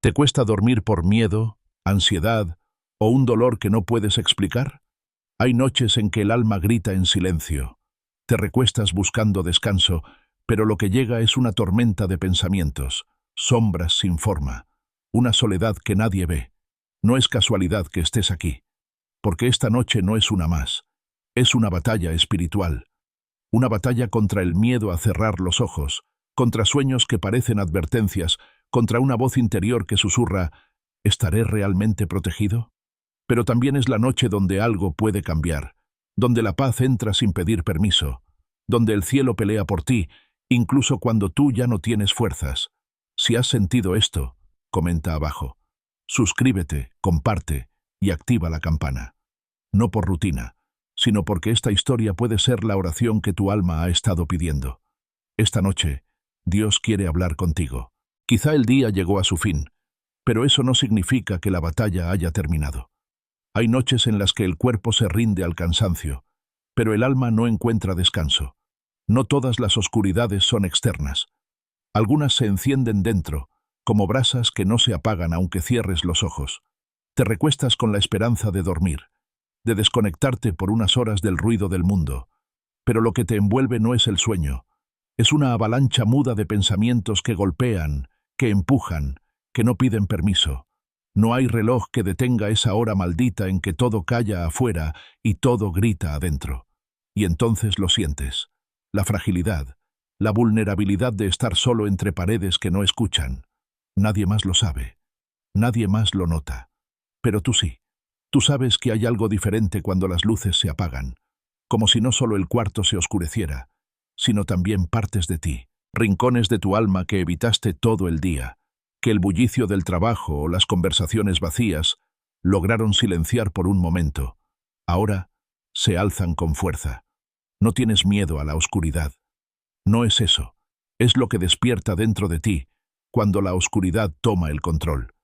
¿Te cuesta dormir por miedo, ansiedad o un dolor que no puedes explicar? Hay noches en que el alma grita en silencio. Te recuestas buscando descanso, pero lo que llega es una tormenta de pensamientos, sombras sin forma, una soledad que nadie ve. No es casualidad que estés aquí, porque esta noche no es una más. Es una batalla espiritual, una batalla contra el miedo a cerrar los ojos, contra sueños que parecen advertencias, contra una voz interior que susurra, ¿estaré realmente protegido? Pero también es la noche donde algo puede cambiar, donde la paz entra sin pedir permiso, donde el cielo pelea por ti, incluso cuando tú ya no tienes fuerzas. Si has sentido esto, comenta abajo. Suscríbete, comparte y activa la campana. No por rutina, sino porque esta historia puede ser la oración que tu alma ha estado pidiendo. Esta noche, Dios quiere hablar contigo. Quizá el día llegó a su fin, pero eso no significa que la batalla haya terminado. Hay noches en las que el cuerpo se rinde al cansancio, pero el alma no encuentra descanso. No todas las oscuridades son externas. Algunas se encienden dentro, como brasas que no se apagan aunque cierres los ojos. Te recuestas con la esperanza de dormir, de desconectarte por unas horas del ruido del mundo. Pero lo que te envuelve no es el sueño. Es una avalancha muda de pensamientos que golpean, que empujan, que no piden permiso. No hay reloj que detenga esa hora maldita en que todo calla afuera y todo grita adentro. Y entonces lo sientes. La fragilidad, la vulnerabilidad de estar solo entre paredes que no escuchan. Nadie más lo sabe. Nadie más lo nota. Pero tú sí. Tú sabes que hay algo diferente cuando las luces se apagan. Como si no solo el cuarto se oscureciera, sino también partes de ti, rincones de tu alma que evitaste todo el día, que el bullicio del trabajo o las conversaciones vacías lograron silenciar por un momento. Ahora se alzan con fuerza. No tienes miedo a la oscuridad. No es eso. Es lo que despierta dentro de ti cuando la oscuridad toma el control.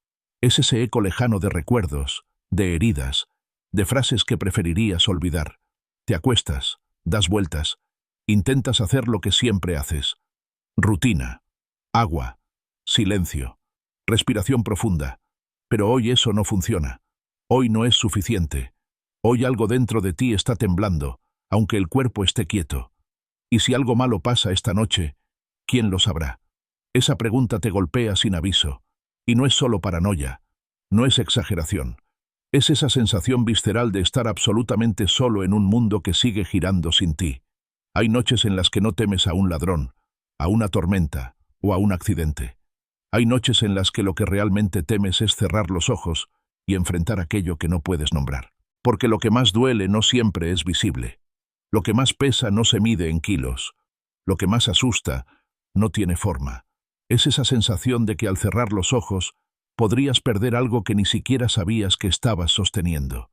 Es ese eco lejano de recuerdos, de heridas, de frases que preferirías olvidar. Te acuestas, das vueltas, intentas hacer lo que siempre haces. Rutina, agua, silencio, respiración profunda. Pero hoy eso no funciona. Hoy no es suficiente. Hoy algo dentro de ti está temblando, aunque el cuerpo esté quieto. Y si algo malo pasa esta noche, ¿quién lo sabrá? Esa pregunta te golpea sin aviso. Y no es solo paranoia, no es exageración. Es esa sensación visceral de estar absolutamente solo en un mundo que sigue girando sin ti. Hay noches en las que no temes a un ladrón, a una tormenta o a un accidente. Hay noches en las que lo que realmente temes es cerrar los ojos y enfrentar aquello que no puedes nombrar. Porque lo que más duele no siempre es visible. Lo que más pesa no se mide en kilos. Lo que más asusta no tiene forma. Es esa sensación de que al cerrar los ojos podrías perder algo que ni siquiera sabías que estabas sosteniendo.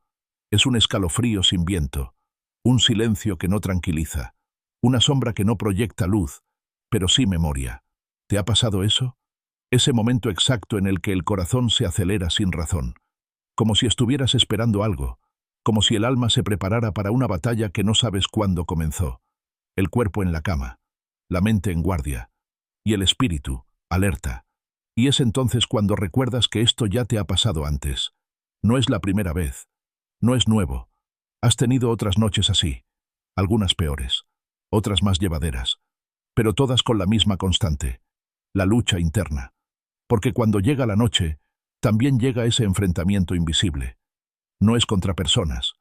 Es un escalofrío sin viento, un silencio que no tranquiliza, una sombra que no proyecta luz, pero sí memoria. ¿Te ha pasado eso? Ese momento exacto en el que el corazón se acelera sin razón, como si estuvieras esperando algo, como si el alma se preparara para una batalla que no sabes cuándo comenzó. El cuerpo en la cama, la mente en guardia, y el espíritu, alerta. Y es entonces cuando recuerdas que esto ya te ha pasado antes. No es la primera vez. No es nuevo. Has tenido otras noches así, algunas peores, otras más llevaderas, pero todas con la misma constante, la lucha interna. Porque cuando llega la noche, también llega ese enfrentamiento invisible. No es contra personas,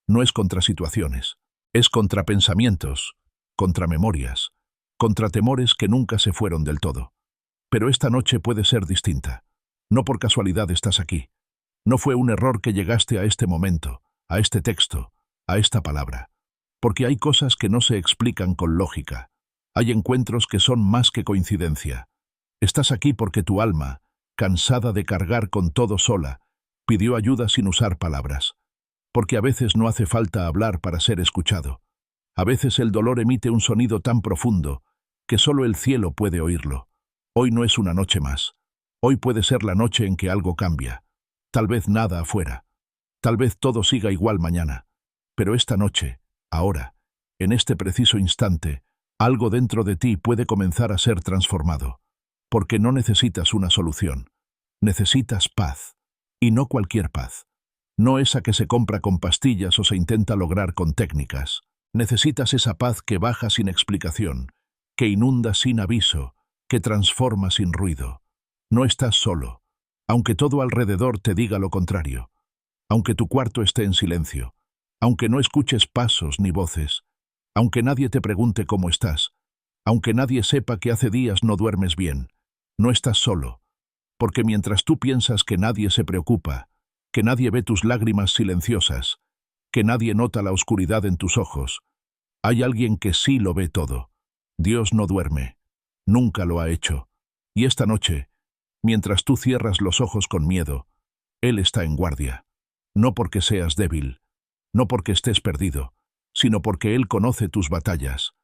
no es contra situaciones, es contra pensamientos, contra memorias, contra temores que nunca se fueron del todo. Pero esta noche puede ser distinta. No por casualidad estás aquí. No fue un error que llegaste a este momento, a este texto, a esta palabra. Porque hay cosas que no se explican con lógica. Hay encuentros que son más que coincidencia. Estás aquí porque tu alma, cansada de cargar con todo sola, pidió ayuda sin usar palabras. Porque a veces no hace falta hablar para ser escuchado. A veces el dolor emite un sonido tan profundo que solo el cielo puede oírlo. Hoy no es una noche más. Hoy puede ser la noche en que algo cambia. Tal vez nada afuera. Tal vez todo siga igual mañana. Pero esta noche, ahora, en este preciso instante, algo dentro de ti puede comenzar a ser transformado. Porque no necesitas una solución. Necesitas paz. Y no cualquier paz. No esa que se compra con pastillas o se intenta lograr con técnicas. Necesitas esa paz que baja sin explicación, que inunda sin aviso, que transforma sin ruido. No estás solo, aunque todo alrededor te diga lo contrario, aunque tu cuarto esté en silencio, aunque no escuches pasos ni voces, aunque nadie te pregunte cómo estás, aunque nadie sepa que hace días no duermes bien. No estás solo, porque mientras tú piensas que nadie se preocupa, que nadie ve tus lágrimas silenciosas, que nadie nota la oscuridad en tus ojos, hay alguien que sí lo ve todo. Dios no duerme, nunca lo ha hecho, y esta noche, mientras tú cierras los ojos con miedo, Él está en guardia, no porque seas débil, no porque estés perdido, sino porque Él conoce tus batallas,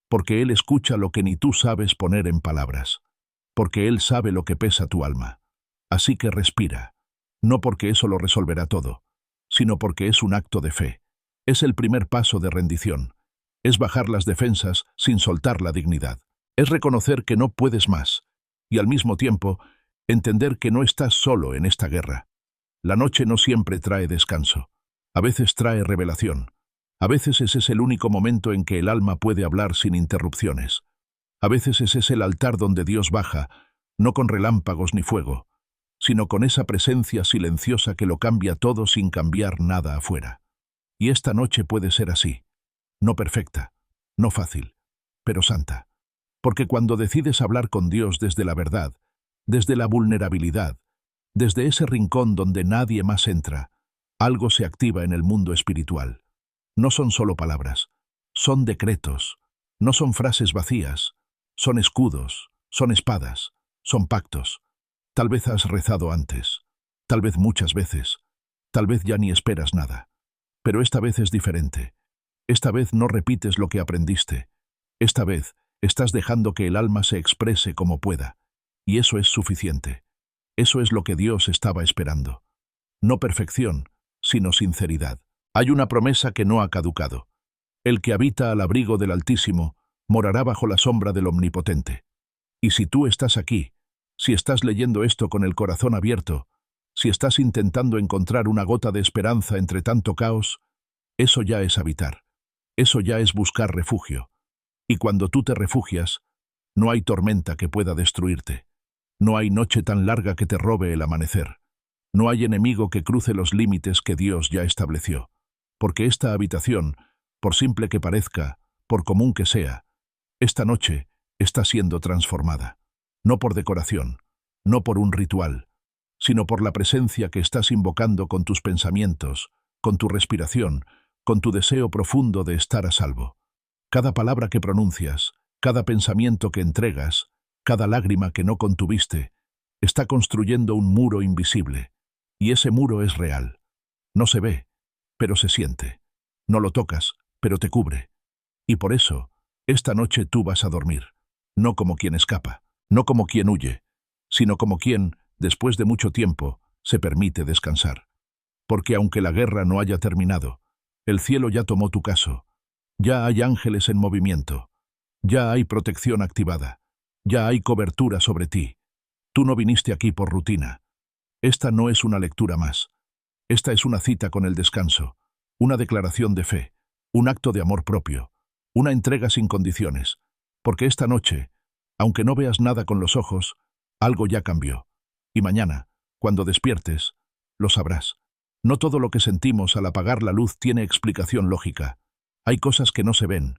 porque Él escucha lo que ni tú sabes poner en palabras, porque Él sabe lo que pesa tu alma. Así que respira, no porque eso lo resolverá todo, sino porque es un acto de fe. Es el primer paso de rendición. Es bajar las defensas sin soltar la dignidad. Es reconocer que no puedes más, y al mismo tiempo, entender que no estás solo en esta guerra. La noche no siempre trae descanso. A veces trae revelación. A veces ese es el único momento en que el alma puede hablar sin interrupciones. A veces ese es el altar donde Dios baja, no con relámpagos ni fuego, sino con esa presencia silenciosa que lo cambia todo sin cambiar nada afuera. Y esta noche puede ser así. No perfecta, no fácil, pero santa. Porque cuando decides hablar con Dios desde la verdad, desde la vulnerabilidad, desde ese rincón donde nadie más entra, algo se activa en el mundo espiritual. No son solo palabras, son decretos, no son frases vacías, son escudos, son espadas, son pactos. Tal vez has rezado antes, tal vez muchas veces, tal vez ya ni esperas nada. Pero esta vez es diferente. Esta vez no repites lo que aprendiste. Esta vez estás dejando que el alma se exprese como pueda. Y eso es suficiente. Eso es lo que Dios estaba esperando. No perfección, sino sinceridad. Hay una promesa que no ha caducado. El que habita al abrigo del Altísimo morará bajo la sombra del Omnipotente. Y si tú estás aquí, si estás leyendo esto con el corazón abierto, si estás intentando encontrar una gota de esperanza entre tanto caos, eso ya es habitar. Eso ya es buscar refugio. Y cuando tú te refugias, no hay tormenta que pueda destruirte. No hay noche tan larga que te robe el amanecer. No hay enemigo que cruce los límites que Dios ya estableció. Porque esta habitación, por simple que parezca, por común que sea, esta noche está siendo transformada. No por decoración, no por un ritual, sino por la presencia que estás invocando con tus pensamientos, con tu respiración, con tu deseo profundo de estar a salvo. Cada palabra que pronuncias, cada pensamiento que entregas, cada lágrima que no contuviste, está construyendo un muro invisible. Y ese muro es real. No se ve, pero se siente. No lo tocas, pero te cubre. Y por eso, esta noche tú vas a dormir, no como quien escapa, no como quien huye, sino como quien, después de mucho tiempo, se permite descansar. Porque aunque la guerra no haya terminado, el cielo ya tomó tu caso. Ya hay ángeles en movimiento. Ya hay protección activada. Ya hay cobertura sobre ti. Tú no viniste aquí por rutina. Esta no es una lectura más. Esta es una cita con el descanso, una declaración de fe, un acto de amor propio, una entrega sin condiciones. Porque esta noche, aunque no veas nada con los ojos, algo ya cambió. Y mañana, cuando despiertes, lo sabrás. No todo lo que sentimos al apagar la luz tiene explicación lógica. Hay cosas que no se ven,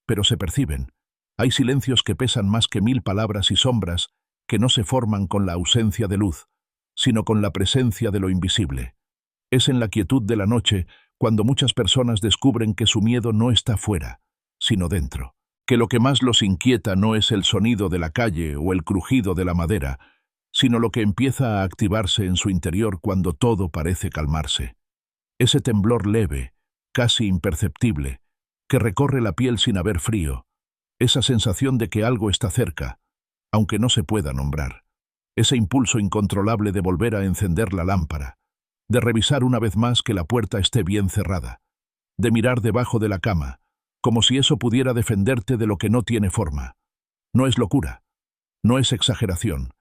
pero se perciben. Hay silencios que pesan más que 1000 palabras y sombras que no se forman con la ausencia de luz, sino con la presencia de lo invisible. Es en la quietud de la noche cuando muchas personas descubren que su miedo no está fuera, sino dentro. Que lo que más los inquieta no es el sonido de la calle o el crujido de la madera, sino lo que empieza a activarse en su interior cuando todo parece calmarse. Ese temblor leve, casi imperceptible, que recorre la piel sin haber frío, esa sensación de que algo está cerca, aunque no se pueda nombrar. Ese impulso incontrolable de volver a encender la lámpara, de revisar una vez más que la puerta esté bien cerrada, de mirar debajo de la cama, como si eso pudiera defenderte de lo que no tiene forma. No es locura, no es exageración,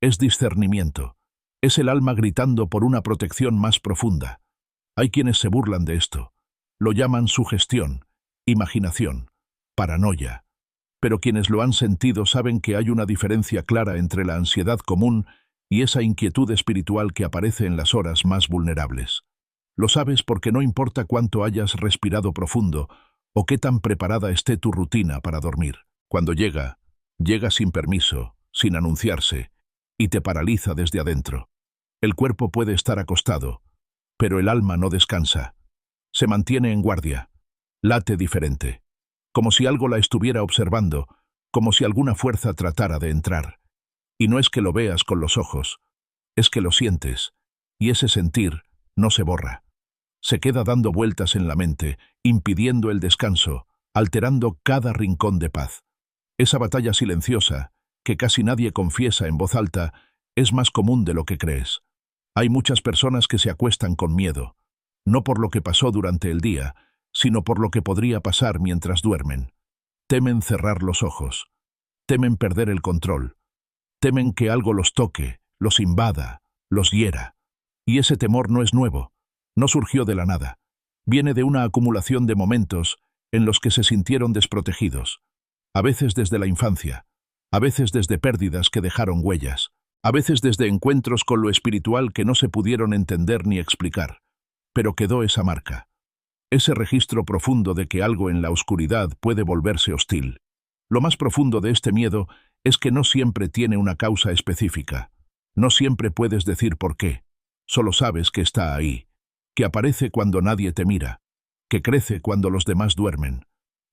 es discernimiento, Es el alma gritando por una protección más profunda. Hay quienes se burlan de esto. Lo llaman sugestión, imaginación, paranoia. Pero quienes lo han sentido saben que hay una diferencia clara entre la ansiedad común y esa inquietud espiritual que aparece en las horas más vulnerables. Lo sabes porque no importa cuánto hayas respirado profundo o qué tan preparada esté tu rutina para dormir. Cuando llega sin permiso, sin anunciarse, y te paraliza desde adentro. El cuerpo puede estar acostado, pero el alma no descansa. Se mantiene en guardia, late diferente, como si algo la estuviera observando, como si alguna fuerza tratara de entrar. Y no es que lo veas con los ojos, es que lo sientes, y ese sentir no se borra. Se queda dando vueltas en la mente, impidiendo el descanso, alterando cada rincón de paz. Esa batalla silenciosa, que casi nadie confiesa en voz alta, es más común de lo que crees. Hay muchas personas que se acuestan con miedo, no por lo que pasó durante el día, sino por lo que podría pasar mientras duermen. Temen cerrar los ojos, temen perder el control, temen que algo los toque, los invada, los hiera. Y ese temor no es nuevo, no surgió de la nada. Viene de una acumulación de momentos en los que se sintieron desprotegidos, a veces desde la infancia, a veces desde pérdidas que dejaron huellas, a veces desde encuentros con lo espiritual que no se pudieron entender ni explicar, pero quedó esa marca, ese registro profundo de que algo en la oscuridad puede volverse hostil. Lo más profundo de este miedo es que no siempre tiene una causa específica. No siempre puedes decir por qué. Solo sabes que está ahí, que aparece cuando nadie te mira, que crece cuando los demás duermen,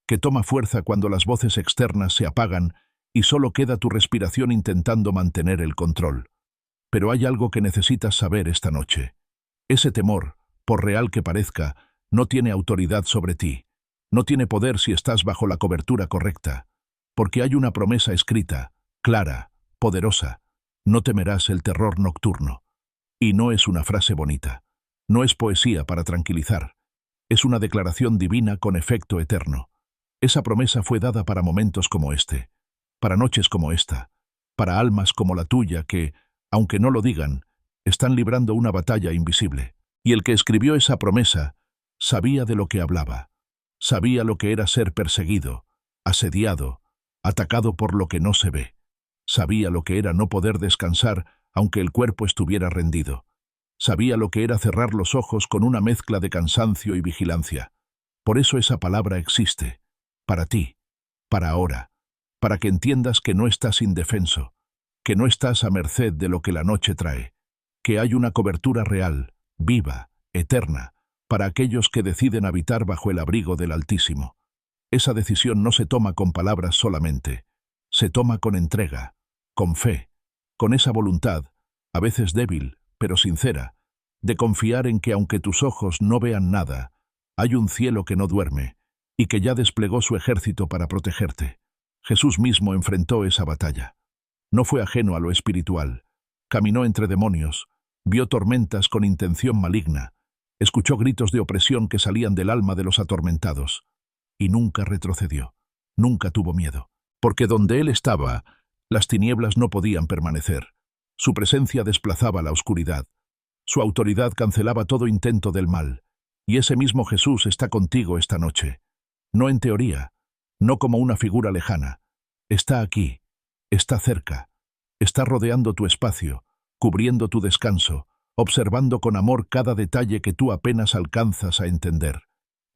que toma fuerza cuando las voces externas se apagan y solo queda tu respiración intentando mantener el control. Pero hay algo que necesitas saber esta noche. Ese temor, por real que parezca, no tiene autoridad sobre ti. No tiene poder si estás bajo la cobertura correcta. Porque hay una promesa escrita, clara, poderosa. No temerás el terror nocturno. Y no es una frase bonita. No es poesía para tranquilizar. Es una declaración divina con efecto eterno. Esa promesa fue dada para momentos como este, para noches como esta, para almas como la tuya que, aunque no lo digan, están librando una batalla invisible. Y el que escribió esa promesa sabía de lo que hablaba. Sabía lo que era ser perseguido, asediado, atacado por lo que no se ve. Sabía lo que era no poder descansar aunque el cuerpo estuviera rendido. Sabía lo que era cerrar los ojos con una mezcla de cansancio y vigilancia. Por eso esa palabra existe, para ti, para ahora, para que entiendas que no estás indefenso, que no estás a merced de lo que la noche trae, que hay una cobertura real, viva, eterna, para aquellos que deciden habitar bajo el abrigo del Altísimo. Esa decisión no se toma con palabras solamente, se toma con entrega, con fe, con esa voluntad, a veces débil, pero sincera, de confiar en que aunque tus ojos no vean nada, hay un cielo que no duerme y que ya desplegó su ejército para protegerte. Jesús mismo enfrentó esa batalla. No fue ajeno a lo espiritual. Caminó entre demonios, vio tormentas con intención maligna, escuchó gritos de opresión que salían del alma de los atormentados, y nunca retrocedió, nunca tuvo miedo, porque donde él estaba, las tinieblas no podían permanecer. Su presencia desplazaba la oscuridad. Su autoridad cancelaba todo intento del mal. Y ese mismo Jesús está contigo esta noche. No en teoría, no como una figura lejana. Está aquí, está cerca, está rodeando tu espacio, cubriendo tu descanso, observando con amor cada detalle que tú apenas alcanzas a entender.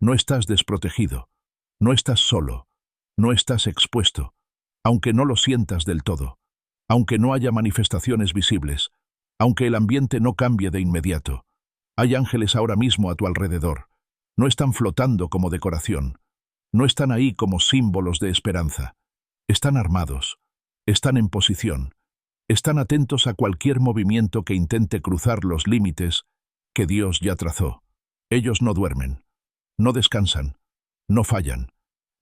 No estás desprotegido, no estás solo, no estás expuesto, aunque no lo sientas del todo, aunque no haya manifestaciones visibles, aunque el ambiente no cambie de inmediato. Hay ángeles ahora mismo a tu alrededor. No están flotando como decoración. No están ahí como símbolos de esperanza. Están armados. Están en posición. Están atentos a cualquier movimiento que intente cruzar los límites que Dios ya trazó. Ellos no duermen. No descansan. No fallan.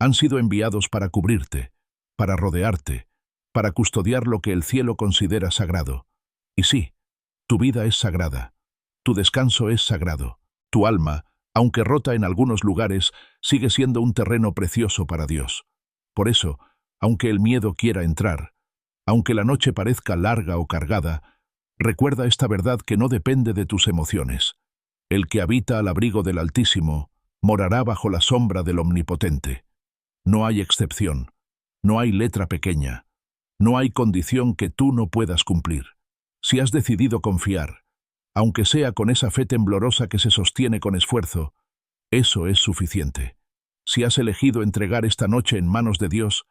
Han sido enviados para cubrirte, para rodearte, para custodiar lo que el cielo considera sagrado. Y sí, tu vida es sagrada. Tu descanso es sagrado. Tu alma, aunque rota en algunos lugares, sigue siendo un terreno precioso para Dios. Por eso, aunque el miedo quiera entrar, aunque la noche parezca larga o cargada, Recuerda esta verdad que no depende de tus emociones. El que habita al abrigo del Altísimo morará bajo la sombra del Omnipotente. No hay excepción, no hay letra pequeña, no hay condición que tú no puedas cumplir. Si has decidido confiar, aunque sea con esa fe temblorosa que se sostiene con esfuerzo, eso es suficiente. Si has elegido entregar esta noche en manos de Dios,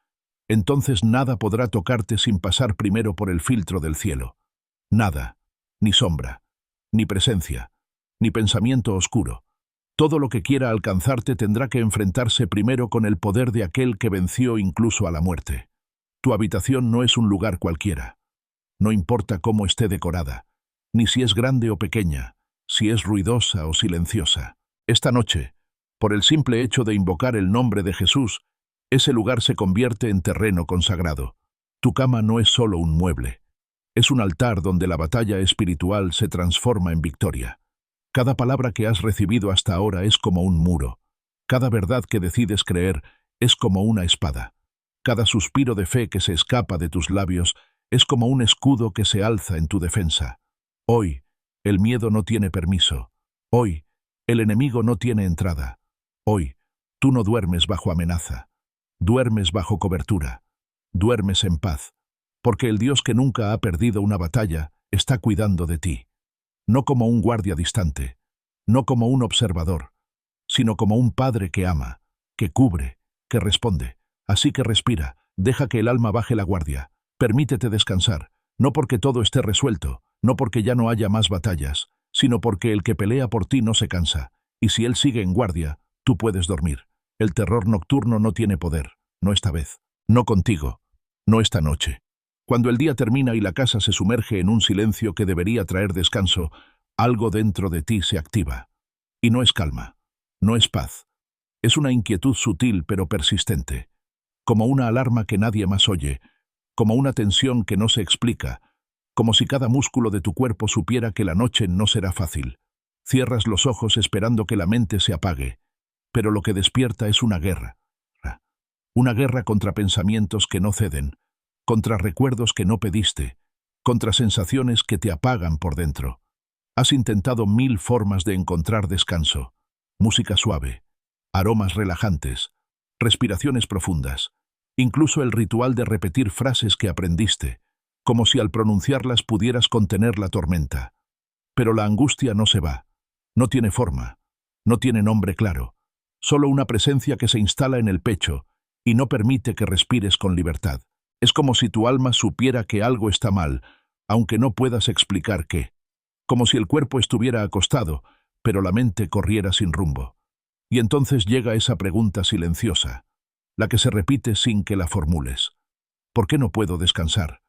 entonces nada podrá tocarte sin pasar primero por el filtro del cielo. Nada, ni sombra, ni presencia, ni pensamiento oscuro. Todo lo que quiera alcanzarte tendrá que enfrentarse primero con el poder de aquel que venció incluso a la muerte. Tu habitación no es un lugar cualquiera. No importa cómo esté decorada, ni si es grande o pequeña, si es ruidosa o silenciosa. Esta noche, por el simple hecho de invocar el nombre de Jesús, ese lugar se convierte en terreno consagrado. Tu cama no es solo un mueble. Es un altar donde la batalla espiritual se transforma en victoria. Cada palabra que has recibido hasta ahora es como un muro. Cada verdad que decides creer es como una espada. Cada suspiro de fe que se escapa de tus labios es como un escudo que se alza en tu defensa. Hoy, el miedo no tiene permiso. Hoy, el enemigo no tiene entrada. Hoy, tú no duermes bajo amenaza. Duermes bajo cobertura. Duermes en paz. Porque el Dios que nunca ha perdido una batalla está cuidando de ti. No como un guardia distante, no como un observador, sino como un padre que ama, que cubre, que responde. Así que respira, deja que el alma baje la guardia, permítete descansar, no porque todo esté resuelto, no porque ya no haya más batallas, sino porque el que pelea por ti no se cansa, y si él sigue en guardia, tú puedes dormir. El terror nocturno no tiene poder, no esta vez, no contigo, no esta noche. Cuando el día termina y la casa se sumerge en un silencio que debería traer descanso, algo dentro de ti se activa. Y no es calma, no es paz. Es una inquietud sutil pero persistente, como una alarma que nadie más oye, como una tensión que no se explica, como si cada músculo de tu cuerpo supiera que la noche no será fácil. Cierras los ojos esperando que la mente se apague, pero lo que despierta es una guerra. Una guerra contra pensamientos que no ceden, contra recuerdos que no pediste, contra sensaciones que te apagan por dentro. Has intentado 1000 formas de encontrar descanso, música suave, aromas relajantes, respiraciones profundas, incluso el ritual de repetir frases que aprendiste, como si al pronunciarlas pudieras contener la tormenta. Pero la angustia no se va, no tiene forma, no tiene nombre claro, solo una presencia que se instala en el pecho y no permite que respires con libertad. Es como si tu alma supiera que algo está mal, aunque no puedas explicar qué. Como si el cuerpo estuviera acostado, pero la mente corriera sin rumbo. Y entonces llega esa pregunta silenciosa, la que se repite sin que la formules. ¿Por qué no puedo descansar?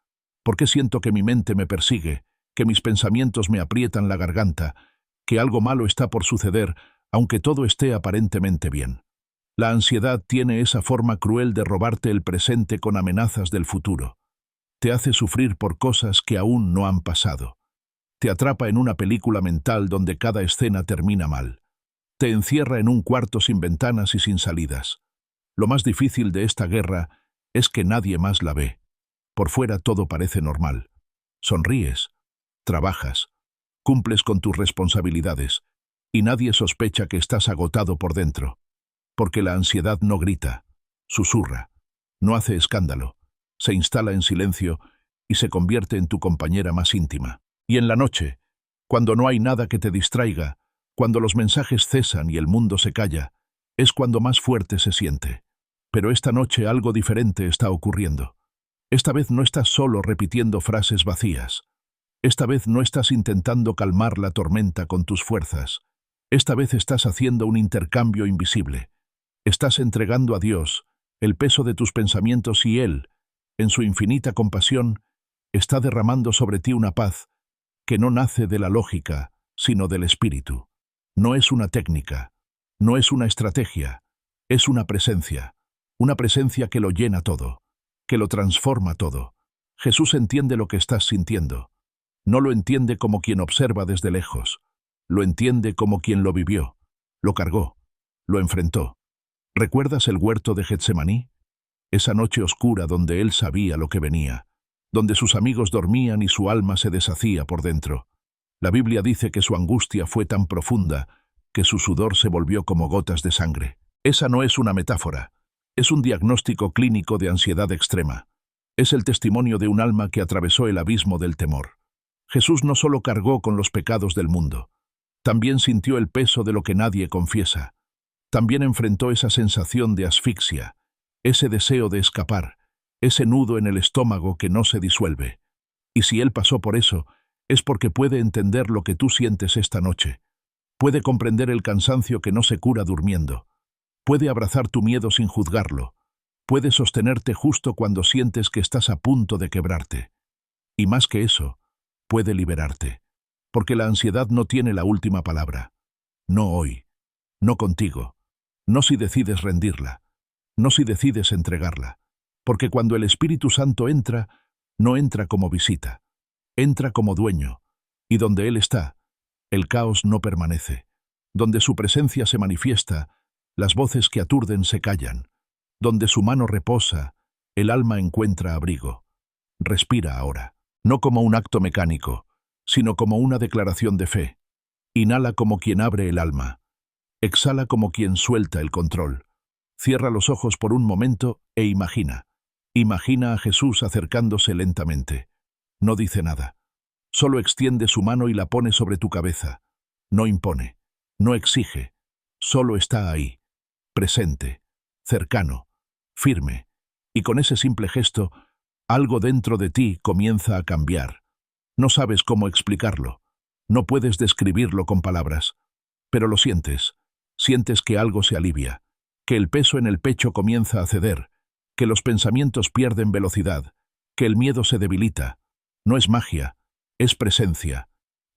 ¿Por qué siento que mi mente me persigue, que mis pensamientos me aprietan la garganta, que algo malo está por suceder, aunque todo esté aparentemente bien? La ansiedad tiene esa forma cruel de robarte el presente con amenazas del futuro. Te hace sufrir por cosas que aún no han pasado. Te atrapa en una película mental donde cada escena termina mal. Te encierra en un cuarto sin ventanas y sin salidas. Lo más difícil de esta guerra es que nadie más la ve. Por fuera todo parece normal. Sonríes, trabajas, cumples con tus responsabilidades, y nadie sospecha que estás agotado por dentro. Porque la ansiedad no grita, susurra, no hace escándalo, se instala en silencio y se convierte en tu compañera más íntima. Y en la noche, cuando no hay nada que te distraiga, cuando los mensajes cesan y el mundo se calla, es cuando más fuerte se siente. Pero esta noche algo diferente está ocurriendo. Esta vez no estás solo repitiendo frases vacías. Esta vez no estás intentando calmar la tormenta con tus fuerzas. Esta vez estás haciendo un intercambio invisible. Estás entregando a Dios el peso de tus pensamientos y Él, en su infinita compasión, está derramando sobre ti una paz que no nace de la lógica, sino del espíritu. No es una técnica, no es una estrategia, es una presencia que lo llena todo, que lo transforma todo. Jesús entiende lo que estás sintiendo. No lo entiende como quien observa desde lejos, lo entiende como quien lo vivió, lo cargó, lo enfrentó. ¿Recuerdas el huerto de Getsemaní? Esa noche oscura donde él sabía lo que venía. donde sus amigos dormían y su alma se deshacía por dentro. La Biblia dice que su angustia fue tan profunda que su sudor se volvió como gotas de sangre. Esa no es una metáfora, es un diagnóstico clínico de ansiedad extrema. Es el testimonio de un alma que atravesó el abismo del temor. Jesús no solo cargó con los pecados del mundo, también sintió el peso de lo que nadie confiesa. También enfrentó esa sensación de asfixia, ese deseo de escapar, ese nudo en el estómago que no se disuelve. Y si Él pasó por eso, es porque puede entender lo que tú sientes esta noche. Puede comprender el cansancio que no se cura durmiendo. Puede abrazar tu miedo sin juzgarlo. Puede sostenerte justo cuando sientes que estás a punto de quebrarte. Y más que eso, puede liberarte. Porque la ansiedad no tiene la última palabra. No hoy. No contigo. No si decides rendirla. No si decides entregarla. Porque cuando el Espíritu Santo entra, no entra como visita. Entra como dueño. Y donde Él está, el caos no permanece. Donde su presencia se manifiesta, las voces que aturden se callan. Donde su mano reposa, el alma encuentra abrigo. Respira ahora, no como un acto mecánico, sino como una declaración de fe. Inhala como quien abre el alma. Exhala como quien suelta el control. Cierra los ojos por un momento e imagina. Imagina a Jesús acercándose lentamente. No dice nada. Solo extiende su mano y la pone sobre tu cabeza. No impone. No exige. Solo está ahí. Presente. Cercano. Firme. Y con ese simple gesto, algo dentro de ti comienza a cambiar. No sabes cómo explicarlo. No puedes describirlo con palabras. Pero lo sientes. Sientes que algo se alivia. Que el peso en el pecho comienza a ceder. Que los pensamientos pierden velocidad. Que el miedo se debilita. No es magia. Es presencia.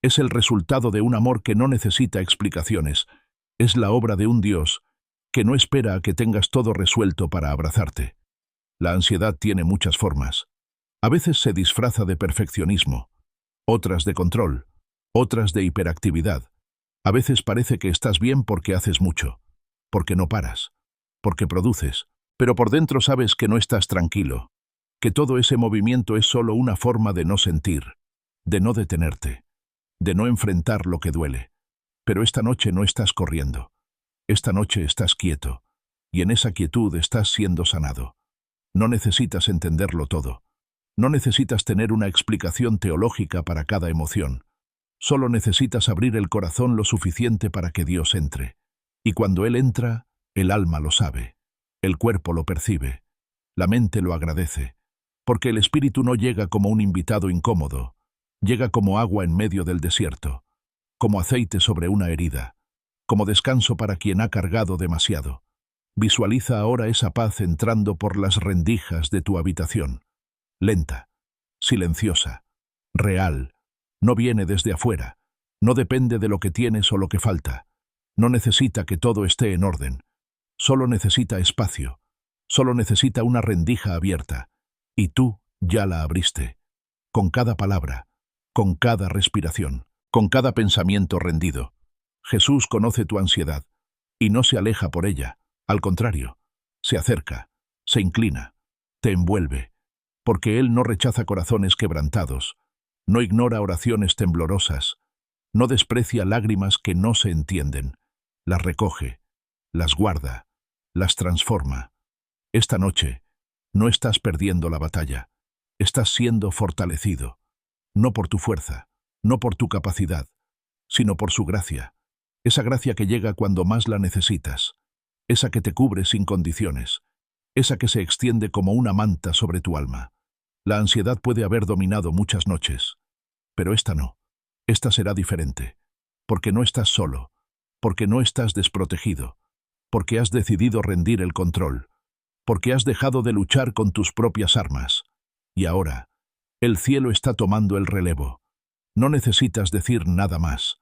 Es el resultado de un amor que no necesita explicaciones. Es la obra de un Dios que no espera a que tengas todo resuelto para abrazarte. La ansiedad tiene muchas formas. A veces se disfraza de perfeccionismo, otras de control, otras de hiperactividad. A veces parece que estás bien porque haces mucho, porque no paras, porque produces, pero por dentro sabes que no estás tranquilo, que todo ese movimiento es solo una forma de no sentir, de no detenerte, de no enfrentar lo que duele. Pero esta noche no estás corriendo. Esta noche estás quieto, y en esa quietud estás siendo sanado. No necesitas entenderlo todo. No necesitas tener una explicación teológica para cada emoción. Solo necesitas abrir el corazón lo suficiente para que Dios entre. Y cuando Él entra, el alma lo sabe, el cuerpo lo percibe, la mente lo agradece, porque el espíritu no llega como un invitado incómodo, llega como agua en medio del desierto, como aceite sobre una herida, como descanso para quien ha cargado demasiado. Visualiza ahora esa paz entrando por las rendijas de tu habitación. Lenta, silenciosa, real. No viene desde afuera. No depende de lo que tienes o lo que falta. No necesita que todo esté en orden. Solo necesita espacio. Solo necesita una rendija abierta. Y tú ya la abriste. Con cada palabra, con cada respiración, con cada pensamiento rendido. Jesús conoce tu ansiedad y no se aleja por ella. Al contrario, se acerca, se inclina, te envuelve, porque Él no rechaza corazones quebrantados, no ignora oraciones temblorosas, no desprecia lágrimas que no se entienden, las recoge, las guarda, las transforma. Esta noche no estás perdiendo la batalla, estás siendo fortalecido, no por tu fuerza, no por tu capacidad, sino por su gracia, esa gracia que llega cuando más la necesitas, esa que te cubre sin condiciones, esa que se extiende como una manta sobre tu alma. La ansiedad puede haber dominado muchas noches, pero esta no. Esta será diferente, porque no estás solo, porque no estás desprotegido, porque has decidido rendir el control, porque has dejado de luchar con tus propias armas. Y ahora, el cielo está tomando el relevo. No necesitas decir nada más.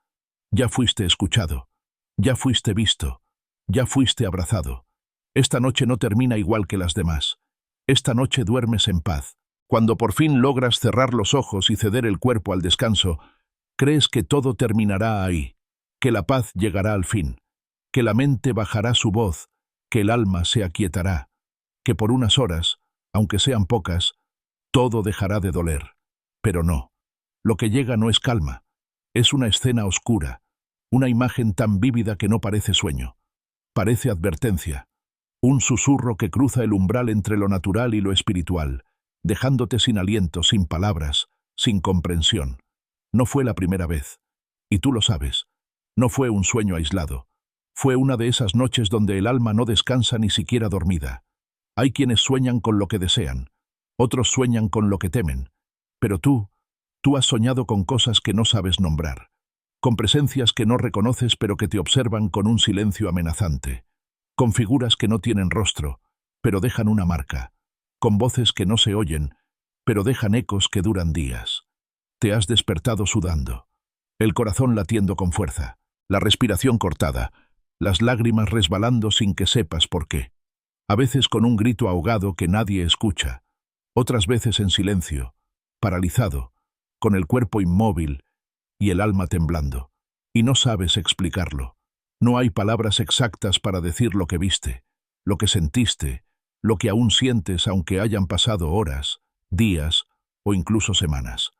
Ya fuiste escuchado, ya fuiste visto, ya fuiste abrazado. Esta noche no termina igual que las demás. Esta noche duermes en paz. Cuando por fin logras cerrar los ojos y ceder el cuerpo al descanso, crees que todo terminará ahí, que la paz llegará al fin, que la mente bajará su voz, que el alma se aquietará, que por unas horas, aunque sean pocas, todo dejará de doler. Pero no. Lo que llega no es calma. Es una escena oscura, una imagen tan vívida que no parece sueño. Parece advertencia. Un susurro que cruza el umbral entre lo natural y lo espiritual, dejándote sin aliento, sin palabras, sin comprensión. No fue la primera vez. Y tú lo sabes. No fue un sueño aislado. Fue una de esas noches donde el alma no descansa ni siquiera dormida. Hay quienes sueñan con lo que desean. Otros sueñan con lo que temen. Pero tú has soñado con cosas que no sabes nombrar. Con presencias que no reconoces pero que te observan con un silencio amenazante. Con figuras que no tienen rostro, pero dejan una marca. Con voces que no se oyen, pero dejan ecos que duran días. Te has despertado sudando. El corazón latiendo con fuerza. La respiración cortada. Las lágrimas resbalando sin que sepas por qué. A veces con un grito ahogado que nadie escucha. Otras veces en silencio, paralizado, con el cuerpo inmóvil y el alma temblando. Y no sabes explicarlo. No hay palabras exactas para decir lo que viste, lo que sentiste, lo que aún sientes aunque hayan pasado horas, días o incluso semanas.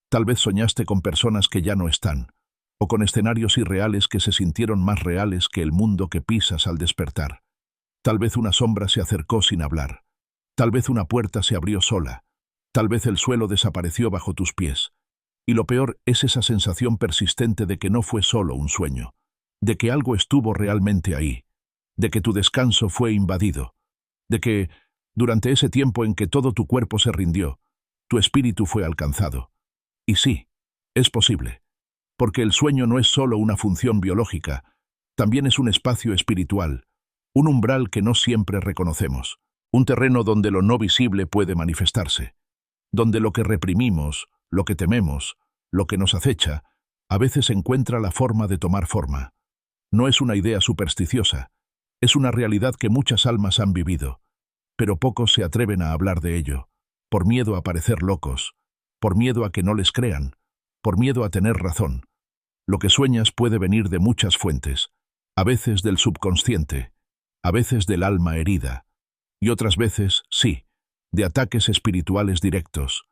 Tal vez soñaste con personas que ya no están, o con escenarios irreales que se sintieron más reales que el mundo que pisas al despertar. Tal vez una sombra se acercó sin hablar. Tal vez una puerta se abrió sola. Tal vez el suelo desapareció bajo tus pies. Y lo peor es esa sensación persistente de que no fue solo un sueño, de que algo estuvo realmente ahí, de que tu descanso fue invadido, de que, durante ese tiempo en que todo tu cuerpo se rindió, tu espíritu fue alcanzado. Y sí, es posible, porque el sueño no es solo una función biológica, también es un espacio espiritual, un umbral que no siempre reconocemos, un terreno donde lo no visible puede manifestarse, donde lo que reprimimos, lo que tememos, lo que nos acecha, a veces encuentra la forma de tomar forma. No es una idea supersticiosa, es una realidad que muchas almas han vivido, pero pocos se atreven a hablar de ello, por miedo a parecer locos, por miedo a que no les crean, por miedo a tener razón. Lo que sueñas puede venir de muchas fuentes, a veces del subconsciente, a veces del alma herida, y otras veces, sí, de ataques espirituales directos,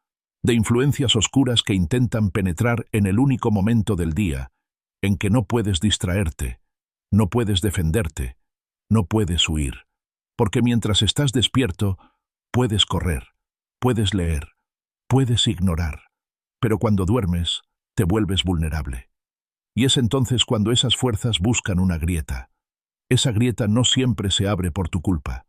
de influencias oscuras que intentan penetrar en el único momento del día en que no puedes distraerte, no puedes defenderte, no puedes huir, porque mientras estás despierto, puedes correr, puedes leer, puedes ignorar, pero cuando duermes, te vuelves vulnerable. Y es entonces cuando esas fuerzas buscan una grieta. Esa grieta no siempre se abre por tu culpa.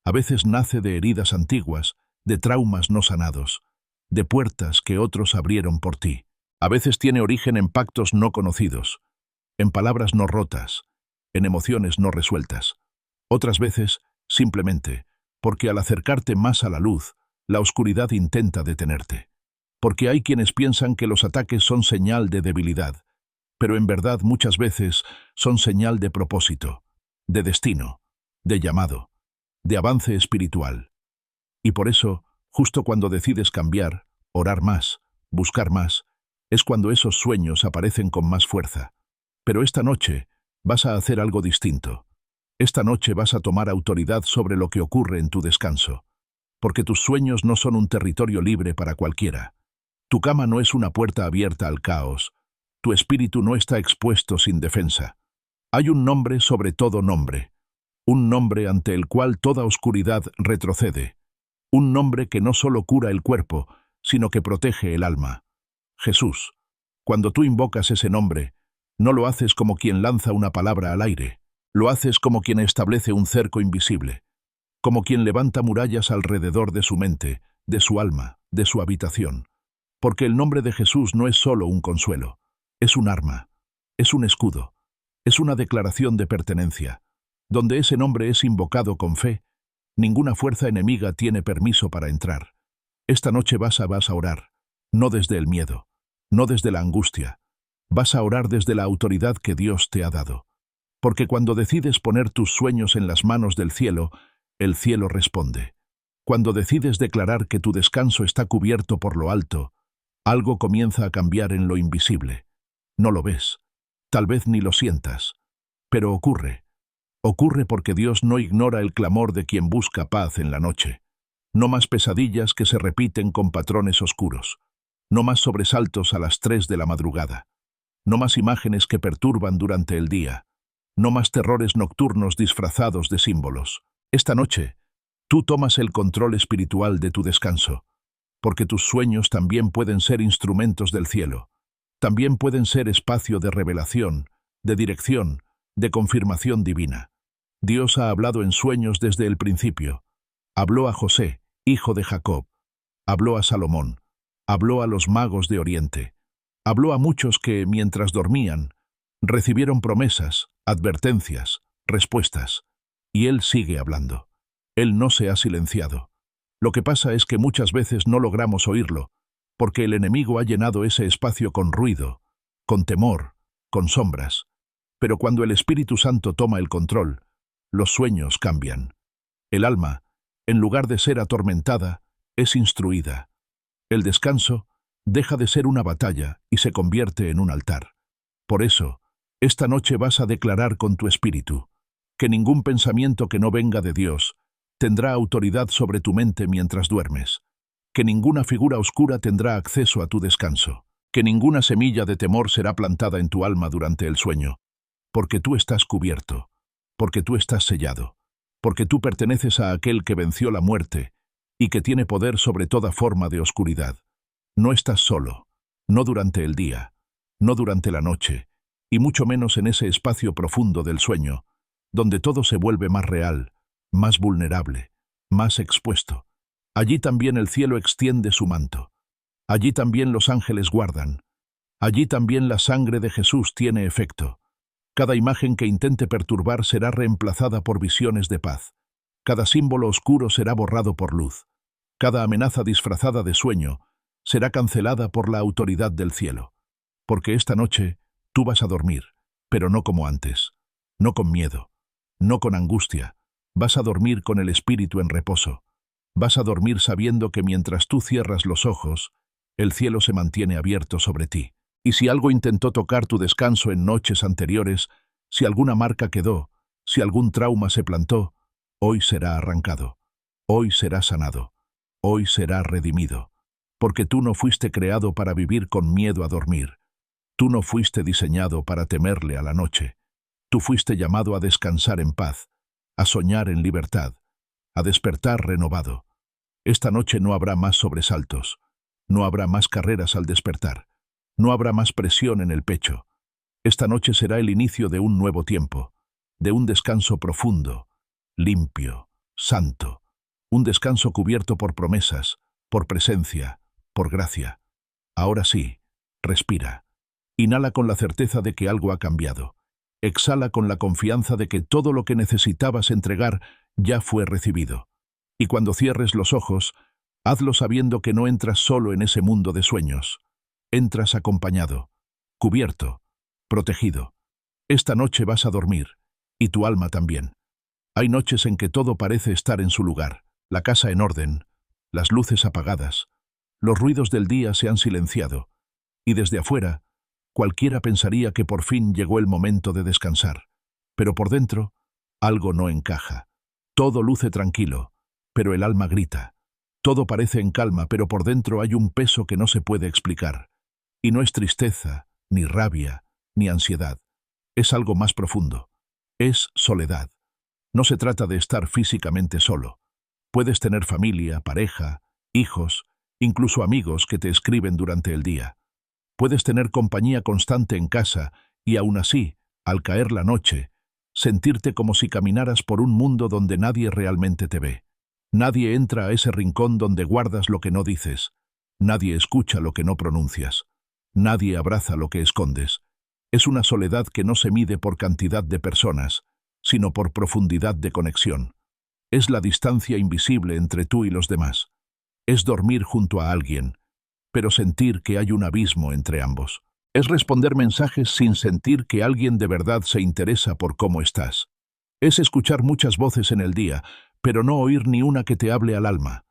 A veces nace de heridas antiguas, de traumas no sanados, de puertas que otros abrieron por ti. A veces tiene origen en pactos no conocidos, en palabras no rotas, en emociones no resueltas. Otras veces, simplemente, porque al acercarte más a la luz, la oscuridad intenta detenerte. Porque hay quienes piensan que los ataques son señal de debilidad, pero en verdad muchas veces son señal de propósito, de destino, de llamado, de avance espiritual. Y por eso, justo cuando decides cambiar, orar más, buscar más, es cuando esos sueños aparecen con más fuerza. Pero esta noche vas a hacer algo distinto. Esta noche vas a tomar autoridad sobre lo que ocurre en tu descanso, porque tus sueños no son un territorio libre para cualquiera. Tu cama no es una puerta abierta al caos. Tu espíritu no está expuesto sin defensa. Hay un nombre sobre todo nombre, un nombre ante el cual toda oscuridad retrocede, un nombre que no solo cura el cuerpo, sino que protege el alma. Jesús. Cuando tú invocas ese nombre, no lo haces como quien lanza una palabra al aire, lo haces como quien establece un cerco invisible, como quien levanta murallas alrededor de su mente, de su alma, de su habitación. Porque el nombre de Jesús no es solo un consuelo, es un arma, es un escudo, es una declaración de pertenencia. Donde ese nombre es invocado con fe, ninguna fuerza enemiga tiene permiso para entrar. Esta noche vas a orar, no desde el miedo, no desde la angustia, vas a orar desde la autoridad que Dios te ha dado. Porque cuando decides poner tus sueños en las manos del cielo, el cielo responde. Cuando decides declarar que tu descanso está cubierto por lo alto, algo comienza a cambiar en lo invisible. No lo ves, tal vez ni lo sientas, pero ocurre. Ocurre porque Dios no ignora el clamor de quien busca paz en la noche. No más pesadillas que se repiten con patrones oscuros. No más sobresaltos a las 3 de la madrugada. No más imágenes que perturban durante el día. No más terrores nocturnos disfrazados de símbolos. Esta noche, tú tomas el control espiritual de tu descanso, porque tus sueños también pueden ser instrumentos del cielo. También pueden ser espacio de revelación, de dirección, de confirmación divina. Dios ha hablado en sueños desde el principio. Habló a José, hijo de Jacob. Habló a Salomón. Habló a los magos de Oriente. Habló a muchos que, mientras dormían, recibieron promesas, advertencias, respuestas. Y Él sigue hablando. Él no se ha silenciado. Lo que pasa es que muchas veces no logramos oírlo, porque el enemigo ha llenado ese espacio con ruido, con temor, con sombras. Pero cuando el Espíritu Santo toma el control, los sueños cambian. El alma, en lugar de ser atormentada, es instruida. El descanso deja de ser una batalla y se convierte en un altar. Por eso, esta noche vas a declarar con tu espíritu que ningún pensamiento que no venga de Dios tendrá autoridad sobre tu mente mientras duermes, que ninguna figura oscura tendrá acceso a tu descanso, que ninguna semilla de temor será plantada en tu alma durante el sueño, porque tú estás cubierto, porque tú estás sellado, porque tú perteneces a aquel que venció la muerte y que tiene poder sobre toda forma de oscuridad. No estás solo, no durante el día, no durante la noche, y mucho menos en ese espacio profundo del sueño, donde todo se vuelve más real, más vulnerable, más expuesto. Allí también el cielo extiende su manto. Allí también los ángeles guardan. Allí también la sangre de Jesús tiene efecto. Cada imagen que intente perturbar será reemplazada por visiones de paz. Cada símbolo oscuro será borrado por luz. Cada amenaza disfrazada de sueño será cancelada por la autoridad del cielo. Porque esta noche tú vas a dormir, pero no como antes, no con miedo, no con angustia. Vas a dormir con el espíritu en reposo. Vas a dormir sabiendo que mientras tú cierras los ojos, el cielo se mantiene abierto sobre ti. Y si algo intentó tocar tu descanso en noches anteriores, si alguna marca quedó, si algún trauma se plantó, hoy será arrancado. Hoy será sanado. Hoy será redimido. Porque tú no fuiste creado para vivir con miedo a dormir. Tú no fuiste diseñado para temerle a la noche. Tú fuiste llamado a descansar en paz, a soñar en libertad, a despertar renovado. Esta noche no habrá más sobresaltos, no habrá más carreras al despertar, no habrá más presión en el pecho. Esta noche será el inicio de un nuevo tiempo, de un descanso profundo, limpio, santo, un descanso cubierto por promesas, por presencia, por gracia. Ahora sí, respira. Inhala con la certeza de que algo ha cambiado. Exhala con la confianza de que todo lo que necesitabas entregar ya fue recibido. Y cuando cierres los ojos, hazlo sabiendo que no entras solo en ese mundo de sueños. Entras acompañado, cubierto, protegido. Esta noche vas a dormir, y tu alma también. Hay noches en que todo parece estar en su lugar, la casa en orden, las luces apagadas, los ruidos del día se han silenciado, y desde afuera, cualquiera pensaría que por fin llegó el momento de descansar. Pero por dentro, algo no encaja. Todo luce tranquilo, pero el alma grita. Todo parece en calma, pero por dentro hay un peso que no se puede explicar. Y no es tristeza, ni rabia, ni ansiedad. Es algo más profundo. Es soledad. No se trata de estar físicamente solo. Puedes tener familia, pareja, hijos, incluso amigos que te escriben durante el día. Puedes tener compañía constante en casa y aún así, al caer la noche, sentirte como si caminaras por un mundo donde nadie realmente te ve. Nadie entra a ese rincón donde guardas lo que no dices. Nadie escucha lo que no pronuncias. Nadie abraza lo que escondes. Es una soledad que no se mide por cantidad de personas, sino por profundidad de conexión. Es la distancia invisible entre tú y los demás. Es dormir junto a alguien, pero sentir que hay un abismo entre ambos. Es responder mensajes sin sentir que alguien de verdad se interesa por cómo estás. Es escuchar muchas voces en el día, pero no oír ni una que te hable al alma.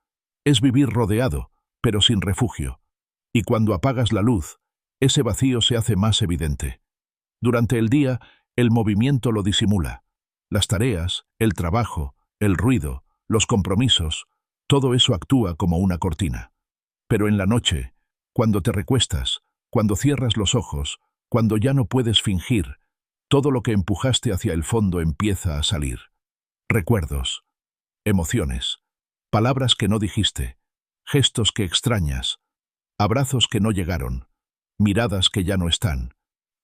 Es vivir rodeado, pero sin refugio. Y cuando apagas la luz, ese vacío se hace más evidente. Durante el día, el movimiento lo disimula. Las tareas, el trabajo, el ruido, los compromisos, Todo eso actúa como una cortina. Pero en la noche, cuando te recuestas, cuando cierras los ojos, cuando ya no puedes fingir, todo lo que empujaste hacia el fondo empieza a salir. Recuerdos, emociones, palabras que no dijiste, gestos que extrañas, abrazos que no llegaron, miradas que ya no están.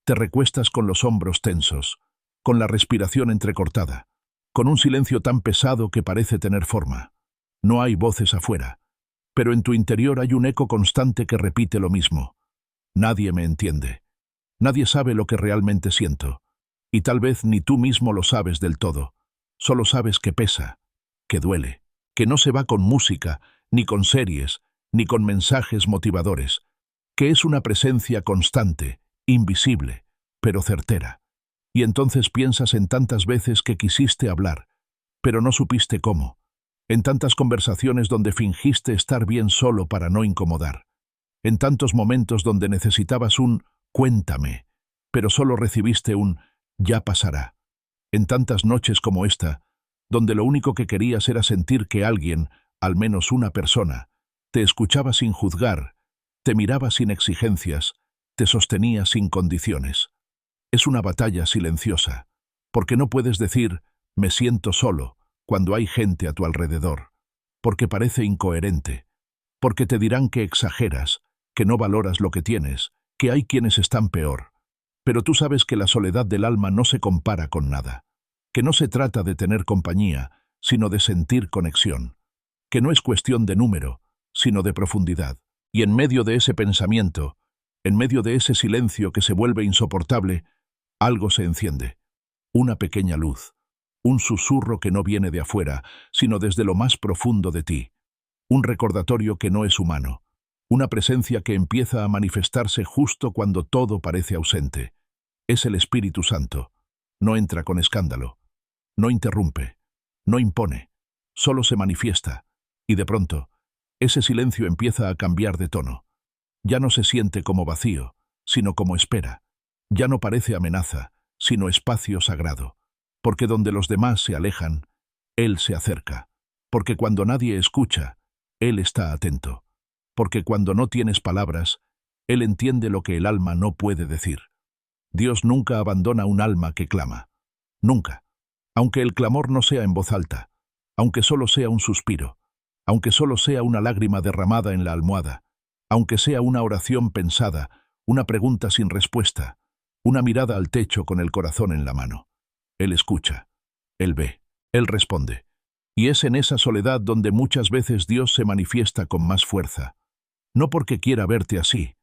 Te recuestas con los hombros tensos, con la respiración entrecortada, con un silencio tan pesado que parece tener forma. No hay voces afuera, pero en tu interior hay un eco constante que repite lo mismo. Nadie me entiende. Nadie sabe lo que realmente siento. Y tal vez ni tú mismo lo sabes del todo. Solo sabes que pesa, que duele, que no se va con música, ni con series, ni con mensajes motivadores, que es una presencia constante, invisible, pero certera. Y entonces piensas en tantas veces que quisiste hablar, pero no supiste cómo, en tantas conversaciones donde fingiste estar bien solo para no incomodar, en tantos momentos donde necesitabas un «cuéntame», pero solo recibiste un «ya pasará», en tantas noches como esta, donde lo único que querías era sentir que alguien, al menos una persona, te escuchaba sin juzgar, te miraba sin exigencias, te sostenía sin condiciones. Es una batalla silenciosa, porque no puedes decir «me siento solo» cuando hay gente a tu alrededor, porque parece incoherente, porque te dirán que exageras, que no valoras lo que tienes, que hay quienes están peor. Pero tú sabes que la soledad del alma no se compara con nada, que no se trata de tener compañía, sino de sentir conexión, que no es cuestión de número, sino de profundidad. Y en medio de ese pensamiento, en medio de ese silencio que se vuelve insoportable, algo se enciende, una pequeña luz, un susurro que no viene de afuera, sino desde lo más profundo de ti, un recordatorio que no es humano, una presencia que empieza a manifestarse justo cuando todo parece ausente. Es el Espíritu Santo. No entra con escándalo, no interrumpe, no impone, solo se manifiesta, y de pronto, ese silencio empieza a cambiar de tono. Ya no se siente como vacío, sino como espera. Ya no parece amenaza, sino espacio sagrado. Porque donde los demás se alejan, Él se acerca. Porque cuando nadie escucha, Él está atento. Porque cuando no tienes palabras, Él entiende lo que el alma no puede decir. Dios nunca abandona un alma que clama. Nunca. Aunque el clamor no sea en voz alta, aunque solo sea un suspiro, aunque solo sea una lágrima derramada en la almohada, aunque sea una oración pensada, una pregunta sin respuesta, una mirada al techo con el corazón en la mano. Él escucha, Él ve, Él responde. Y es en esa soledad donde muchas veces Dios se manifiesta con más fuerza. No porque quiera verte así,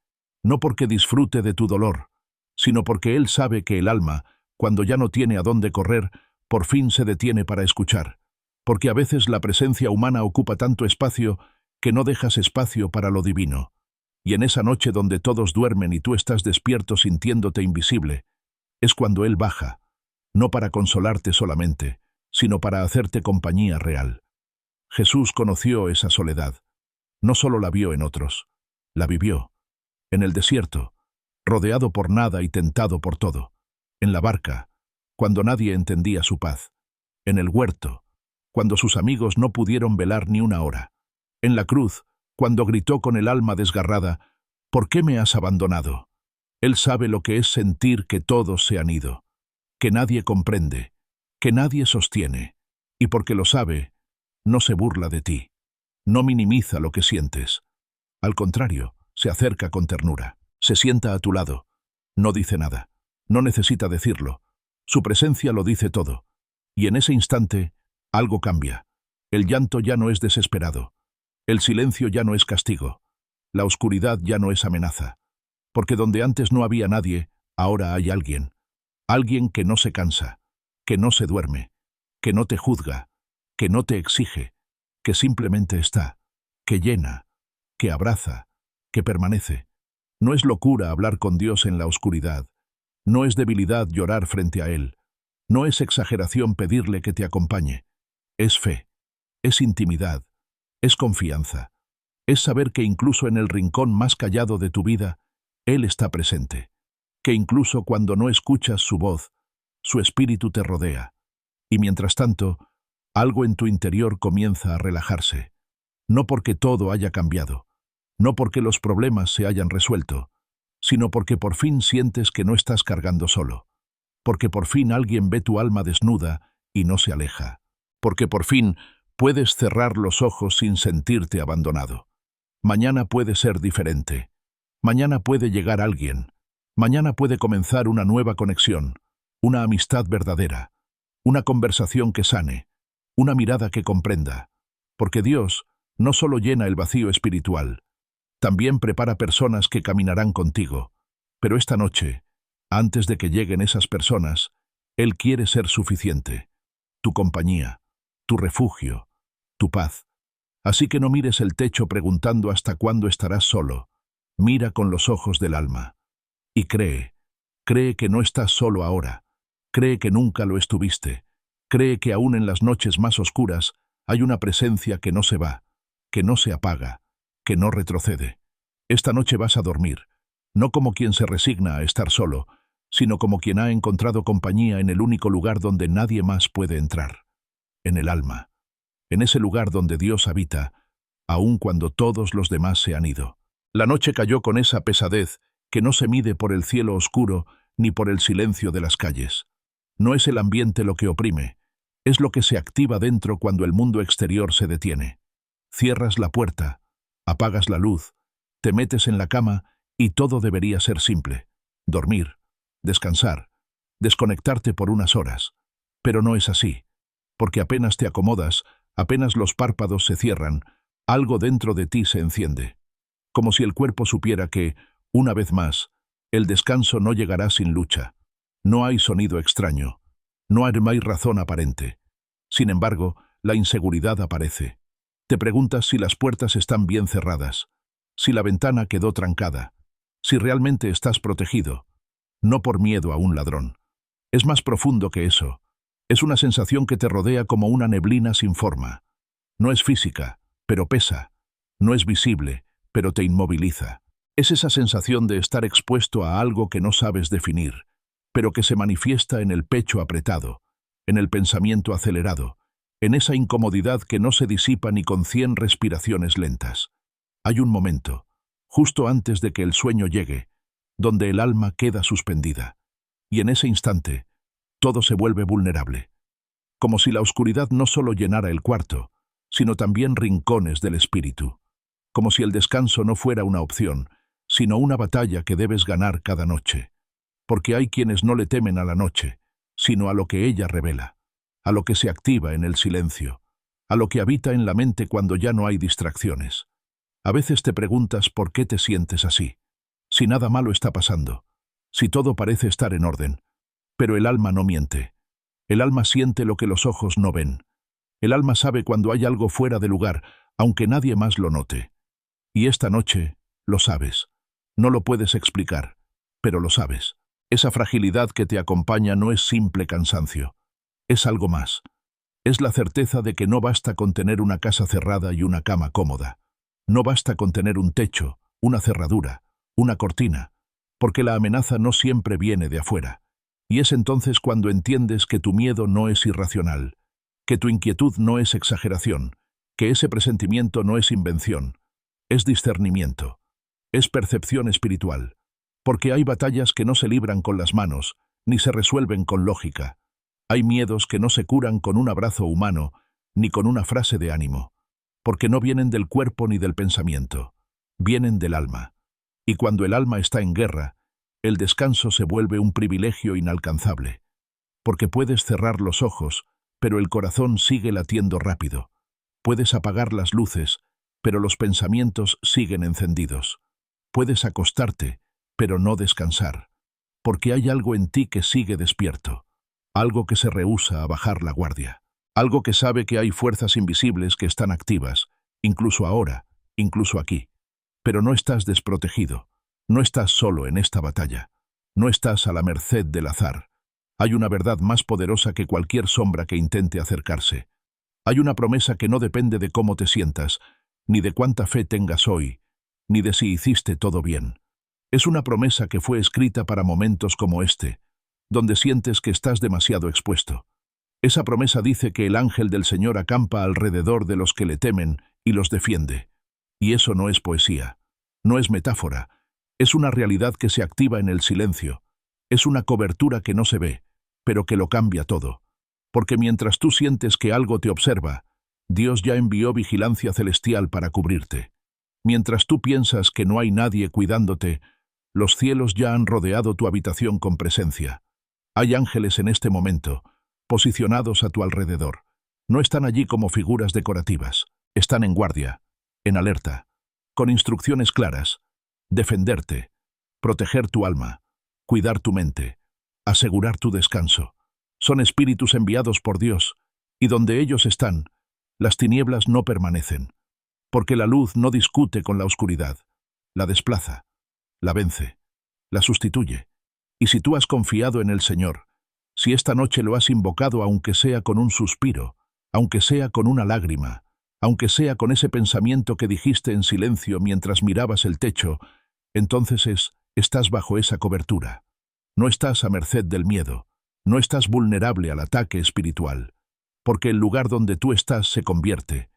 no porque disfrute de tu dolor, sino porque Él sabe que el alma, cuando ya no tiene a dónde correr, por fin se detiene para escuchar. Porque a veces la presencia humana ocupa tanto espacio que no dejas espacio para lo divino. Y en esa noche donde todos duermen y tú estás despierto sintiéndote invisible, es cuando Él baja, no para consolarte solamente, sino para hacerte compañía real. Jesús conoció esa soledad. No solo la vio en otros, la vivió. En el desierto, rodeado por nada y tentado por todo. En la barca, cuando nadie entendía su paz. En el huerto, cuando sus amigos no pudieron velar ni una hora. En la cruz, cuando gritó con el alma desgarrada, «¿Por qué me has abandonado?». Él sabe lo que es sentir que todos se han ido, que nadie comprende, que nadie sostiene, y porque lo sabe, no se burla de ti, no minimiza lo que sientes. Al contrario, se acerca con ternura, se sienta a tu lado, no dice nada, no necesita decirlo, su presencia lo dice todo, y en ese instante, algo cambia. El llanto ya no es desesperado, el silencio ya no es castigo, la oscuridad ya no es amenaza, porque donde antes no había nadie, ahora hay alguien. Alguien que no se cansa, que no se duerme, que no te juzga, que no te exige, que simplemente está, que llena, que abraza, que permanece. No es locura hablar con Dios en la oscuridad, no es debilidad llorar frente a Él, no es exageración pedirle que te acompañe. Es fe, es intimidad, es confianza, es saber que incluso en el rincón más callado de tu vida, Él está presente, que incluso cuando no escuchas su voz, su espíritu te rodea, y mientras tanto, algo en tu interior comienza a relajarse. No porque todo haya cambiado, no porque los problemas se hayan resuelto, sino porque por fin sientes que no estás cargando solo, porque por fin alguien ve tu alma desnuda y no se aleja, porque por fin puedes cerrar los ojos sin sentirte abandonado. Mañana puede ser diferente. Mañana puede llegar alguien. Mañana puede comenzar una nueva conexión, una amistad verdadera, una conversación que sane, una mirada que comprenda. Porque Dios no solo llena el vacío espiritual, también prepara personas que caminarán contigo. Pero esta noche, antes de que lleguen esas personas, Él quiere ser suficiente, tu compañía, tu refugio, tu paz. Así que no mires el techo preguntando hasta cuándo estarás solo. Mira con los ojos del alma. Y cree que no estás solo ahora. Cree que nunca lo estuviste. Cree que aún en las noches más oscuras hay una presencia que no se va, que no se apaga, que no retrocede. Esta noche vas a dormir, no como quien se resigna a estar solo, sino como quien ha encontrado compañía en el único lugar donde nadie más puede entrar, en el alma, en ese lugar donde Dios habita, aun cuando todos los demás se han ido. La noche cayó con esa pesadez que no se mide por el cielo oscuro ni por el silencio de las calles. No es el ambiente lo que oprime, es lo que se activa dentro cuando el mundo exterior se detiene. Cierras la puerta, apagas la luz, te metes en la cama y todo debería ser simple. Dormir, descansar, desconectarte por unas horas. Pero no es así, porque apenas te acomodas, apenas los párpados se cierran, algo dentro de ti se enciende. Como si el cuerpo supiera que, una vez más, el descanso no llegará sin lucha. No hay sonido extraño, no hay razón aparente. Sin embargo, la inseguridad aparece. Te preguntas si las puertas están bien cerradas, si la ventana quedó trancada, si realmente estás protegido. No por miedo a un ladrón. Es más profundo que eso. Es una sensación que te rodea como una neblina sin forma. No es física, pero pesa. No es visible, pero te inmoviliza. Es esa sensación de estar expuesto a algo que no sabes definir, pero que se manifiesta en el pecho apretado, en el pensamiento acelerado, en esa incomodidad que no se disipa ni con 100 respiraciones lentas. Hay un momento, justo antes de que el sueño llegue, donde el alma queda suspendida, y en ese instante, todo se vuelve vulnerable, como si la oscuridad no solo llenara el cuarto, sino también rincones del espíritu, como si el descanso no fuera una opción, sino una batalla que debes ganar cada noche, porque hay quienes no le temen a la noche, sino a lo que ella revela, a lo que se activa en el silencio, a lo que habita en la mente cuando ya no hay distracciones. A veces te preguntas por qué te sientes así, si nada malo está pasando, si todo parece estar en orden, pero el alma no miente. El alma siente lo que los ojos no ven. El alma sabe cuando hay algo fuera de lugar, aunque nadie más lo note. Y esta noche, lo sabes. No lo puedes explicar, pero lo sabes. Esa fragilidad que te acompaña no es simple cansancio. Es algo más. Es la certeza de que no basta con tener una casa cerrada y una cama cómoda. No basta con tener un techo, una cerradura, una cortina, porque la amenaza no siempre viene de afuera. Y es entonces cuando entiendes que tu miedo no es irracional, que tu inquietud no es exageración, que ese presentimiento no es invención, es discernimiento, es percepción espiritual, porque hay batallas que no se libran con las manos, ni se resuelven con lógica. Hay miedos que no se curan con un abrazo humano, ni con una frase de ánimo, porque no vienen del cuerpo ni del pensamiento, vienen del alma. Y cuando el alma está en guerra, el descanso se vuelve un privilegio inalcanzable, porque puedes cerrar los ojos, pero el corazón sigue latiendo rápido. Puedes apagar las luces, pero los pensamientos siguen encendidos. Puedes acostarte, pero no descansar, porque hay algo en ti que sigue despierto, algo que se rehúsa a bajar la guardia, algo que sabe que hay fuerzas invisibles que están activas, incluso ahora, incluso aquí. Pero no estás desprotegido, no estás solo en esta batalla, no estás a la merced del azar. Hay una verdad más poderosa que cualquier sombra que intente acercarse. Hay una promesa que no depende de cómo te sientas, ni de cuánta fe tengas hoy, ni de si hiciste todo bien. Es una promesa que fue escrita para momentos como este, donde sientes que estás demasiado expuesto. Esa promesa dice que el ángel del Señor acampa alrededor de los que le temen y los defiende. Y eso no es poesía, no es metáfora, es una realidad que se activa en el silencio, es una cobertura que no se ve, pero que lo cambia todo. Porque mientras tú sientes que algo te observa, Dios ya envió vigilancia celestial para cubrirte. Mientras tú piensas que no hay nadie cuidándote, los cielos ya han rodeado tu habitación con presencia. Hay ángeles en este momento, posicionados a tu alrededor. No están allí como figuras decorativas, están en guardia, en alerta, con instrucciones claras: defenderte, proteger tu alma, cuidar tu mente, asegurar tu descanso. Son espíritus enviados por Dios, y donde ellos están, las tinieblas no permanecen, porque la luz no discute con la oscuridad, la desplaza, la vence, la sustituye. Y si tú has confiado en el Señor, si esta noche lo has invocado aunque sea con un suspiro, aunque sea con una lágrima, aunque sea con ese pensamiento que dijiste en silencio mientras mirabas el techo, entonces estás bajo esa cobertura. No estás a merced del miedo, no estás vulnerable al ataque espiritual, porque el lugar donde tú estás se convierte,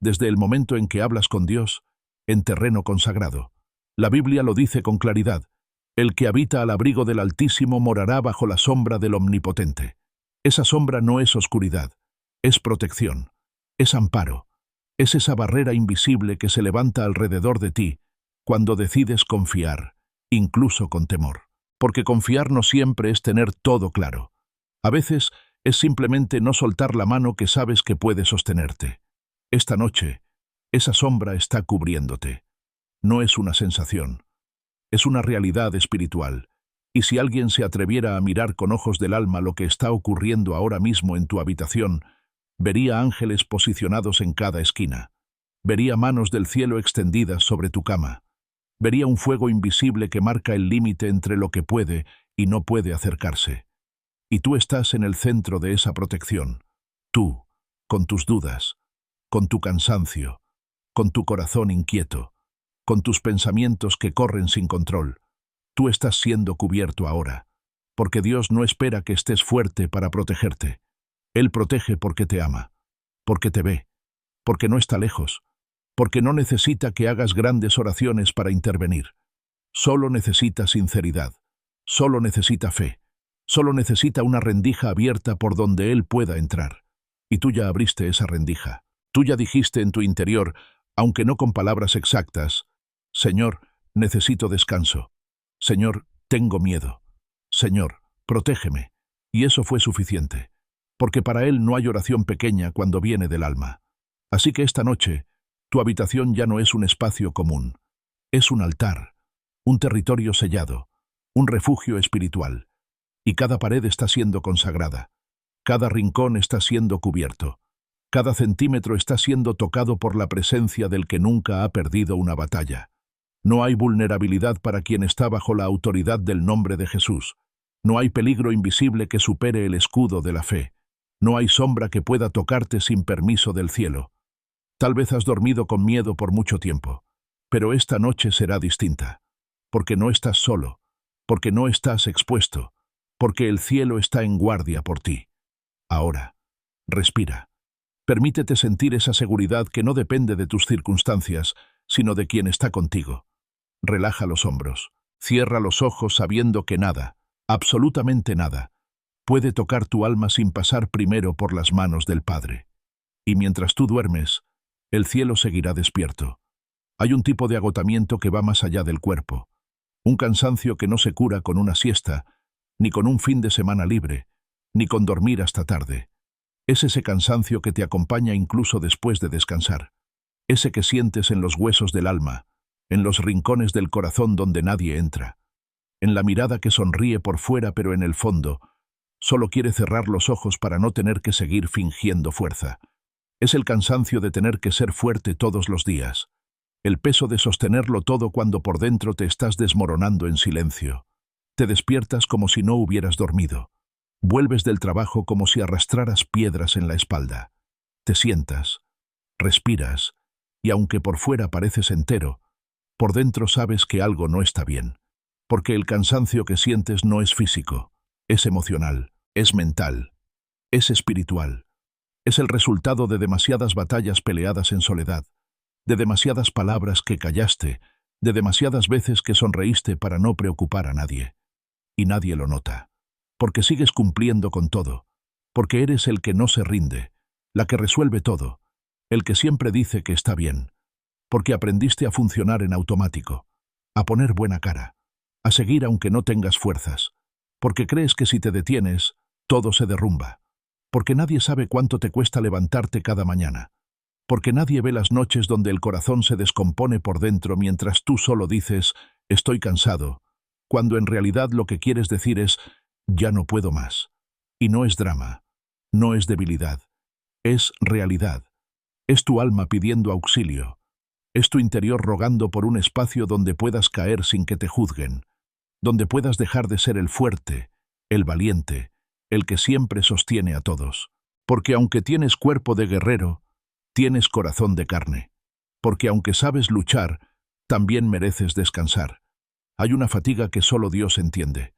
desde el momento en que hablas con Dios, en terreno consagrado. La Biblia lo dice con claridad: el que habita al abrigo del Altísimo morará bajo la sombra del Omnipotente. Esa sombra no es oscuridad, es protección, es amparo, es esa barrera invisible que se levanta alrededor de ti cuando decides confiar, incluso con temor. Porque confiar no siempre es tener todo claro. A veces es simplemente no soltar la mano que sabes que puede sostenerte. Esta noche, esa sombra está cubriéndote. No es una sensación, es una realidad espiritual. Y si alguien se atreviera a mirar con ojos del alma lo que está ocurriendo ahora mismo en tu habitación, vería ángeles posicionados en cada esquina. Vería manos del cielo extendidas sobre tu cama. Vería un fuego invisible que marca el límite entre lo que puede y no puede acercarse. Y tú estás en el centro de esa protección. Tú, con tus dudas, con tu cansancio, con tu corazón inquieto, con tus pensamientos que corren sin control. Tú estás siendo cubierto ahora, porque Dios no espera que estés fuerte para protegerte. Él protege porque te ama, porque te ve, porque no está lejos, porque no necesita que hagas grandes oraciones para intervenir. Solo necesita sinceridad, solo necesita fe, solo necesita una rendija abierta por donde Él pueda entrar. Y tú ya abriste esa rendija. Tú ya dijiste en tu interior, aunque no con palabras exactas: Señor, necesito descanso. Señor, tengo miedo. Señor, protégeme. Y eso fue suficiente, porque para Él no hay oración pequeña cuando viene del alma. Así que esta noche, tu habitación ya no es un espacio común. Es un altar, un territorio sellado, un refugio espiritual. Y cada pared está siendo consagrada. Cada rincón está siendo cubierto. Cada centímetro está siendo tocado por la presencia del que nunca ha perdido una batalla. No hay vulnerabilidad para quien está bajo la autoridad del nombre de Jesús. No hay peligro invisible que supere el escudo de la fe. No hay sombra que pueda tocarte sin permiso del cielo. Tal vez has dormido con miedo por mucho tiempo, pero esta noche será distinta, porque no estás solo, porque no estás expuesto, porque el cielo está en guardia por ti. Ahora, respira. Permítete sentir esa seguridad que no depende de tus circunstancias, sino de quien está contigo. Relaja los hombros, cierra los ojos sabiendo que nada, absolutamente nada, puede tocar tu alma sin pasar primero por las manos del Padre. Y mientras tú duermes, el cielo seguirá despierto. Hay un tipo de agotamiento que va más allá del cuerpo, un cansancio que no se cura con una siesta, ni con un fin de semana libre, ni con dormir hasta tarde. Es ese cansancio que te acompaña incluso después de descansar, ese que sientes en los huesos del alma, en los rincones del corazón donde nadie entra, en la mirada que sonríe por fuera pero en el fondo solo quiere cerrar los ojos para no tener que seguir fingiendo fuerza. Es el cansancio de tener que ser fuerte todos los días, el peso de sostenerlo todo cuando por dentro te estás desmoronando en silencio. Te despiertas como si no hubieras dormido. Vuelves del trabajo como si arrastraras piedras en la espalda. Te sientas, respiras, y aunque por fuera pareces entero, por dentro sabes que algo no está bien, porque el cansancio que sientes no es físico, es emocional, es mental, es espiritual. Es el resultado de demasiadas batallas peleadas en soledad, de demasiadas palabras que callaste, de demasiadas veces que sonreíste para no preocupar a nadie. Y nadie lo nota, porque sigues cumpliendo con todo, porque eres el que no se rinde, la que resuelve todo, el que siempre dice que está bien, porque aprendiste a funcionar en automático, a poner buena cara, a seguir aunque no tengas fuerzas, porque crees que si te detienes, todo se derrumba, porque nadie sabe cuánto te cuesta levantarte cada mañana, porque nadie ve las noches donde el corazón se descompone por dentro mientras tú solo dices, estoy cansado, cuando en realidad lo que quieres decir es, ya no puedo más. Y no es drama, no es debilidad, es realidad. Es tu alma pidiendo auxilio, es tu interior rogando por un espacio donde puedas caer sin que te juzguen, donde puedas dejar de ser el fuerte, el valiente, el que siempre sostiene a todos. Porque aunque tienes cuerpo de guerrero, tienes corazón de carne. Porque aunque sabes luchar, también mereces descansar. Hay una fatiga que solo Dios entiende,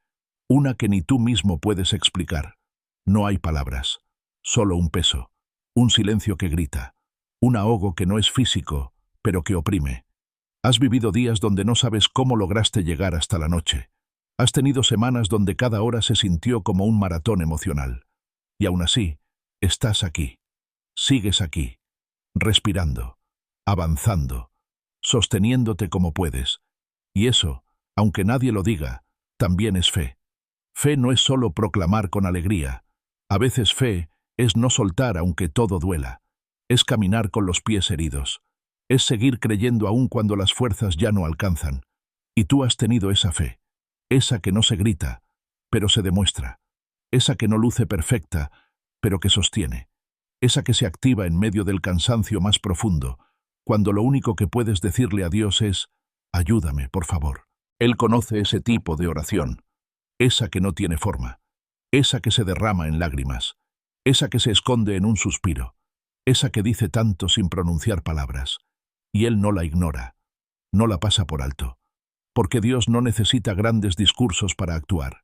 una que ni tú mismo puedes explicar. No hay palabras, solo un peso, un silencio que grita, un ahogo que no es físico, pero que oprime. Has vivido días donde no sabes cómo lograste llegar hasta la noche. Has tenido semanas donde cada hora se sintió como un maratón emocional. Y aún así, estás aquí. Sigues aquí, respirando, avanzando, sosteniéndote como puedes. Y eso, aunque nadie lo diga, también es fe. Fe no es solo proclamar con alegría. A veces fe es no soltar aunque todo duela. Es caminar con los pies heridos. Es seguir creyendo aún cuando las fuerzas ya no alcanzan. Y tú has tenido esa fe. Esa que no se grita, pero se demuestra. Esa que no luce perfecta, pero que sostiene. Esa que se activa en medio del cansancio más profundo, cuando lo único que puedes decirle a Dios es, ayúdame, por favor. Él conoce ese tipo de oración. Esa que no tiene forma. Esa que se derrama en lágrimas. Esa que se esconde en un suspiro. Esa que dice tanto sin pronunciar palabras. Y Él no la ignora. No la pasa por alto. Porque Dios no necesita grandes discursos para actuar.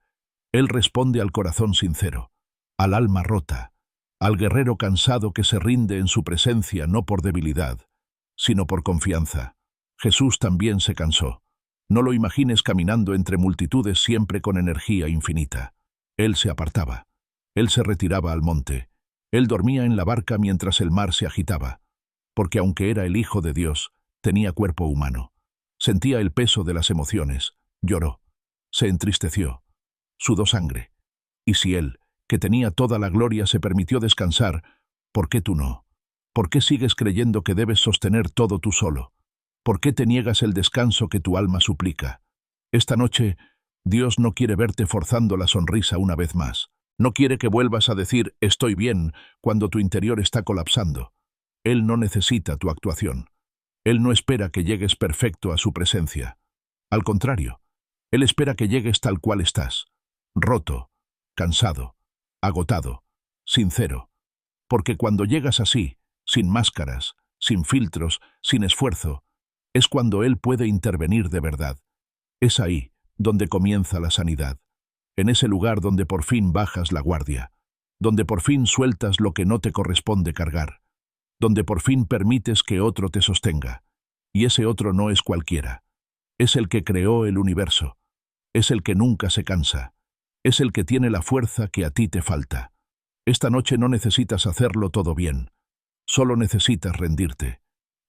Él responde al corazón sincero, al alma rota, al guerrero cansado que se rinde en su presencia no por debilidad, sino por confianza. Jesús también se cansó. No lo imagines caminando entre multitudes siempre con energía infinita. Él se apartaba. Él se retiraba al monte. Él dormía en la barca mientras el mar se agitaba. Porque aunque era el Hijo de Dios, tenía cuerpo humano. Sentía el peso de las emociones. Lloró. Se entristeció. Sudó sangre. Y si Él, que tenía toda la gloria, se permitió descansar, ¿por qué tú no? ¿Por qué sigues creyendo que debes sostener todo tú solo? ¿Por qué te niegas el descanso que tu alma suplica? Esta noche, Dios no quiere verte forzando la sonrisa una vez más. No quiere que vuelvas a decir «estoy bien» cuando tu interior está colapsando. Él no necesita tu actuación. Él no espera que llegues perfecto a su presencia. Al contrario, Él espera que llegues tal cual estás, roto, cansado, agotado, sincero. Porque cuando llegas así, sin máscaras, sin filtros, sin esfuerzo, es cuando Él puede intervenir de verdad. Es ahí donde comienza la sanidad. En ese lugar donde por fin bajas la guardia, donde por fin sueltas lo que no te corresponde cargar, donde por fin permites que otro te sostenga. Y ese otro no es cualquiera. Es el que creó el universo. Es el que nunca se cansa. Es el que tiene la fuerza que a ti te falta. Esta noche no necesitas hacerlo todo bien. Solo necesitas rendirte.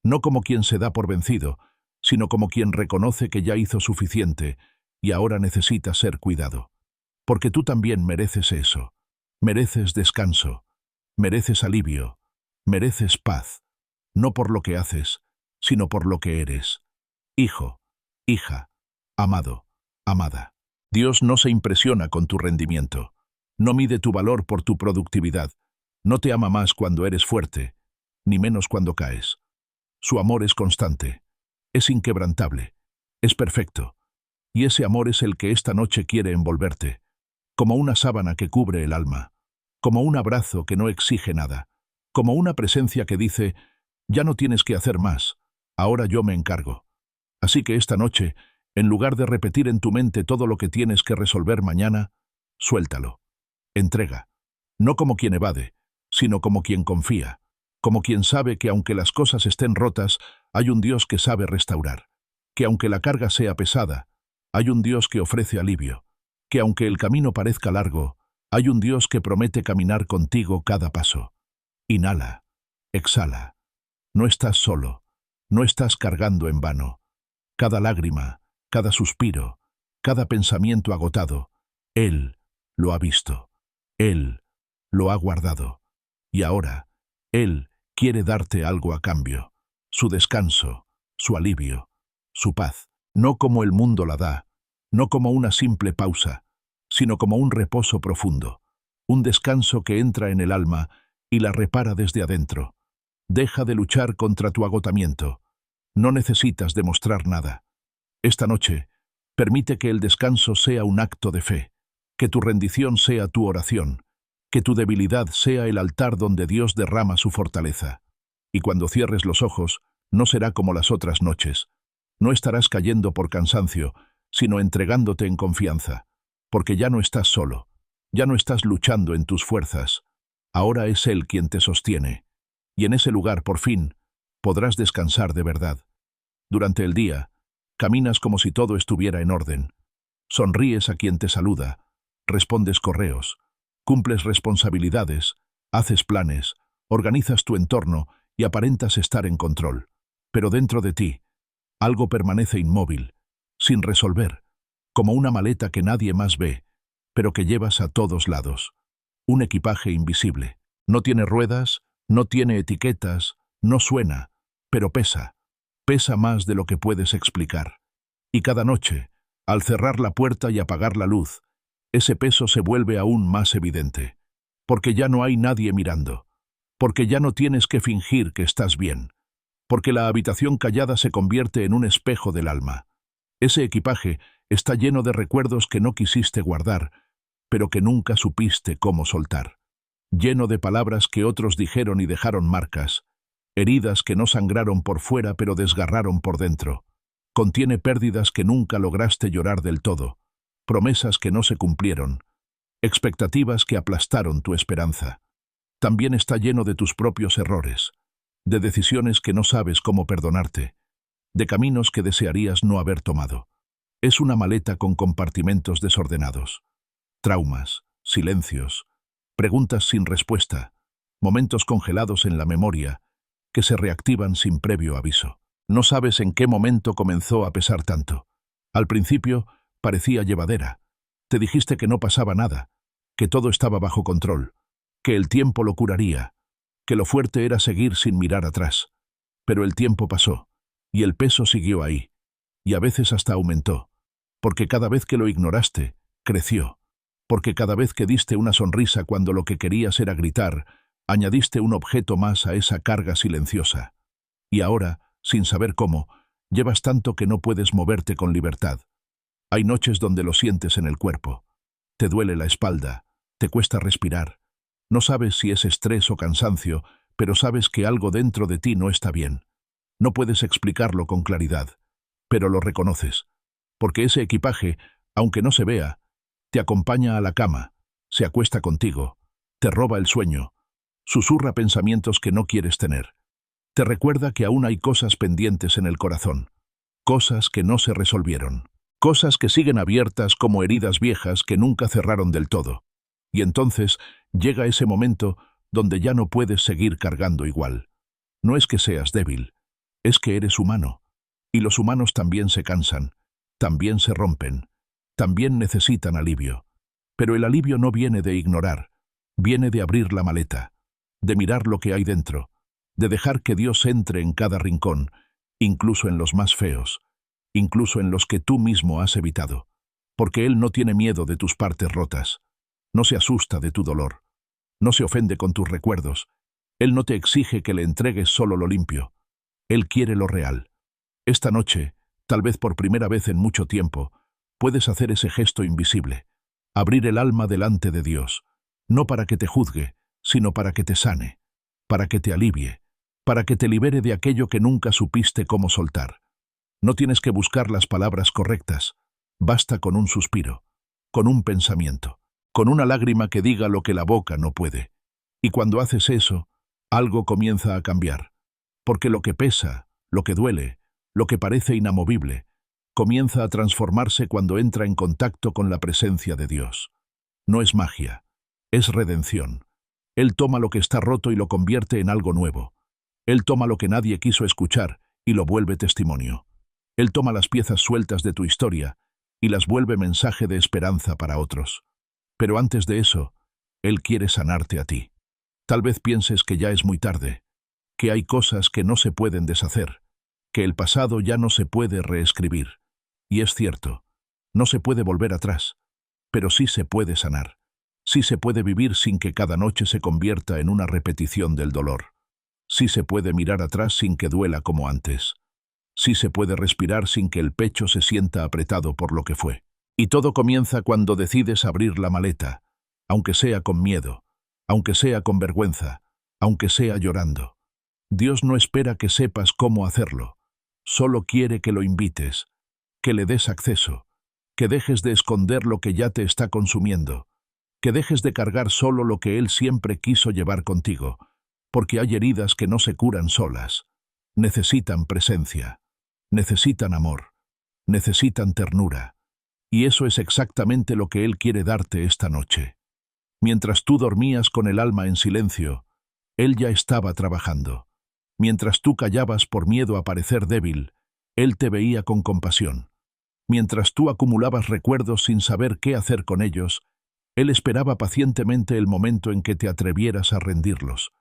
No como quien se da por vencido, sino como quien reconoce que ya hizo suficiente y ahora necesita ser cuidado. Porque tú también mereces eso. Mereces descanso. Mereces alivio. Mereces paz. No por lo que haces, sino por lo que eres. Hijo, hija, amado, amada. Dios no se impresiona con tu rendimiento. No mide tu valor por tu productividad. No te ama más cuando eres fuerte, ni menos cuando caes. Su amor es constante, es inquebrantable, es perfecto. Y ese amor es el que esta noche quiere envolverte, como una sábana que cubre el alma, como un abrazo que no exige nada, como una presencia que dice, ya no tienes que hacer más, ahora yo me encargo. Así que esta noche, en lugar de repetir en tu mente todo lo que tienes que resolver mañana, suéltalo. Entrega. No como quien evade, sino como quien confía. como quien sabe que aunque las cosas estén rotas, hay un Dios que sabe restaurar, que aunque la carga sea pesada, hay un Dios que ofrece alivio, que aunque el camino parezca largo, hay un Dios que promete caminar contigo cada paso. Inhala, exhala. No estás solo, no estás cargando en vano. Cada lágrima, cada suspiro, cada pensamiento agotado, Él lo ha visto, Él lo ha guardado. Y ahora, Él quiere darte algo a cambio, su descanso, su alivio, su paz, no como el mundo la da, no como una simple pausa, sino como un reposo profundo, un descanso que entra en el alma y la repara desde adentro. Deja de luchar contra tu agotamiento. No necesitas demostrar nada. Esta noche, permite que el descanso sea un acto de fe, que tu rendición sea tu oración, que tu debilidad sea el altar donde Dios derrama su fortaleza. Y cuando cierres los ojos, no será como las otras noches. No estarás cayendo por cansancio, sino entregándote en confianza, porque ya no estás solo, ya no estás luchando en tus fuerzas. Ahora es Él quien te sostiene. Y en ese lugar, por fin, podrás descansar de verdad. Durante el día, caminas como si todo estuviera en orden. Sonríes a quien te saluda, respondes correos, cumples responsabilidades, haces planes, organizas tu entorno y aparentas estar en control. Pero dentro de ti, algo permanece inmóvil, sin resolver, como una maleta que nadie más ve, pero que llevas a todos lados. Un equipaje invisible. No tiene ruedas, no tiene etiquetas, no suena, pero pesa. Pesa más de lo que puedes explicar. Y cada noche, al cerrar la puerta y apagar la luz, ese peso se vuelve aún más evidente. Porque ya no hay nadie mirando. Porque ya no tienes que fingir que estás bien. Porque la habitación callada se convierte en un espejo del alma. Ese equipaje está lleno de recuerdos que no quisiste guardar, pero que nunca supiste cómo soltar. Lleno de palabras que otros dijeron y dejaron marcas, heridas que no sangraron por fuera pero desgarraron por dentro. Contiene pérdidas que nunca lograste llorar del todo, promesas que no se cumplieron, expectativas que aplastaron tu esperanza. También está lleno de tus propios errores, de decisiones que no sabes cómo perdonarte, de caminos que desearías no haber tomado. Es una maleta con compartimentos desordenados, traumas, silencios, preguntas sin respuesta, momentos congelados en la memoria que se reactivan sin previo aviso. No sabes en qué momento comenzó a pesar tanto. Al principio parecía llevadera. Te dijiste que no pasaba nada, que todo estaba bajo control, que el tiempo lo curaría, que lo fuerte era seguir sin mirar atrás. Pero el tiempo pasó, y el peso siguió ahí, y a veces hasta aumentó, porque cada vez que lo ignoraste, creció. Porque cada vez que diste una sonrisa cuando lo que querías era gritar, añadiste un objeto más a esa carga silenciosa. Y ahora, sin saber cómo, llevas tanto que no puedes moverte con libertad. Hay noches donde lo sientes en el cuerpo. Te duele la espalda, te cuesta respirar. No sabes si es estrés o cansancio, pero sabes que algo dentro de ti no está bien. No puedes explicarlo con claridad, pero lo reconoces. Porque ese equipaje, aunque no se vea, te acompaña a la cama, se acuesta contigo, te roba el sueño, susurra pensamientos que no quieres tener. Te recuerda que aún hay cosas pendientes en el corazón, cosas que no se resolvieron, cosas que siguen abiertas como heridas viejas que nunca cerraron del todo. Y entonces llega ese momento donde ya no puedes seguir cargando igual. No es que seas débil, es que eres humano. Y los humanos también se cansan, también se rompen. También necesitan alivio. Pero el alivio no viene de ignorar, viene de abrir la maleta, de mirar lo que hay dentro, de dejar que Dios entre en cada rincón, incluso en los más feos, incluso en los que tú mismo has evitado, porque Él no tiene miedo de tus partes rotas, no se asusta de tu dolor, no se ofende con tus recuerdos, Él no te exige que le entregues solo lo limpio, Él quiere lo real. Esta noche, tal vez por primera vez en mucho tiempo, puedes hacer ese gesto invisible, abrir el alma delante de Dios, no para que te juzgue, sino para que te sane, para que te alivie, para que te libere de aquello que nunca supiste cómo soltar. No tienes que buscar las palabras correctas, basta con un suspiro, con un pensamiento, con una lágrima que diga lo que la boca no puede. Y cuando haces eso, algo comienza a cambiar. Porque lo que pesa, lo que duele, lo que parece inamovible, comienza a transformarse cuando entra en contacto con la presencia de Dios. No es magia, es redención. Él toma lo que está roto y lo convierte en algo nuevo. Él toma lo que nadie quiso escuchar y lo vuelve testimonio. Él toma las piezas sueltas de tu historia y las vuelve mensaje de esperanza para otros. Pero antes de eso, Él quiere sanarte a ti. Tal vez pienses que ya es muy tarde, que hay cosas que no se pueden deshacer, que el pasado ya no se puede reescribir. Y es cierto, no se puede volver atrás, pero sí se puede sanar. Sí se puede vivir sin que cada noche se convierta en una repetición del dolor. Sí se puede mirar atrás sin que duela como antes. Sí se puede respirar sin que el pecho se sienta apretado por lo que fue. Y todo comienza cuando decides abrir la maleta, aunque sea con miedo, aunque sea con vergüenza, aunque sea llorando. Dios no espera que sepas cómo hacerlo, solo quiere que lo invites, que le des acceso, que dejes de esconder lo que ya te está consumiendo, que dejes de cargar solo lo que Él siempre quiso llevar contigo, porque hay heridas que no se curan solas. Necesitan presencia, necesitan amor, necesitan ternura. Y eso es exactamente lo que Él quiere darte esta noche. Mientras tú dormías con el alma en silencio, Él ya estaba trabajando. Mientras tú callabas por miedo a parecer débil, Él te veía con compasión. Mientras tú acumulabas recuerdos sin saber qué hacer con ellos, Él esperaba pacientemente el momento en que te atrevieras a rendirlos.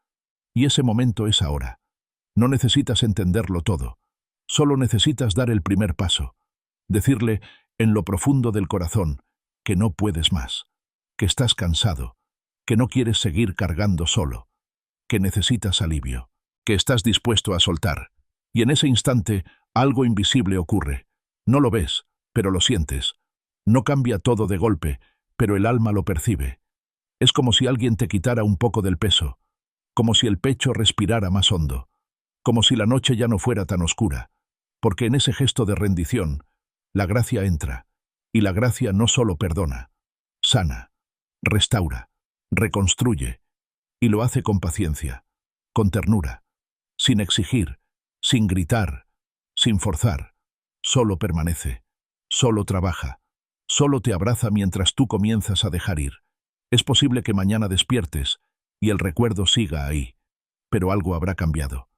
Y ese momento es ahora. No necesitas entenderlo todo. Solo necesitas dar el primer paso. Decirle, en lo profundo del corazón, que no puedes más, que estás cansado, que no quieres seguir cargando solo, que necesitas alivio, que estás dispuesto a soltar. Y en ese instante, algo invisible ocurre. No lo ves, pero lo sientes. No cambia todo de golpe, pero el alma lo percibe. Es como si alguien te quitara un poco del peso, como si el pecho respirara más hondo, como si la noche ya no fuera tan oscura, porque en ese gesto de rendición, la gracia entra, y la gracia no solo perdona, sana, restaura, reconstruye, y lo hace con paciencia, con ternura, sin exigir, sin gritar, sin forzar, solo permanece, solo trabaja, solo te abraza mientras tú comienzas a dejar ir. Es posible que mañana despiertes y el recuerdo siga ahí, pero algo habrá cambiado.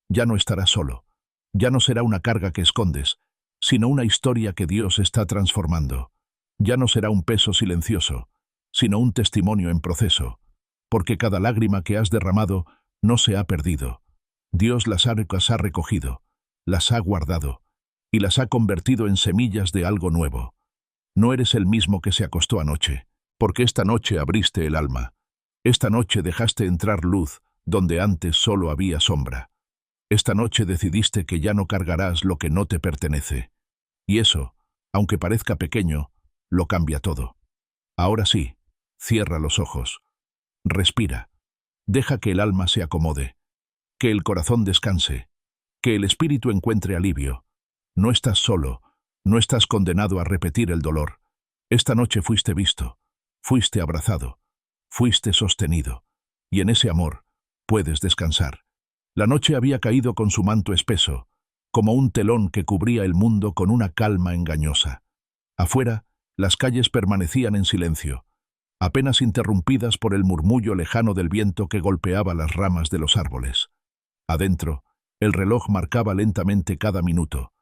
Ya no estarás solo, ya no será una carga que escondes, sino una historia que Dios está transformando. Ya no será un peso silencioso, sino un testimonio en proceso, porque cada lágrima que has derramado no se ha perdido. Dios las ha recogido, las ha guardado, y las ha convertido en semillas de algo nuevo. No eres el mismo que se acostó anoche, porque esta noche abriste el alma. Esta noche dejaste entrar luz donde antes solo había sombra. Esta noche decidiste que ya no cargarás lo que no te pertenece. Y eso, aunque parezca pequeño, lo cambia todo. Ahora sí, cierra los ojos. Respira. Deja que el alma se acomode, que el corazón descanse, que el espíritu encuentre alivio. No estás solo, no estás condenado a repetir el dolor. Esta noche fuiste visto, fuiste abrazado, fuiste sostenido, y en ese amor puedes descansar. La noche había caído con su manto espeso, como un telón que cubría el mundo con una calma engañosa. Afuera, las calles permanecían en silencio, apenas interrumpidas por el murmullo lejano del viento que golpeaba las ramas de los árboles. Adentro, el reloj marcaba lentamente cada minuto,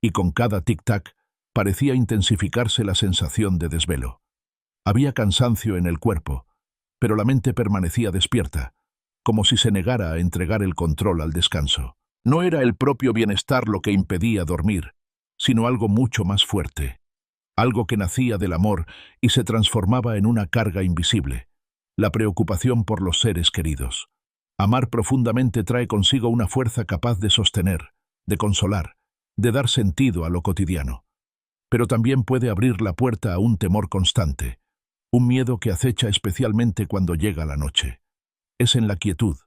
y con cada tic-tac parecía intensificarse la sensación de desvelo. Había cansancio en el cuerpo, pero la mente permanecía despierta, como si se negara a entregar el control al descanso. No era el propio bienestar lo que impedía dormir, sino algo mucho más fuerte, algo que nacía del amor y se transformaba en una carga invisible, la preocupación por los seres queridos. Amar profundamente trae consigo una fuerza capaz de sostener, de consolar, de dar sentido a lo cotidiano. Pero también puede abrir la puerta a un temor constante, un miedo que acecha especialmente cuando llega la noche. Es en la quietud,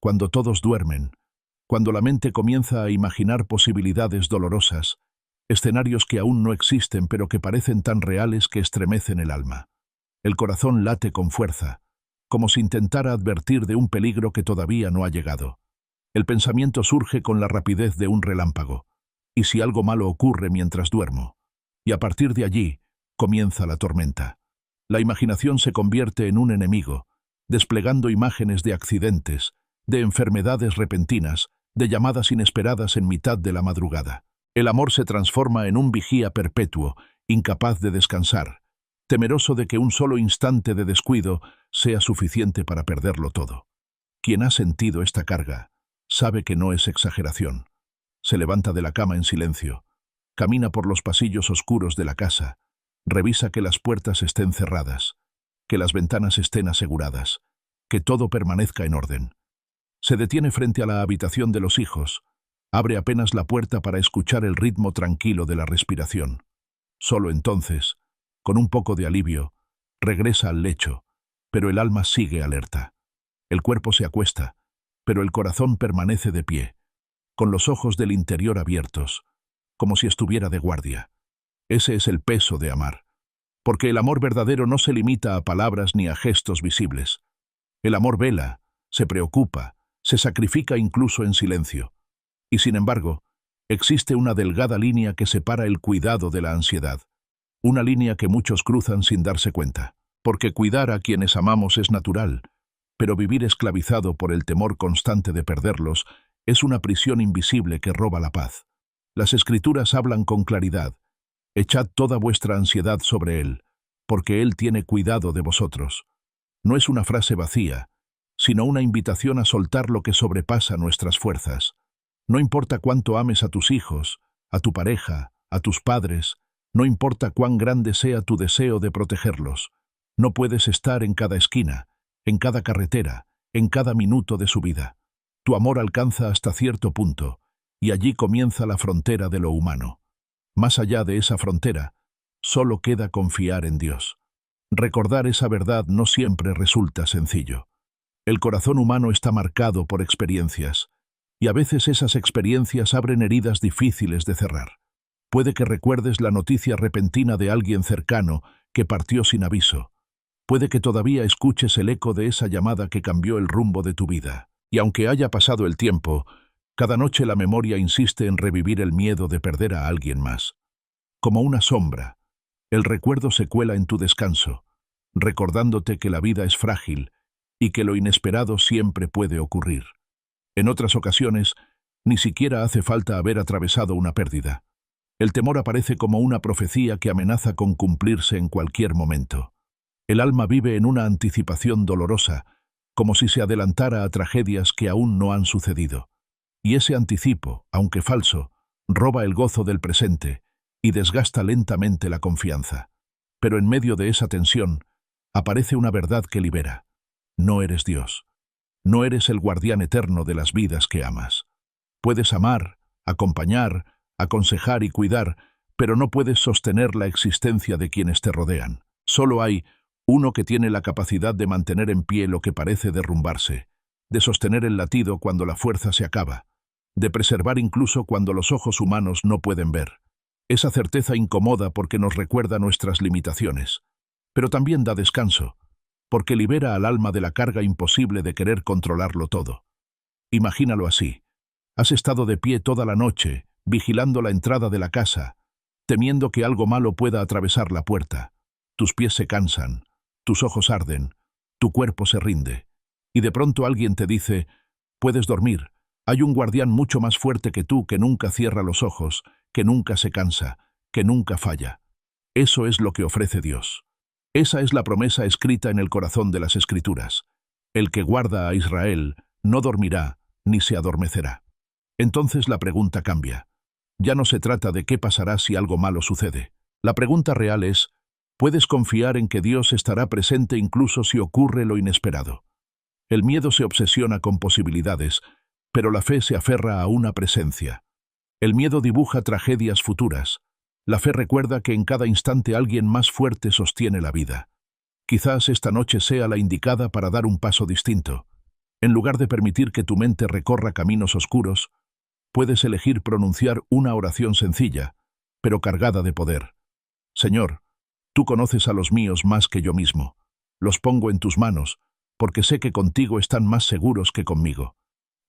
cuando todos duermen, cuando la mente comienza a imaginar posibilidades dolorosas, escenarios que aún no existen pero que parecen tan reales que estremecen el alma. El corazón late con fuerza, como si intentara advertir de un peligro que todavía no ha llegado. El pensamiento surge con la rapidez de un relámpago. ¿Y si algo malo ocurre mientras duermo? Y a partir de allí, comienza la tormenta. La imaginación se convierte en un enemigo, desplegando imágenes de accidentes, de enfermedades repentinas, de llamadas inesperadas en mitad de la madrugada. El amor se transforma en un vigía perpetuo, incapaz de descansar, temeroso de que un solo instante de descuido sea suficiente para perderlo todo. Quien ha sentido esta carga sabe que no es exageración. Se levanta de la cama en silencio, camina por los pasillos oscuros de la casa, revisa que las puertas estén cerradas, que las ventanas estén aseguradas, que todo permanezca en orden. Se detiene frente a la habitación de los hijos, abre apenas la puerta para escuchar el ritmo tranquilo de la respiración. Solo entonces, con un poco de alivio, regresa al lecho, pero el alma sigue alerta. El cuerpo se acuesta, pero el corazón permanece de pie, con los ojos del interior abiertos, como si estuviera de guardia. Ese es el peso de amar, porque el amor verdadero no se limita a palabras ni a gestos visibles. El amor vela, se preocupa, se sacrifica incluso en silencio. Y sin embargo, existe una delgada línea que separa el cuidado de la ansiedad, una línea que muchos cruzan sin darse cuenta, porque cuidar a quienes amamos es natural, pero vivir esclavizado por el temor constante de perderlos es una prisión invisible que roba la paz. Las Escrituras hablan con claridad: echad toda vuestra ansiedad sobre Él, porque Él tiene cuidado de vosotros. No es una frase vacía, sino una invitación a soltar lo que sobrepasa nuestras fuerzas. No importa cuánto ames a tus hijos, a tu pareja, a tus padres, no importa cuán grande sea tu deseo de protegerlos, no puedes estar en cada esquina, en cada carretera, en cada minuto de su vida. Tu amor alcanza hasta cierto punto, y allí comienza la frontera de lo humano. Más allá de esa frontera, solo queda confiar en Dios. Recordar esa verdad no siempre resulta sencillo. El corazón humano está marcado por experiencias, y a veces esas experiencias abren heridas difíciles de cerrar. Puede que recuerdes la noticia repentina de alguien cercano que partió sin aviso. Puede que todavía escuches el eco de esa llamada que cambió el rumbo de tu vida. Y aunque haya pasado el tiempo, cada noche la memoria insiste en revivir el miedo de perder a alguien más. Como una sombra, el recuerdo se cuela en tu descanso, recordándote que la vida es frágil y que lo inesperado siempre puede ocurrir. En otras ocasiones, ni siquiera hace falta haber atravesado una pérdida. El temor aparece como una profecía que amenaza con cumplirse en cualquier momento. El alma vive en una anticipación dolorosa, como si se adelantara a tragedias que aún no han sucedido. Y ese anticipo, aunque falso, roba el gozo del presente y desgasta lentamente la confianza. Pero en medio de esa tensión, aparece una verdad que libera. No eres Dios. No eres el guardián eterno de las vidas que amas. Puedes amar, acompañar, aconsejar y cuidar, pero no puedes sostener la existencia de quienes te rodean. Solo hay uno que tiene la capacidad de mantener en pie lo que parece derrumbarse, de sostener el latido cuando la fuerza se acaba, de preservar incluso cuando los ojos humanos no pueden ver. Esa certeza incomoda porque nos recuerda nuestras limitaciones, pero también da descanso, porque libera al alma de la carga imposible de querer controlarlo todo. Imagínalo así. Has estado de pie toda la noche, vigilando la entrada de la casa, temiendo que algo malo pueda atravesar la puerta. Tus pies se cansan, tus ojos arden, tu cuerpo se rinde, y de pronto alguien te dice: puedes dormir, hay un guardián mucho más fuerte que tú que nunca cierra los ojos, que nunca se cansa, que nunca falla. Eso es lo que ofrece Dios. Esa es la promesa escrita en el corazón de las Escrituras. El que guarda a Israel no dormirá ni se adormecerá. Entonces la pregunta cambia. Ya no se trata de qué pasará si algo malo sucede. La pregunta real es: ¿puedes confiar en que Dios estará presente incluso si ocurre lo inesperado? El miedo se obsesiona con posibilidades, pero la fe se aferra a una presencia. El miedo dibuja tragedias futuras. La fe recuerda que en cada instante alguien más fuerte sostiene la vida. Quizás esta noche sea la indicada para dar un paso distinto. En lugar de permitir que tu mente recorra caminos oscuros, puedes elegir pronunciar una oración sencilla, pero cargada de poder. Señor, tú conoces a los míos más que yo mismo. Los pongo en tus manos, porque sé que contigo están más seguros que conmigo.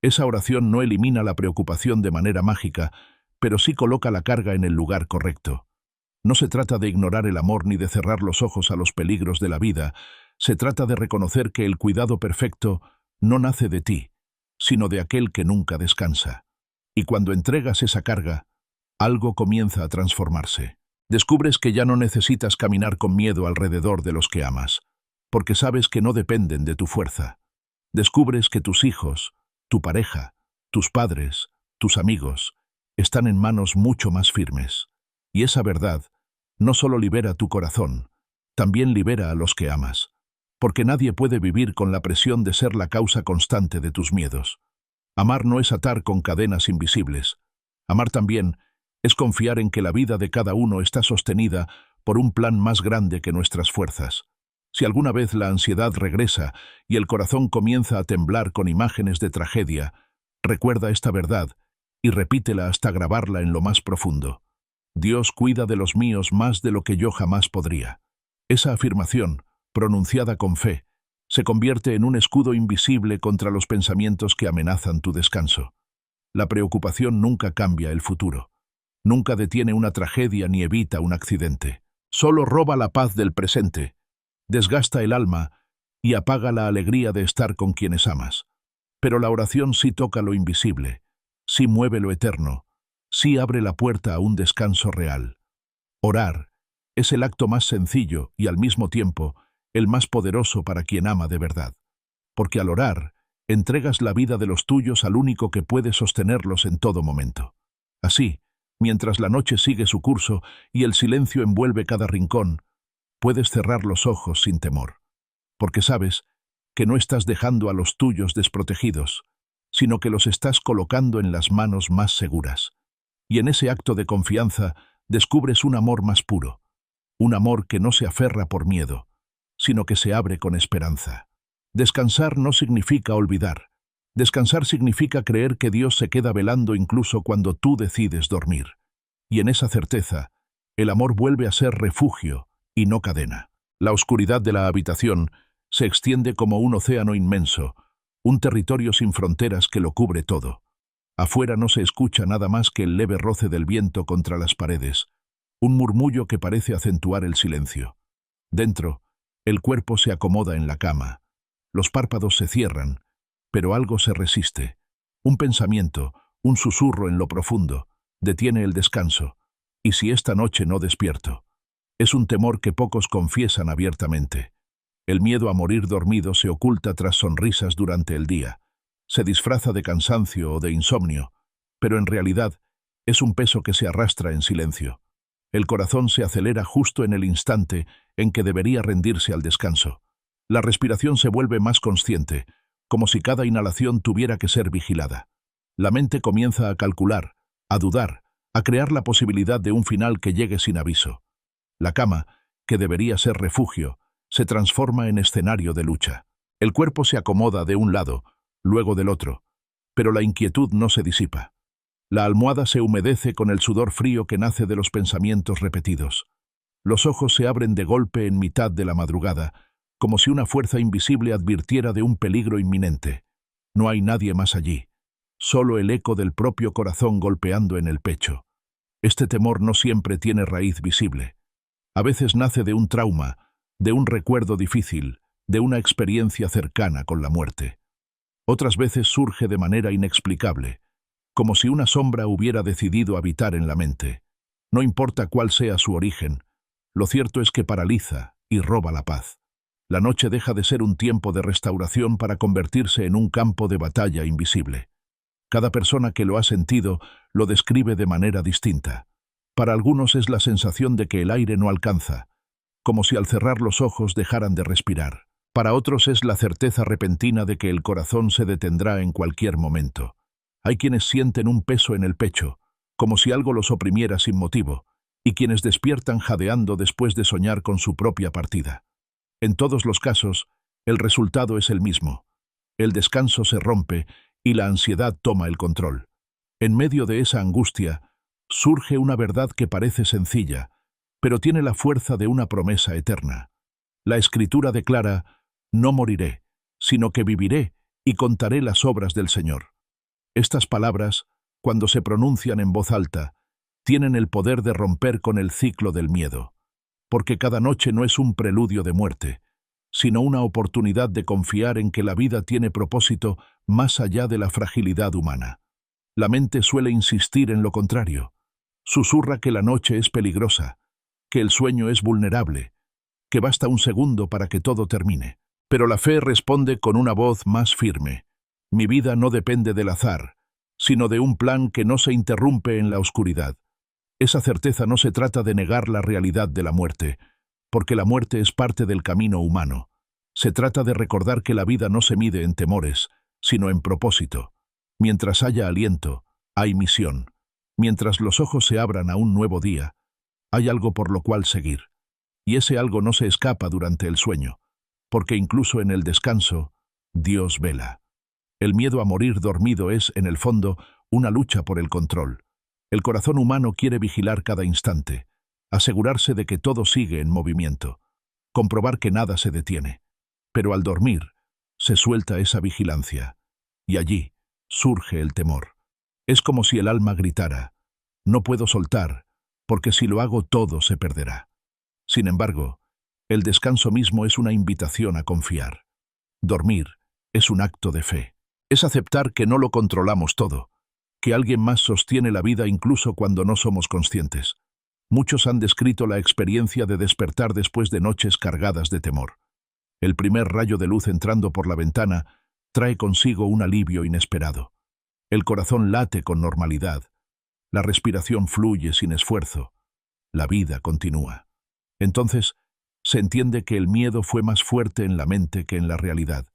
Esa oración no elimina la preocupación de manera mágica, pero sí coloca la carga en el lugar correcto. No se trata de ignorar el amor ni de cerrar los ojos a los peligros de la vida, se trata de reconocer que el cuidado perfecto no nace de ti, sino de aquel que nunca descansa. Y cuando entregas esa carga, algo comienza a transformarse. Descubres que ya no necesitas caminar con miedo alrededor de los que amas, porque sabes que no dependen de tu fuerza. Descubres que tus hijos, tu pareja, tus padres, tus amigos, están en manos mucho más firmes. Y esa verdad no solo libera tu corazón, también libera a los que amas, porque nadie puede vivir con la presión de ser la causa constante de tus miedos. Amar no es atar con cadenas invisibles. Amar también es confiar en que la vida de cada uno está sostenida por un plan más grande que nuestras fuerzas. Si alguna vez la ansiedad regresa y el corazón comienza a temblar con imágenes de tragedia, recuerda esta verdad y repítela hasta grabarla en lo más profundo. Dios cuida de los míos más de lo que yo jamás podría. Esa afirmación, pronunciada con fe, se convierte en un escudo invisible contra los pensamientos que amenazan tu descanso. La preocupación nunca cambia el futuro. Nunca detiene una tragedia ni evita un accidente. Solo roba la paz del presente, desgasta el alma y apaga la alegría de estar con quienes amas. Pero la oración sí toca lo invisible, sí mueve lo eterno, sí abre la puerta a un descanso real. Orar es el acto más sencillo y al mismo tiempo el más poderoso para quien ama de verdad. Porque al orar, entregas la vida de los tuyos al único que puede sostenerlos en todo momento. Así, mientras la noche sigue su curso y el silencio envuelve cada rincón, puedes cerrar los ojos sin temor, porque sabes que no estás dejando a los tuyos desprotegidos, sino que los estás colocando en las manos más seguras. Y en ese acto de confianza descubres un amor más puro, un amor que no se aferra por miedo, sino que se abre con esperanza. Descansar no significa olvidar. Descansar significa creer que Dios se queda velando incluso cuando tú decides dormir. Y en esa certeza, el amor vuelve a ser refugio y no cadena. La oscuridad de la habitación se extiende como un océano inmenso, un territorio sin fronteras que lo cubre todo. Afuera no se escucha nada más que el leve roce del viento contra las paredes, un murmullo que parece acentuar el silencio. Dentro, el cuerpo se acomoda en la cama. Los párpados se cierran, pero algo se resiste. Un pensamiento, un susurro en lo profundo, detiene el descanso. ¿Y si esta noche no despierto? Es un temor que pocos confiesan abiertamente. El miedo a morir dormido se oculta tras sonrisas durante el día. Se disfraza de cansancio o de insomnio, pero en realidad es un peso que se arrastra en silencio. El corazón se acelera justo en el instante en que debería rendirse al descanso. La respiración se vuelve más consciente, como si cada inhalación tuviera que ser vigilada. La mente comienza a calcular, a dudar, a crear la posibilidad de un final que llegue sin aviso. La cama, que debería ser refugio, se transforma en escenario de lucha. El cuerpo se acomoda de un lado, luego del otro, pero la inquietud no se disipa. La almohada se humedece con el sudor frío que nace de los pensamientos repetidos. Los ojos se abren de golpe en mitad de la madrugada, como si una fuerza invisible advirtiera de un peligro inminente. No hay nadie más allí, solo el eco del propio corazón golpeando en el pecho. Este temor no siempre tiene raíz visible. A veces nace de un trauma, de un recuerdo difícil, de una experiencia cercana con la muerte. Otras veces surge de manera inexplicable, como si una sombra hubiera decidido habitar en la mente. No importa cuál sea su origen, lo cierto es que paraliza y roba la paz. La noche deja de ser un tiempo de restauración para convertirse en un campo de batalla invisible. Cada persona que lo ha sentido lo describe de manera distinta. Para algunos es la sensación de que el aire no alcanza, como si al cerrar los ojos dejaran de respirar. Para otros es la certeza repentina de que el corazón se detendrá en cualquier momento. Hay quienes sienten un peso en el pecho, como si algo los oprimiera sin motivo, y quienes despiertan jadeando después de soñar con su propia partida. En todos los casos, el resultado es el mismo. El descanso se rompe y la ansiedad toma el control. En medio de esa angustia, surge una verdad que parece sencilla, pero tiene la fuerza de una promesa eterna. La Escritura declara: no moriré, sino que viviré y contaré las obras del Señor. Estas palabras, cuando se pronuncian en voz alta, tienen el poder de romper con el ciclo del miedo, porque cada noche no es un preludio de muerte, sino una oportunidad de confiar en que la vida tiene propósito más allá de la fragilidad humana. La mente suele insistir en lo contrario. Susurra que la noche es peligrosa, que el sueño es vulnerable, que basta un segundo para que todo termine. Pero la fe responde con una voz más firme. Mi vida no depende del azar, sino de un plan que no se interrumpe en la oscuridad. Esa certeza no se trata de negar la realidad de la muerte, porque la muerte es parte del camino humano. Se trata de recordar que la vida no se mide en temores, sino en propósito. Mientras haya aliento, hay misión. Mientras los ojos se abran a un nuevo día, hay algo por lo cual seguir. Y ese algo no se escapa durante el sueño, porque incluso en el descanso, Dios vela. El miedo a morir dormido es, en el fondo, una lucha por el control. El corazón humano quiere vigilar cada instante, asegurarse de que todo sigue en movimiento, comprobar que nada se detiene. Pero al dormir, se suelta esa vigilancia, y allí surge el temor. Es como si el alma gritara, no puedo soltar, porque si lo hago todo se perderá. Sin embargo, el descanso mismo es una invitación a confiar. Dormir es un acto de fe. Es aceptar que no lo controlamos todo, que alguien más sostiene la vida incluso cuando no somos conscientes. Muchos han descrito la experiencia de despertar después de noches cargadas de temor. El primer rayo de luz entrando por la ventana trae consigo un alivio inesperado. El corazón late con normalidad. La respiración fluye sin esfuerzo. La vida continúa. Entonces, se entiende que el miedo fue más fuerte en la mente que en la realidad.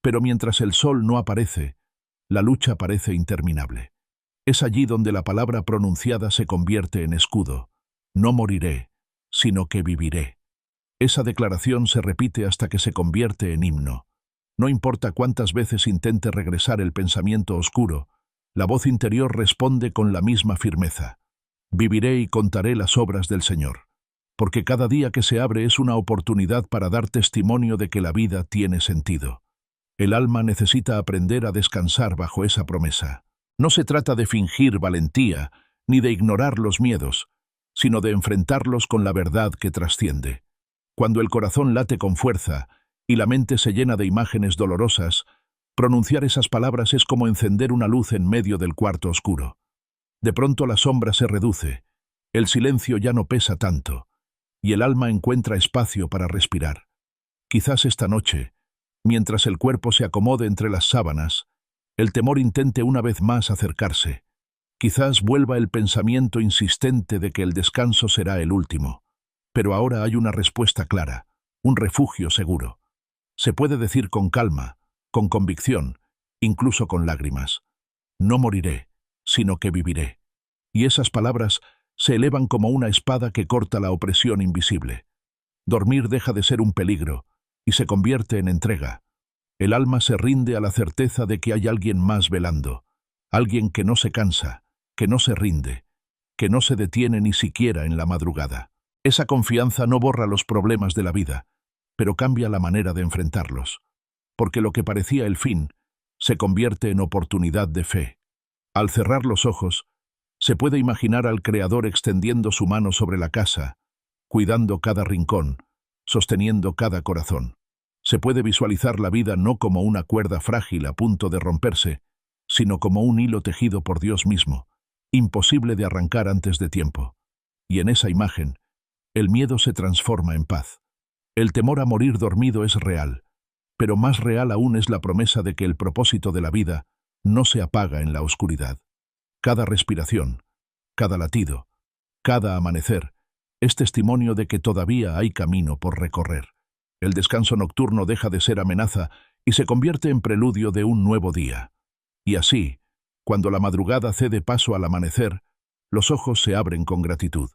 Pero mientras el sol no aparece, la lucha parece interminable. Es allí donde la palabra pronunciada se convierte en escudo. No moriré, sino que viviré. Esa declaración se repite hasta que se convierte en himno. No importa cuántas veces intente regresar el pensamiento oscuro, la voz interior responde con la misma firmeza. Viviré y contaré las obras del Señor. Porque cada día que se abre es una oportunidad para dar testimonio de que la vida tiene sentido. El alma necesita aprender a descansar bajo esa promesa. No se trata de fingir valentía, ni de ignorar los miedos, sino de enfrentarlos con la verdad que trasciende. Cuando el corazón late con fuerza y la mente se llena de imágenes dolorosas, pronunciar esas palabras es como encender una luz en medio del cuarto oscuro. De pronto la sombra se reduce, el silencio ya no pesa tanto, y el alma encuentra espacio para respirar. Quizás esta noche, mientras el cuerpo se acomode entre las sábanas, el temor intente una vez más acercarse. Quizás vuelva el pensamiento insistente de que el descanso será el último. Pero ahora hay una respuesta clara, un refugio seguro. Se puede decir con calma, con convicción, incluso con lágrimas. No moriré, sino que viviré. Y esas palabras se elevan como una espada que corta la opresión invisible. Dormir deja de ser un peligro y se convierte en entrega. El alma se rinde a la certeza de que hay alguien más velando, alguien que no se cansa, que no se rinde, que no se detiene ni siquiera en la madrugada. Esa confianza no borra los problemas de la vida, pero cambia la manera de enfrentarlos, porque lo que parecía el fin se convierte en oportunidad de fe. Al cerrar los ojos, se puede imaginar al Creador extendiendo su mano sobre la casa, cuidando cada rincón, sosteniendo cada corazón. Se puede visualizar la vida no como una cuerda frágil a punto de romperse, sino como un hilo tejido por Dios mismo, imposible de arrancar antes de tiempo. Y en esa imagen, el miedo se transforma en paz. El temor a morir dormido es real, pero más real aún es la promesa de que el propósito de la vida no se apaga en la oscuridad. Cada respiración, cada latido, cada amanecer, es testimonio de que todavía hay camino por recorrer. El descanso nocturno deja de ser amenaza y se convierte en preludio de un nuevo día. Y así, cuando la madrugada cede paso al amanecer, los ojos se abren con gratitud.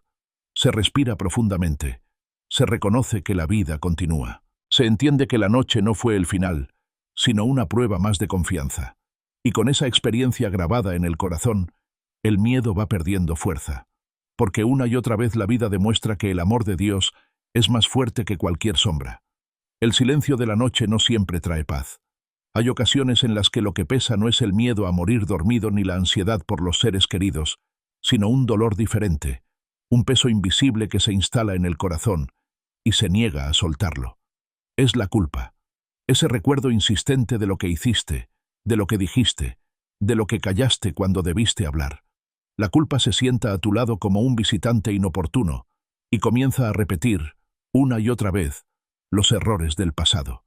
Se respira profundamente. Se reconoce que la vida continúa. Se entiende que la noche no fue el final, sino una prueba más de confianza. Y con esa experiencia grabada en el corazón, el miedo va perdiendo fuerza. Porque una y otra vez la vida demuestra que el amor de Dios es más fuerte que cualquier sombra. El silencio de la noche no siempre trae paz. Hay ocasiones en las que lo que pesa no es el miedo a morir dormido ni la ansiedad por los seres queridos, sino un dolor diferente, un peso invisible que se instala en el corazón y se niega a soltarlo. Es la culpa, ese recuerdo insistente de lo que hiciste, de lo que dijiste, de lo que callaste cuando debiste hablar. La culpa se sienta a tu lado como un visitante inoportuno y comienza a repetir, una y otra vez, los errores del pasado.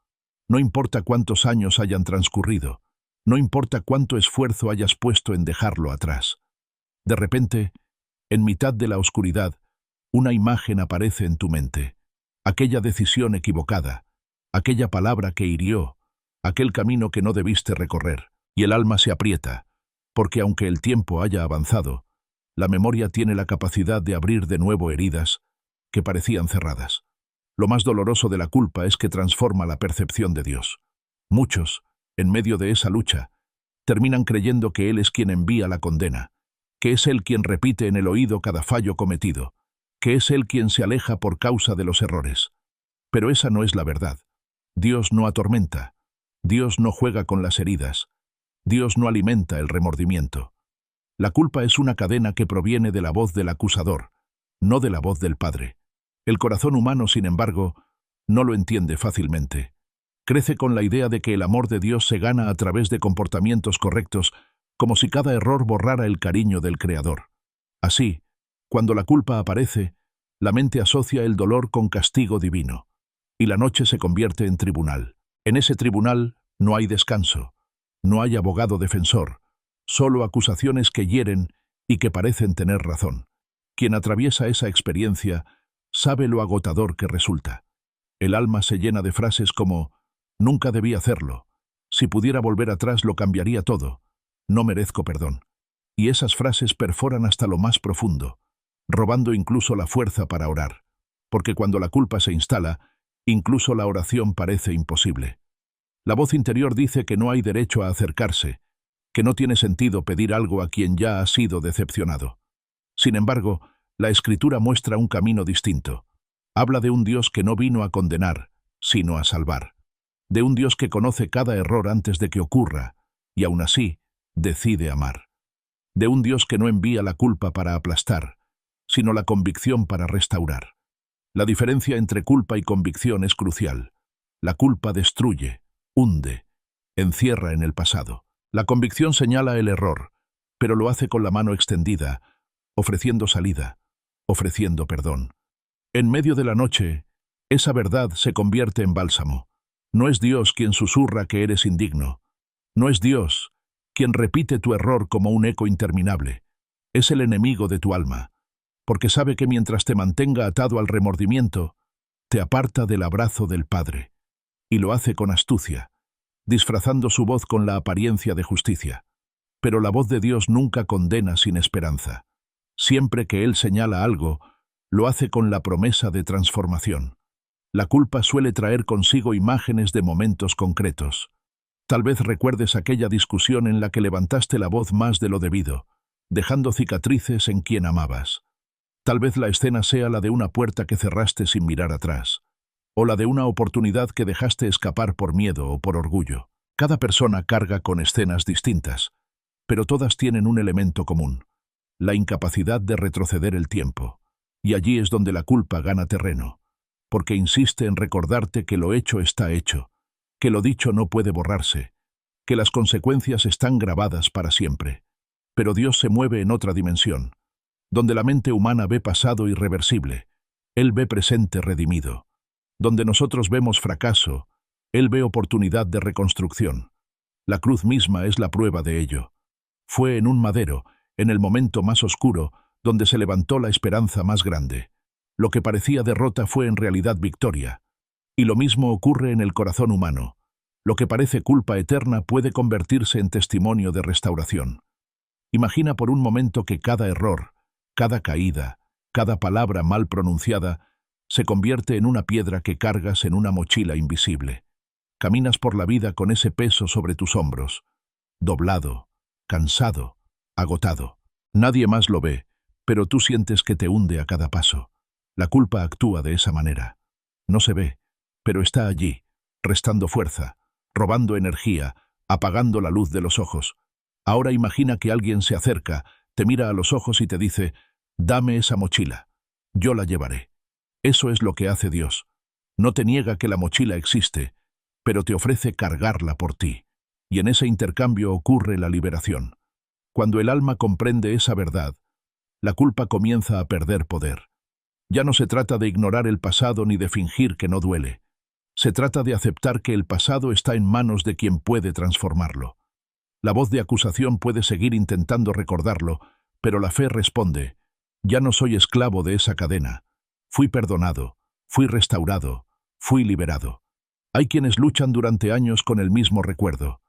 No importa cuántos años hayan transcurrido, no importa cuánto esfuerzo hayas puesto en dejarlo atrás. De repente, en mitad de la oscuridad, una imagen aparece en tu mente. Aquella decisión equivocada, aquella palabra que hirió, aquel camino que no debiste recorrer, y el alma se aprieta, porque aunque el tiempo haya avanzado, la memoria tiene la capacidad de abrir de nuevo heridas que parecían cerradas. Lo más doloroso de la culpa es que transforma la percepción de Dios. Muchos, en medio de esa lucha, terminan creyendo que Él es quien envía la condena, que es Él quien repite en el oído cada fallo cometido, que es Él quien se aleja por causa de los errores. Pero esa no es la verdad. Dios no atormenta, Dios no juega con las heridas, Dios no alimenta el remordimiento. La culpa es una cadena que proviene de la voz del acusador, no de la voz del Padre. El corazón humano, sin embargo, no lo entiende fácilmente. Crece con la idea de que el amor de Dios se gana a través de comportamientos correctos, como si cada error borrara el cariño del Creador. Así, cuando la culpa aparece, la mente asocia el dolor con castigo divino, y la noche se convierte en tribunal. En ese tribunal no hay descanso, no hay abogado defensor, solo acusaciones que hieren y que parecen tener razón. Quien atraviesa esa experiencia sabe lo agotador que resulta. El alma se llena de frases como «nunca debí hacerlo», «si pudiera volver atrás lo cambiaría todo», «no merezco perdón». Y esas frases perforan hasta lo más profundo, robando incluso la fuerza para orar, porque cuando la culpa se instala, incluso la oración parece imposible. La voz interior dice que no hay derecho a acercarse, que no tiene sentido pedir algo a quien ya ha sido decepcionado. Sin embargo, la Escritura muestra un camino distinto. Habla de un Dios que no vino a condenar, sino a salvar. De un Dios que conoce cada error antes de que ocurra, y aún así, decide amar. De un Dios que no envía la culpa para aplastar, sino la convicción para restaurar. La diferencia entre culpa y convicción es crucial. La culpa destruye, hunde, encierra en el pasado. La convicción señala el error, pero lo hace con la mano extendida, ofreciendo salida, ofreciendo perdón. En medio de la noche, esa verdad se convierte en bálsamo. No es Dios quien susurra que eres indigno. No es Dios quien repite tu error como un eco interminable. Es el enemigo de tu alma, porque sabe que mientras te mantenga atado al remordimiento, te aparta del abrazo del Padre, y lo hace con astucia, disfrazando su voz con la apariencia de justicia. Pero la voz de Dios nunca condena sin esperanza. Siempre que Él señala algo, lo hace con la promesa de transformación. La culpa suele traer consigo imágenes de momentos concretos. Tal vez recuerdes aquella discusión en la que levantaste la voz más de lo debido, dejando cicatrices en quien amabas. Tal vez la escena sea la de una puerta que cerraste sin mirar atrás, o la de una oportunidad que dejaste escapar por miedo o por orgullo. Cada persona carga con escenas distintas, pero todas tienen un elemento común: la incapacidad de retroceder el tiempo. Y allí es donde la culpa gana terreno, porque insiste en recordarte que lo hecho está hecho, que lo dicho no puede borrarse, que las consecuencias están grabadas para siempre. Pero Dios se mueve en otra dimensión, donde la mente humana ve pasado irreversible, Él ve presente redimido. Donde nosotros vemos fracaso, Él ve oportunidad de reconstrucción. La cruz misma es la prueba de ello. Fue en un madero, en el momento más oscuro, donde se levantó la esperanza más grande. Lo que parecía derrota fue en realidad victoria. Y lo mismo ocurre en el corazón humano. Lo que parece culpa eterna puede convertirse en testimonio de restauración. Imagina por un momento que cada error, cada caída, cada palabra mal pronunciada, se convierte en una piedra que cargas en una mochila invisible. Caminas por la vida con ese peso sobre tus hombros, doblado, cansado, agotado. Nadie más lo ve, pero tú sientes que te hunde a cada paso. La culpa actúa de esa manera. No se ve, pero está allí, restando fuerza, robando energía, apagando la luz de los ojos. Ahora imagina que alguien se acerca, te mira a los ojos y te dice: «Dame esa mochila, yo la llevaré». Eso es lo que hace Dios. No te niega que la mochila existe, pero te ofrece cargarla por ti. Y en ese intercambio ocurre la liberación. Cuando el alma comprende esa verdad, la culpa comienza a perder poder. Ya no se trata de ignorar el pasado ni de fingir que no duele. Se trata de aceptar que el pasado está en manos de quien puede transformarlo. La voz de acusación puede seguir intentando recordarlo, pero la fe responde: «Ya no soy esclavo de esa cadena. Fui perdonado, fui restaurado, fui liberado». Hay quienes luchan durante años con el mismo recuerdo.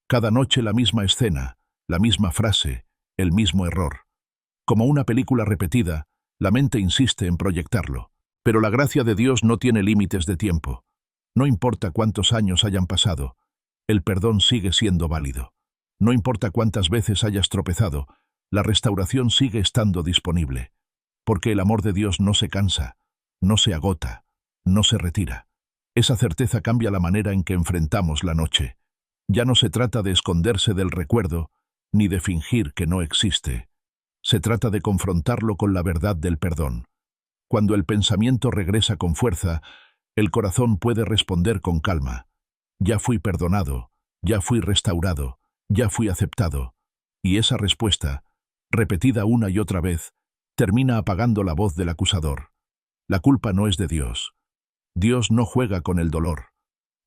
Cada noche la misma escena, la misma frase, el mismo error. Como una película repetida, la mente insiste en proyectarlo. Pero la gracia de Dios no tiene límites de tiempo. No importa cuántos años hayan pasado, el perdón sigue siendo válido. No importa cuántas veces hayas tropezado, la restauración sigue estando disponible. Porque el amor de Dios no se cansa, no se agota, no se retira. Esa certeza cambia la manera en que enfrentamos la noche. Ya no se trata de esconderse del recuerdo, ni de fingir que no existe. Se trata de confrontarlo con la verdad del perdón. Cuando el pensamiento regresa con fuerza, el corazón puede responder con calma: «Ya fui perdonado, ya fui restaurado, ya fui aceptado». Y esa respuesta, repetida una y otra vez, termina apagando la voz del acusador. La culpa no es de Dios. Dios no juega con el dolor.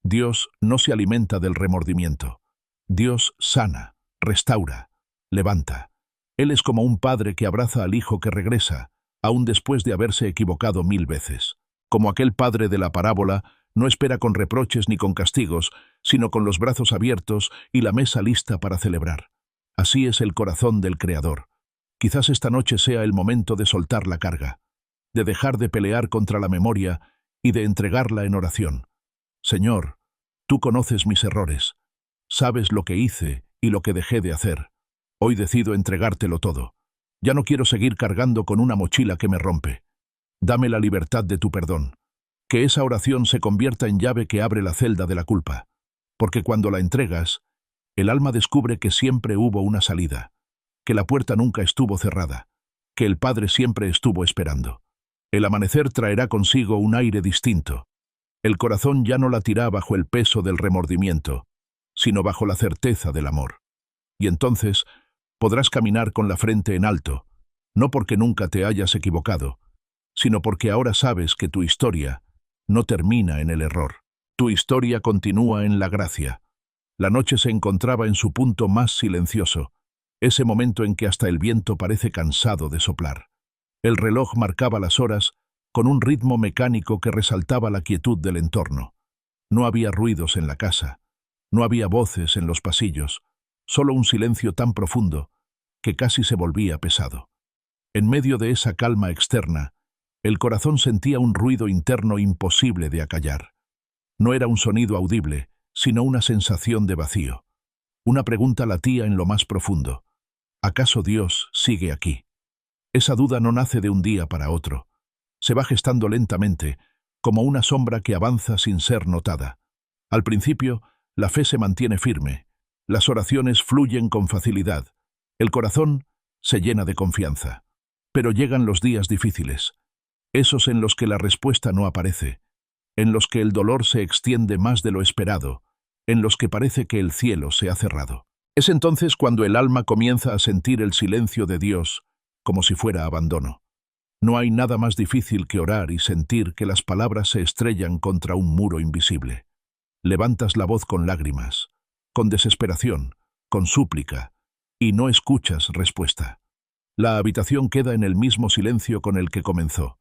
Dios no se alimenta del remordimiento. Dios sana, restaura, levanta. Él es como un padre que abraza al hijo que regresa, aún después de haberse equivocado 1000 veces. Como aquel padre de la parábola, no espera con reproches ni con castigos, sino con los brazos abiertos y la mesa lista para celebrar. Así es el corazón del Creador. Quizás esta noche sea el momento de soltar la carga, de dejar de pelear contra la memoria y de entregarla en oración. Señor, tú conoces mis errores, sabes lo que hice y lo que dejé de hacer. Hoy decido entregártelo todo. Ya no quiero seguir cargando con una mochila que me rompe. Dame la libertad de tu perdón. Que esa oración se convierta en llave que abre la celda de la culpa. Porque cuando la entregas, el alma descubre que siempre hubo una salida, que la puerta nunca estuvo cerrada, que el Padre siempre estuvo esperando. El amanecer traerá consigo un aire distinto. El corazón ya no latirá bajo el peso del remordimiento, sino bajo la certeza del amor. Y entonces podrás caminar con la frente en alto, no porque nunca te hayas equivocado, sino porque ahora sabes que tu historia no termina en el error. Tu historia continúa en la gracia. La noche se encontraba en su punto más silencioso, ese momento en que hasta el viento parece cansado de soplar. El reloj marcaba las horas con un ritmo mecánico que resaltaba la quietud del entorno. No había ruidos en la casa, no había voces en los pasillos, solo un silencio tan profundo que casi se volvía pesado. En medio de esa calma externa, el corazón sentía un ruido interno imposible de acallar. No era un sonido audible, sino una sensación de vacío. Una pregunta latía en lo más profundo: ¿acaso Dios sigue aquí? Esa duda no nace de un día para otro. Se va gestando lentamente, como una sombra que avanza sin ser notada. Al principio, la fe se mantiene firme, las oraciones fluyen con facilidad, el corazón se llena de confianza. Pero llegan los días difíciles, esos en los que la respuesta no aparece, en los que el dolor se extiende más de lo esperado, en los que parece que el cielo se ha cerrado. Es entonces cuando el alma comienza a sentir el silencio de Dios, como si fuera abandono. No hay nada más difícil que orar y sentir que las palabras se estrellan contra un muro invisible. Levantas la voz con lágrimas, con desesperación, con súplica, y no escuchas respuesta. La habitación queda en el mismo silencio con el que comenzó.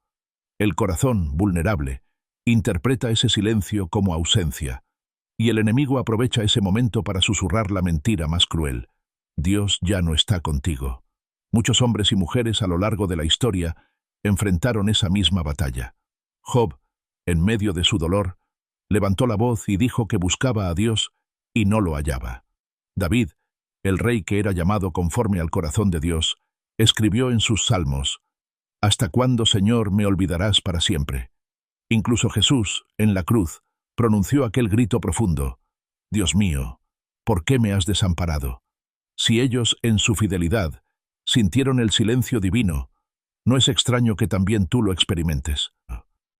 El corazón, vulnerable, interpreta ese silencio como ausencia, y el enemigo aprovecha ese momento para susurrar la mentira más cruel: Dios ya no está contigo. Muchos hombres y mujeres a lo largo de la historia enfrentaron esa misma batalla. Job, en medio de su dolor, levantó la voz y dijo que buscaba a Dios y no lo hallaba. David, el rey que era llamado conforme al corazón de Dios, escribió en sus salmos: «¿Hasta cuándo, Señor, me olvidarás para siempre?». Incluso Jesús, en la cruz, pronunció aquel grito profundo: Dios mío, ¿por qué me has desamparado? Si ellos, en su fidelidad, sintieron el silencio divino, no es extraño que también tú lo experimentes.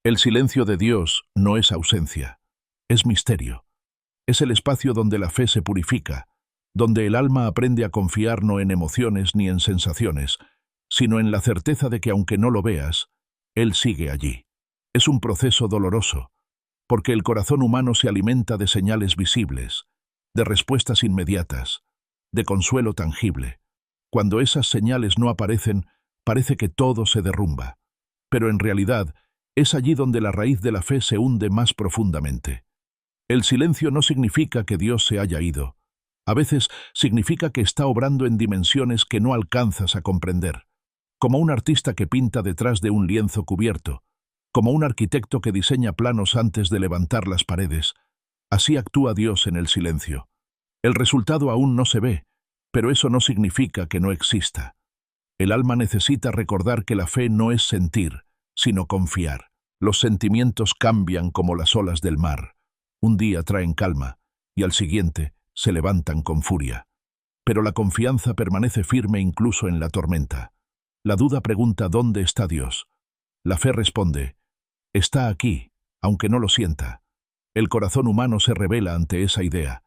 El silencio de Dios no es ausencia, es misterio. Es el espacio donde la fe se purifica, donde el alma aprende a confiar no en emociones ni en sensaciones, sino en la certeza de que aunque no lo veas, Él sigue allí. Es un proceso doloroso, porque el corazón humano se alimenta de señales visibles, de respuestas inmediatas, de consuelo tangible. Cuando esas señales no aparecen, parece que todo se derrumba. Pero en realidad, es allí donde la raíz de la fe se hunde más profundamente. El silencio no significa que Dios se haya ido. A veces significa que está obrando en dimensiones que no alcanzas a comprender. Como un artista que pinta detrás de un lienzo cubierto, como un arquitecto que diseña planos antes de levantar las paredes. Así actúa Dios en el silencio. El resultado aún no se ve, pero eso no significa que no exista. El alma necesita recordar que la fe no es sentir, sino confiar. Los sentimientos cambian como las olas del mar. Un día traen calma, y al siguiente se levantan con furia. Pero la confianza permanece firme incluso en la tormenta. La duda pregunta ¿dónde está Dios? La fe responde, está aquí, aunque no lo sienta. El corazón humano se revela ante esa idea.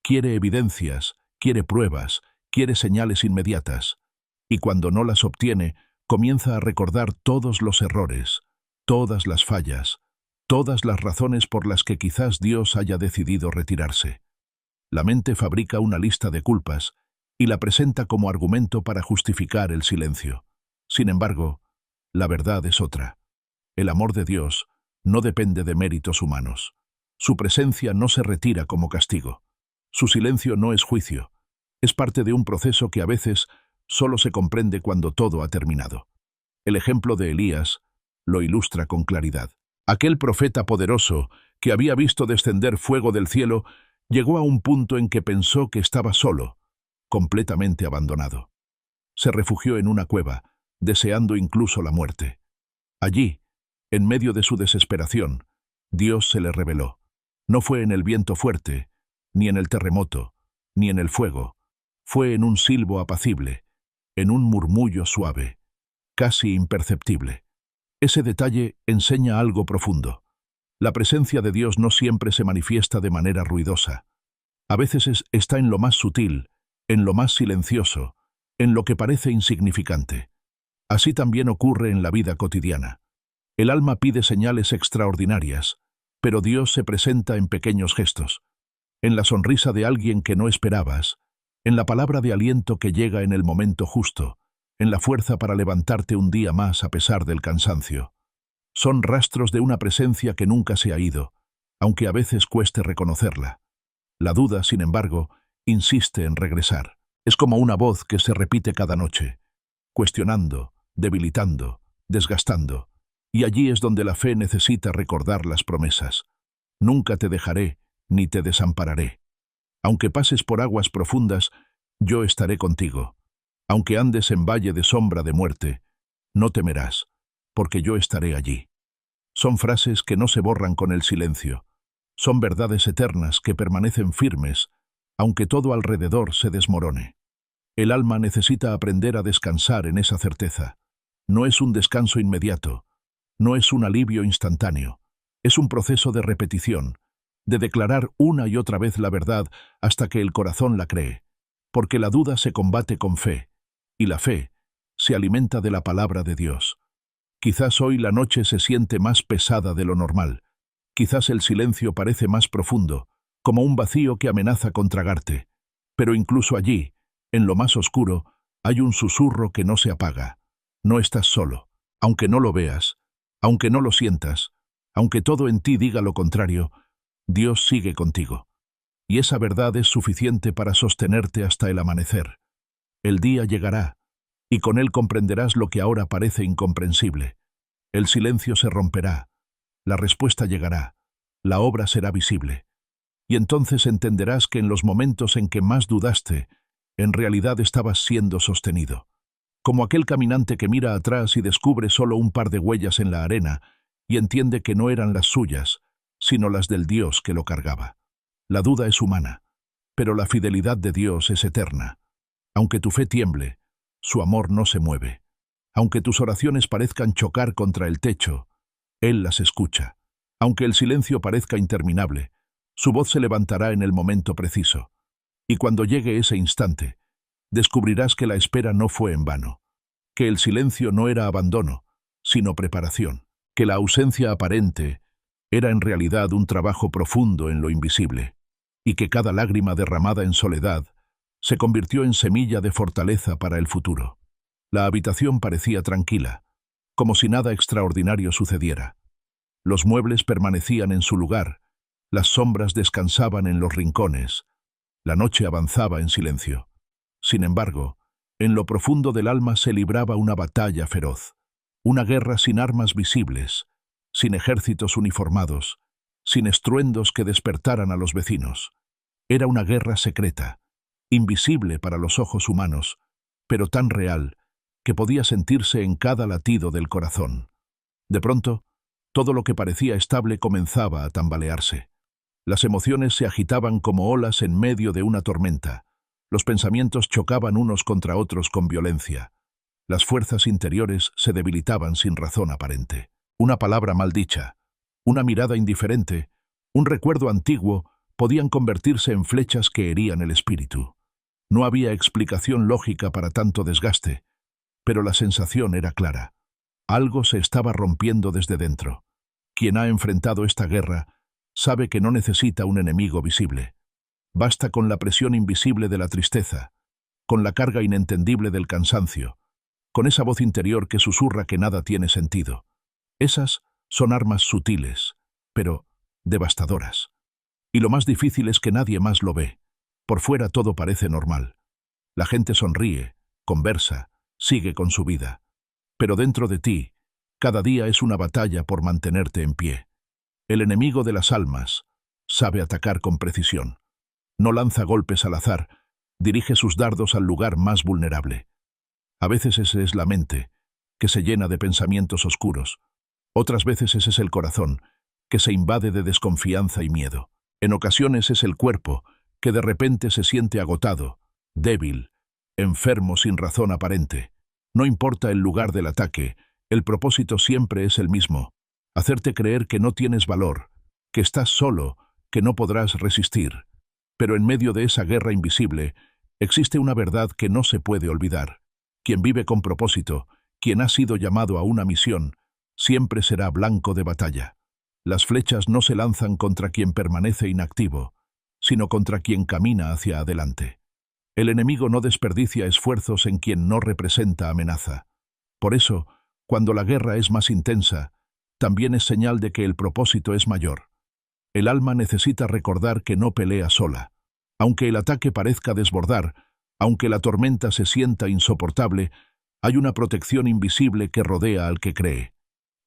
Quiere evidencias, quiere pruebas, quiere señales inmediatas. Y cuando no las obtiene, comienza a recordar todos los errores, todas las fallas, todas las razones por las que quizás Dios haya decidido retirarse. La mente fabrica una lista de culpas y la presenta como argumento para justificar el silencio. Sin embargo, la verdad es otra. El amor de Dios no depende de méritos humanos. Su presencia no se retira como castigo. Su silencio no es juicio. Es parte de un proceso que a veces solo se comprende cuando todo ha terminado. El ejemplo de Elías lo ilustra con claridad. Aquel profeta poderoso que había visto descender fuego del cielo llegó a un punto en que pensó que estaba solo, completamente abandonado. Se refugió en una cueva, deseando incluso la muerte. Allí, en medio de su desesperación, Dios se le reveló. No fue en el viento fuerte, ni en el terremoto, ni en el fuego. Fue en un silbo apacible, en un murmullo suave, casi imperceptible. Ese detalle enseña algo profundo. La presencia de Dios no siempre se manifiesta de manera ruidosa. A veces está en lo más sutil, en lo más silencioso, en lo que parece insignificante. Así también ocurre en la vida cotidiana. El alma pide señales extraordinarias, pero Dios se presenta en pequeños gestos, en la sonrisa de alguien que no esperabas, en la palabra de aliento que llega en el momento justo, en la fuerza para levantarte un día más a pesar del cansancio. Son rastros de una presencia que nunca se ha ido, aunque a veces cueste reconocerla. La duda, sin embargo, insiste en regresar. Es como una voz que se repite cada noche, cuestionando, debilitando, desgastando. Y allí es donde la fe necesita recordar las promesas. Nunca te dejaré, ni te desampararé. Aunque pases por aguas profundas, yo estaré contigo. Aunque andes en valle de sombra de muerte, no temerás, porque yo estaré allí. Son frases que no se borran con el silencio. Son verdades eternas que permanecen firmes, aunque todo alrededor se desmorone. El alma necesita aprender a descansar en esa certeza. No es un descanso inmediato, no es un alivio instantáneo, es un proceso de repetición, de declarar una y otra vez la verdad hasta que el corazón la cree, porque la duda se combate con fe, y la fe se alimenta de la palabra de Dios. Quizás hoy la noche se siente más pesada de lo normal, quizás el silencio parece más profundo, como un vacío que amenaza con tragarte, pero incluso allí, en lo más oscuro, hay un susurro que no se apaga. No estás solo, aunque no lo veas, aunque no lo sientas, aunque todo en ti diga lo contrario, Dios sigue contigo. Y esa verdad es suficiente para sostenerte hasta el amanecer. El día llegará, y con él comprenderás lo que ahora parece incomprensible. El silencio se romperá, la respuesta llegará, la obra será visible. Y entonces entenderás que en los momentos en que más dudaste, en realidad estabas siendo sostenido. Como aquel caminante que mira atrás y descubre solo un par de huellas en la arena y entiende que no eran las suyas, sino las del Dios que lo cargaba. La duda es humana, pero la fidelidad de Dios es eterna. Aunque tu fe tiemble, su amor no se mueve. Aunque tus oraciones parezcan chocar contra el techo, Él las escucha. Aunque el silencio parezca interminable, su voz se levantará en el momento preciso. Y cuando llegue ese instante, descubrirás que la espera no fue en vano, que el silencio no era abandono, sino preparación, que la ausencia aparente era en realidad un trabajo profundo en lo invisible, y que cada lágrima derramada en soledad se convirtió en semilla de fortaleza para el futuro. La habitación parecía tranquila, como si nada extraordinario sucediera. Los muebles permanecían en su lugar, las sombras descansaban en los rincones, la noche avanzaba en silencio. Sin embargo, en lo profundo del alma se libraba una batalla feroz, una guerra sin armas visibles, sin ejércitos uniformados, sin estruendos que despertaran a los vecinos. Era una guerra secreta, invisible para los ojos humanos, pero tan real que podía sentirse en cada latido del corazón. De pronto, todo lo que parecía estable comenzaba a tambalearse. Las emociones se agitaban como olas en medio de una tormenta. Los pensamientos chocaban unos contra otros con violencia. Las fuerzas interiores se debilitaban sin razón aparente. Una palabra mal dicha, una mirada indiferente, un recuerdo antiguo podían convertirse en flechas que herían el espíritu. No había explicación lógica para tanto desgaste, pero la sensación era clara. Algo se estaba rompiendo desde dentro. Quien ha enfrentado esta guerra sabe que no necesita un enemigo visible. Basta con la presión invisible de la tristeza, con la carga inentendible del cansancio, con esa voz interior que susurra que nada tiene sentido. Esas son armas sutiles, pero devastadoras. Y lo más difícil es que nadie más lo ve. Por fuera todo parece normal. La gente sonríe, conversa, sigue con su vida. Pero dentro de ti, cada día es una batalla por mantenerte en pie. El enemigo de las almas sabe atacar con precisión. No lanza golpes al azar, dirige sus dardos al lugar más vulnerable. A veces ese es la mente, que se llena de pensamientos oscuros. Otras veces ese es el corazón, que se invade de desconfianza y miedo. En ocasiones es el cuerpo, que de repente se siente agotado, débil, enfermo sin razón aparente. No importa el lugar del ataque, el propósito siempre es el mismo: hacerte creer que no tienes valor, que estás solo, que no podrás resistir. Pero en medio de esa guerra invisible, existe una verdad que no se puede olvidar. Quien vive con propósito, quien ha sido llamado a una misión, siempre será blanco de batalla. Las flechas no se lanzan contra quien permanece inactivo, sino contra quien camina hacia adelante. El enemigo no desperdicia esfuerzos en quien no representa amenaza. Por eso, cuando la guerra es más intensa, también es señal de que el propósito es mayor. El alma necesita recordar que no pelea sola. Aunque el ataque parezca desbordar, aunque la tormenta se sienta insoportable, hay una protección invisible que rodea al que cree.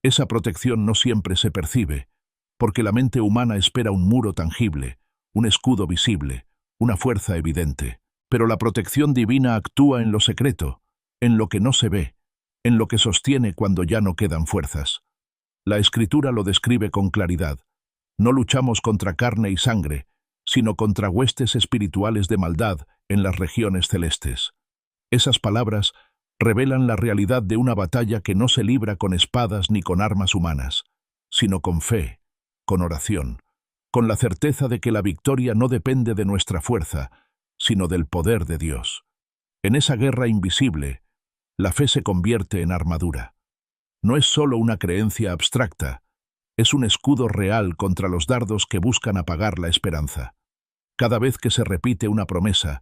Esa protección no siempre se percibe, porque la mente humana espera un muro tangible, un escudo visible, una fuerza evidente. Pero la protección divina actúa en lo secreto, en lo que no se ve, en lo que sostiene cuando ya no quedan fuerzas. La Escritura lo describe con claridad. No luchamos contra carne y sangre, sino contra huestes espirituales de maldad en las regiones celestes. Esas palabras revelan la realidad de una batalla que no se libra con espadas ni con armas humanas, sino con fe, con oración, con la certeza de que la victoria no depende de nuestra fuerza, sino del poder de Dios. En esa guerra invisible, la fe se convierte en armadura. No es solo una creencia abstracta, es un escudo real contra los dardos que buscan apagar la esperanza. Cada vez que se repite una promesa,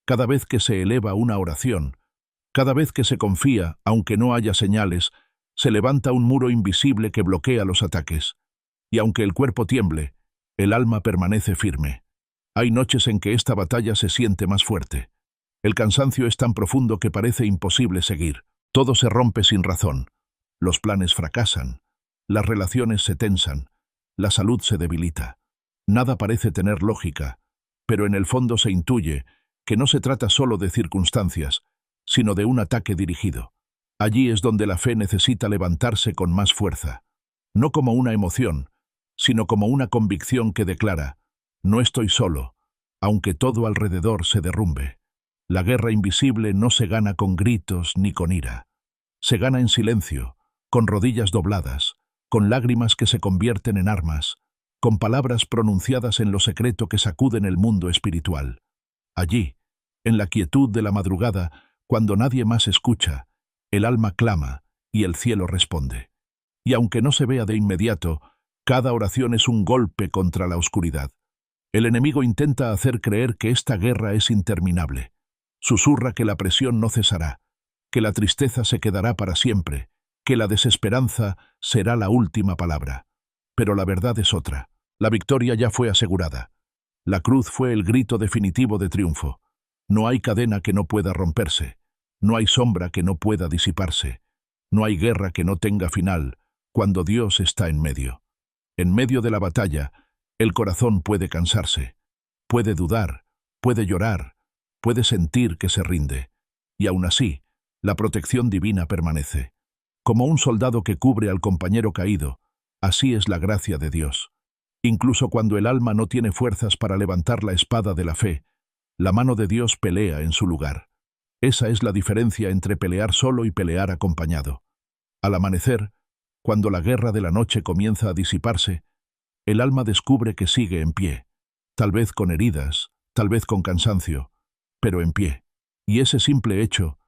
cada vez que se eleva una oración, cada vez que se confía, aunque no haya señales, se levanta un muro invisible que bloquea los ataques. Y aunque el cuerpo tiemble, el alma permanece firme. Hay noches en que esta batalla se siente más fuerte. El cansancio es tan profundo que parece imposible seguir. Todo se rompe sin razón. Los planes fracasan. Las relaciones se tensan. La salud se debilita. Nada parece tener lógica, pero en el fondo se intuye que no se trata solo de circunstancias, sino de un ataque dirigido. Allí es donde la fe necesita levantarse con más fuerza. No como una emoción, sino como una convicción que declara: No estoy solo, aunque todo alrededor se derrumbe. La guerra invisible no se gana con gritos ni con ira. Se gana en silencio, con rodillas dobladas, con lágrimas que se convierten en armas, con palabras pronunciadas en lo secreto que sacuden el mundo espiritual. Allí, en la quietud de la madrugada, cuando nadie más escucha, el alma clama y el cielo responde. Y aunque no se vea de inmediato, cada oración es un golpe contra la oscuridad. El enemigo intenta hacer creer que esta guerra es interminable. Susurra que la presión no cesará, que la tristeza se quedará para siempre, que la desesperanza será la última palabra. Pero la verdad es otra. La victoria ya fue asegurada. La cruz fue el grito definitivo de triunfo. No hay cadena que no pueda romperse. No hay sombra que no pueda disiparse. No hay guerra que no tenga final, cuando Dios está en medio. En medio de la batalla, el corazón puede cansarse, puede dudar, puede llorar, puede sentir que se rinde. Y aún así, la protección divina permanece. Como un soldado que cubre al compañero caído, así es la gracia de Dios. Incluso cuando el alma no tiene fuerzas para levantar la espada de la fe, la mano de Dios pelea en su lugar. Esa es la diferencia entre pelear solo y pelear acompañado. Al amanecer, cuando la guerra de la noche comienza a disiparse, el alma descubre que sigue en pie, tal vez con heridas, tal vez con cansancio, pero en pie. Y ese simple hecho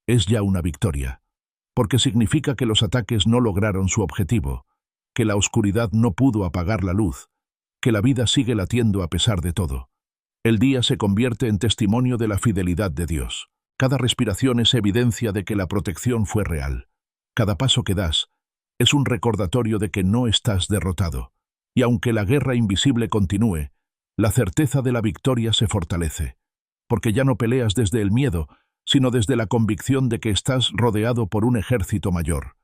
es ya una victoria, porque significa que los ataques no lograron su objetivo, que la oscuridad no pudo apagar la luz, que la vida sigue latiendo a pesar de todo. El día se convierte en testimonio de la fidelidad de Dios. Cada respiración es evidencia de que la protección fue real. Cada paso que das es un recordatorio de que no estás derrotado. Y aunque la guerra invisible continúe, la certeza de la victoria se fortalece, porque ya no peleas desde el miedo, sino desde la convicción de que estás rodeado por un ejército mayor.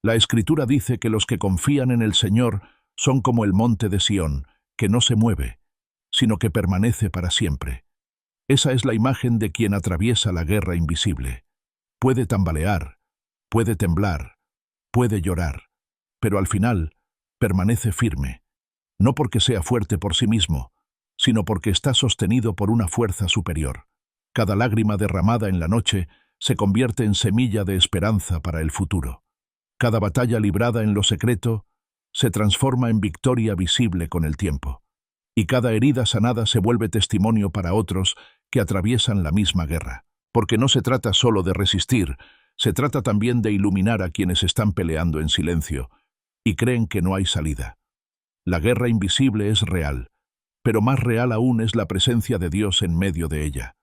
La Escritura dice que los que confían en el Señor son como el monte de Sión, que no se mueve, sino que permanece para siempre. Esa es la imagen de quien atraviesa la guerra invisible. Puede tambalear, puede temblar, puede llorar, pero al final permanece firme, no porque sea fuerte por sí mismo, sino porque está sostenido por una fuerza superior. Cada lágrima derramada en la noche se convierte en semilla de esperanza para el futuro. Cada batalla librada en lo secreto se transforma en victoria visible con el tiempo. Y cada herida sanada se vuelve testimonio para otros que atraviesan la misma guerra. Porque no se trata solo de resistir, se trata también de iluminar a quienes están peleando en silencio y creen que no hay salida. La guerra invisible es real, pero más real aún es la presencia de Dios en medio de ella.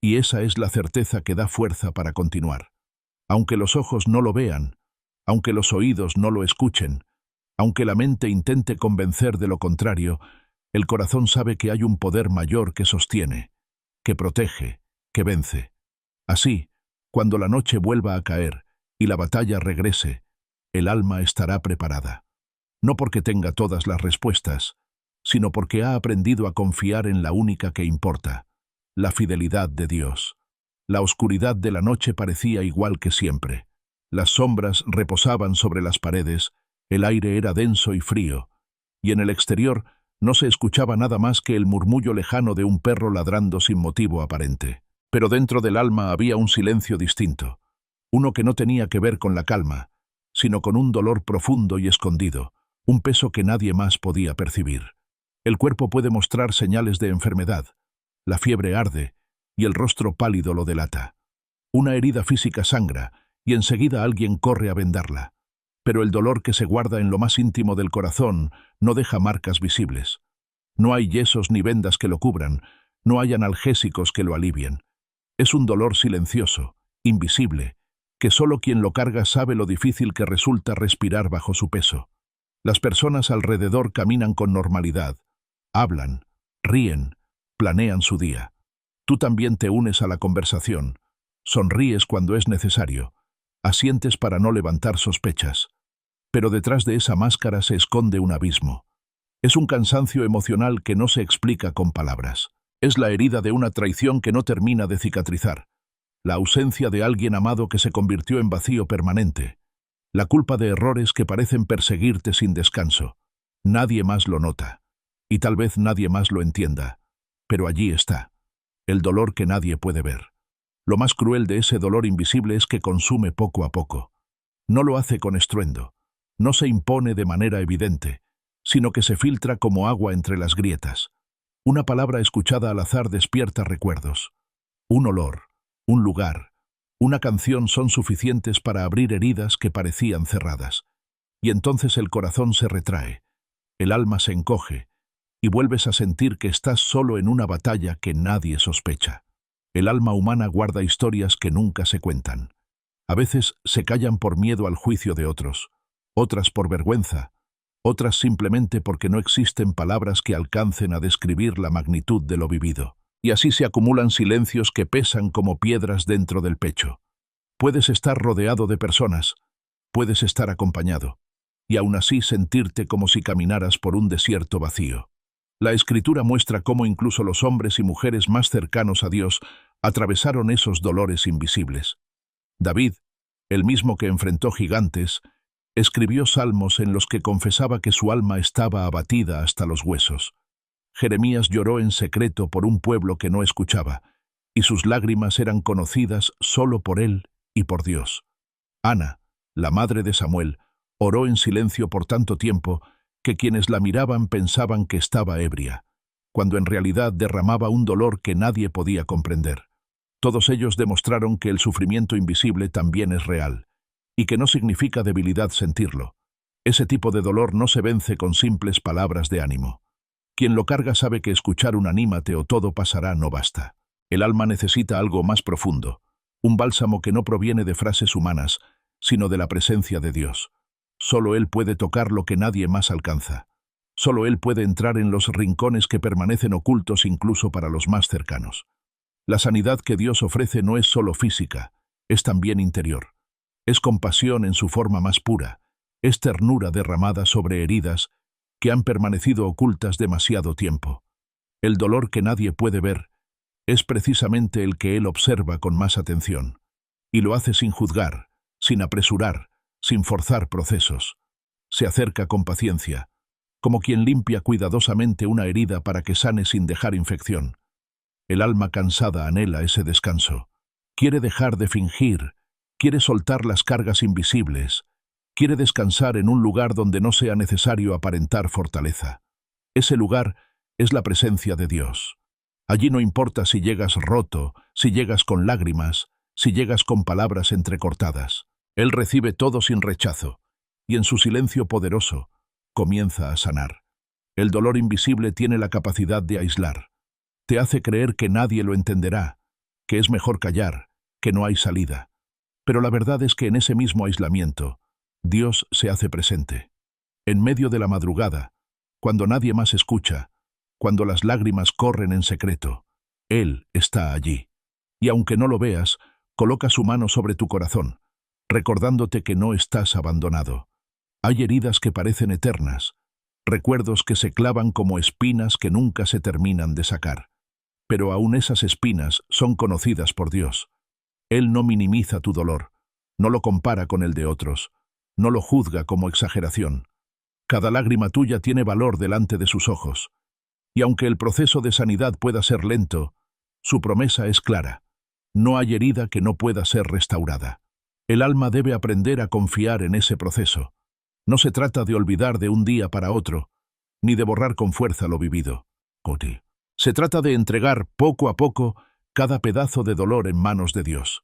Y esa es la certeza que da fuerza para continuar. Aunque los ojos no lo vean, aunque los oídos no lo escuchen, aunque la mente intente convencer de lo contrario, el corazón sabe que hay un poder mayor que sostiene, que protege, que vence. Así, cuando la noche vuelva a caer y la batalla regrese, el alma estará preparada. No porque tenga todas las respuestas, sino porque ha aprendido a confiar en la única que importa, la fidelidad de Dios. La oscuridad de la noche parecía igual que siempre. Las sombras reposaban sobre las paredes, el aire era denso y frío, y en el exterior no se escuchaba nada más que el murmullo lejano de un perro ladrando sin motivo aparente. Pero dentro del alma había un silencio distinto, uno que no tenía que ver con la calma, sino con un dolor profundo y escondido, un peso que nadie más podía percibir. El cuerpo puede mostrar señales de enfermedad, la fiebre arde y el rostro pálido lo delata. Una herida física sangra y enseguida alguien corre a vendarla. Pero el dolor que se guarda en lo más íntimo del corazón no deja marcas visibles. No hay yesos ni vendas que lo cubran, no hay analgésicos que lo alivien. Es un dolor silencioso, invisible, que solo quien lo carga sabe lo difícil que resulta respirar bajo su peso. Las personas alrededor caminan con normalidad, hablan, ríen, planean su día. Tú también te unes a la conversación, sonríes cuando es necesario, asientes para no levantar sospechas. Pero detrás de esa máscara se esconde un abismo. Es un cansancio emocional que no se explica con palabras. Es la herida de una traición que no termina de cicatrizar, la ausencia de alguien amado que se convirtió en vacío permanente, la culpa de errores que parecen perseguirte sin descanso. Nadie más lo nota. y tal vez nadie más lo entienda, pero allí está, el dolor que nadie puede ver. Lo más cruel de ese dolor invisible es que consume poco a poco. No lo hace con estruendo, no se impone de manera evidente, sino que se filtra como agua entre las grietas. Una palabra escuchada al azar despierta recuerdos. Un olor, un lugar, una canción son suficientes para abrir heridas que parecían cerradas. Y entonces el corazón se retrae, el alma se encoge, y vuelves a sentir que estás solo en una batalla que nadie sospecha. El alma humana guarda historias que nunca se cuentan. A veces se callan por miedo al juicio de otros, otras por vergüenza, otras simplemente porque no existen palabras que alcancen a describir la magnitud de lo vivido. Y así se acumulan silencios que pesan como piedras dentro del pecho. Puedes estar rodeado de personas, puedes estar acompañado, y aún así sentirte como si caminaras por un desierto vacío. La Escritura muestra cómo incluso los hombres y mujeres más cercanos a Dios atravesaron esos dolores invisibles. David, el mismo que enfrentó gigantes, escribió salmos en los que confesaba que su alma estaba abatida hasta los huesos. Jeremías lloró en secreto por un pueblo que no escuchaba, y sus lágrimas eran conocidas solo por él y por Dios. Ana, la madre de Samuel, oró en silencio por tanto tiempo que quienes la miraban pensaban que estaba ebria, cuando en realidad derramaba un dolor que nadie podía comprender. Todos ellos demostraron que el sufrimiento invisible también es real, y que no significa debilidad sentirlo. Ese tipo de dolor no se vence con simples palabras de ánimo. Quien lo carga sabe que escuchar un anímate o todo pasará no basta. El alma necesita algo más profundo, un bálsamo que no proviene de frases humanas, sino de la presencia de Dios. Solo Él puede tocar lo que nadie más alcanza. Solo Él puede entrar en los rincones que permanecen ocultos incluso para los más cercanos. La sanidad que Dios ofrece no es solo física, es también interior. Es compasión en su forma más pura, es ternura derramada sobre heridas que han permanecido ocultas demasiado tiempo. El dolor que nadie puede ver es precisamente el que Él observa con más atención, y lo hace sin juzgar, sin apresurar, sin forzar procesos. Se acerca con paciencia, como quien limpia cuidadosamente una herida para que sane sin dejar infección. El alma cansada anhela ese descanso. Quiere dejar de fingir, quiere soltar las cargas invisibles, quiere descansar en un lugar donde no sea necesario aparentar fortaleza. Ese lugar es la presencia de Dios. Allí no importa si llegas roto, si llegas con lágrimas, si llegas con palabras entrecortadas. Él recibe todo sin rechazo, y en su silencio poderoso comienza a sanar. El dolor invisible tiene la capacidad de aislar. Te hace creer que nadie lo entenderá, que es mejor callar, que no hay salida. Pero la verdad es que en ese mismo aislamiento, Dios se hace presente. En medio de la madrugada, cuando nadie más escucha, cuando las lágrimas corren en secreto, Él está allí. Y aunque no lo veas, coloca su mano sobre tu corazón, recordándote que no estás abandonado. Hay heridas que parecen eternas, recuerdos que se clavan como espinas que nunca se terminan de sacar. Pero aún esas espinas son conocidas por Dios. Él no minimiza tu dolor, no lo compara con el de otros, no lo juzga como exageración. Cada lágrima tuya tiene valor delante de sus ojos. Y aunque el proceso de sanidad pueda ser lento, su promesa es clara. No hay herida que no pueda ser restaurada. El alma debe aprender a confiar en ese proceso. No se trata de olvidar de un día para otro, ni de borrar con fuerza lo vivido. Se trata de entregar poco a poco cada pedazo de dolor en manos de Dios.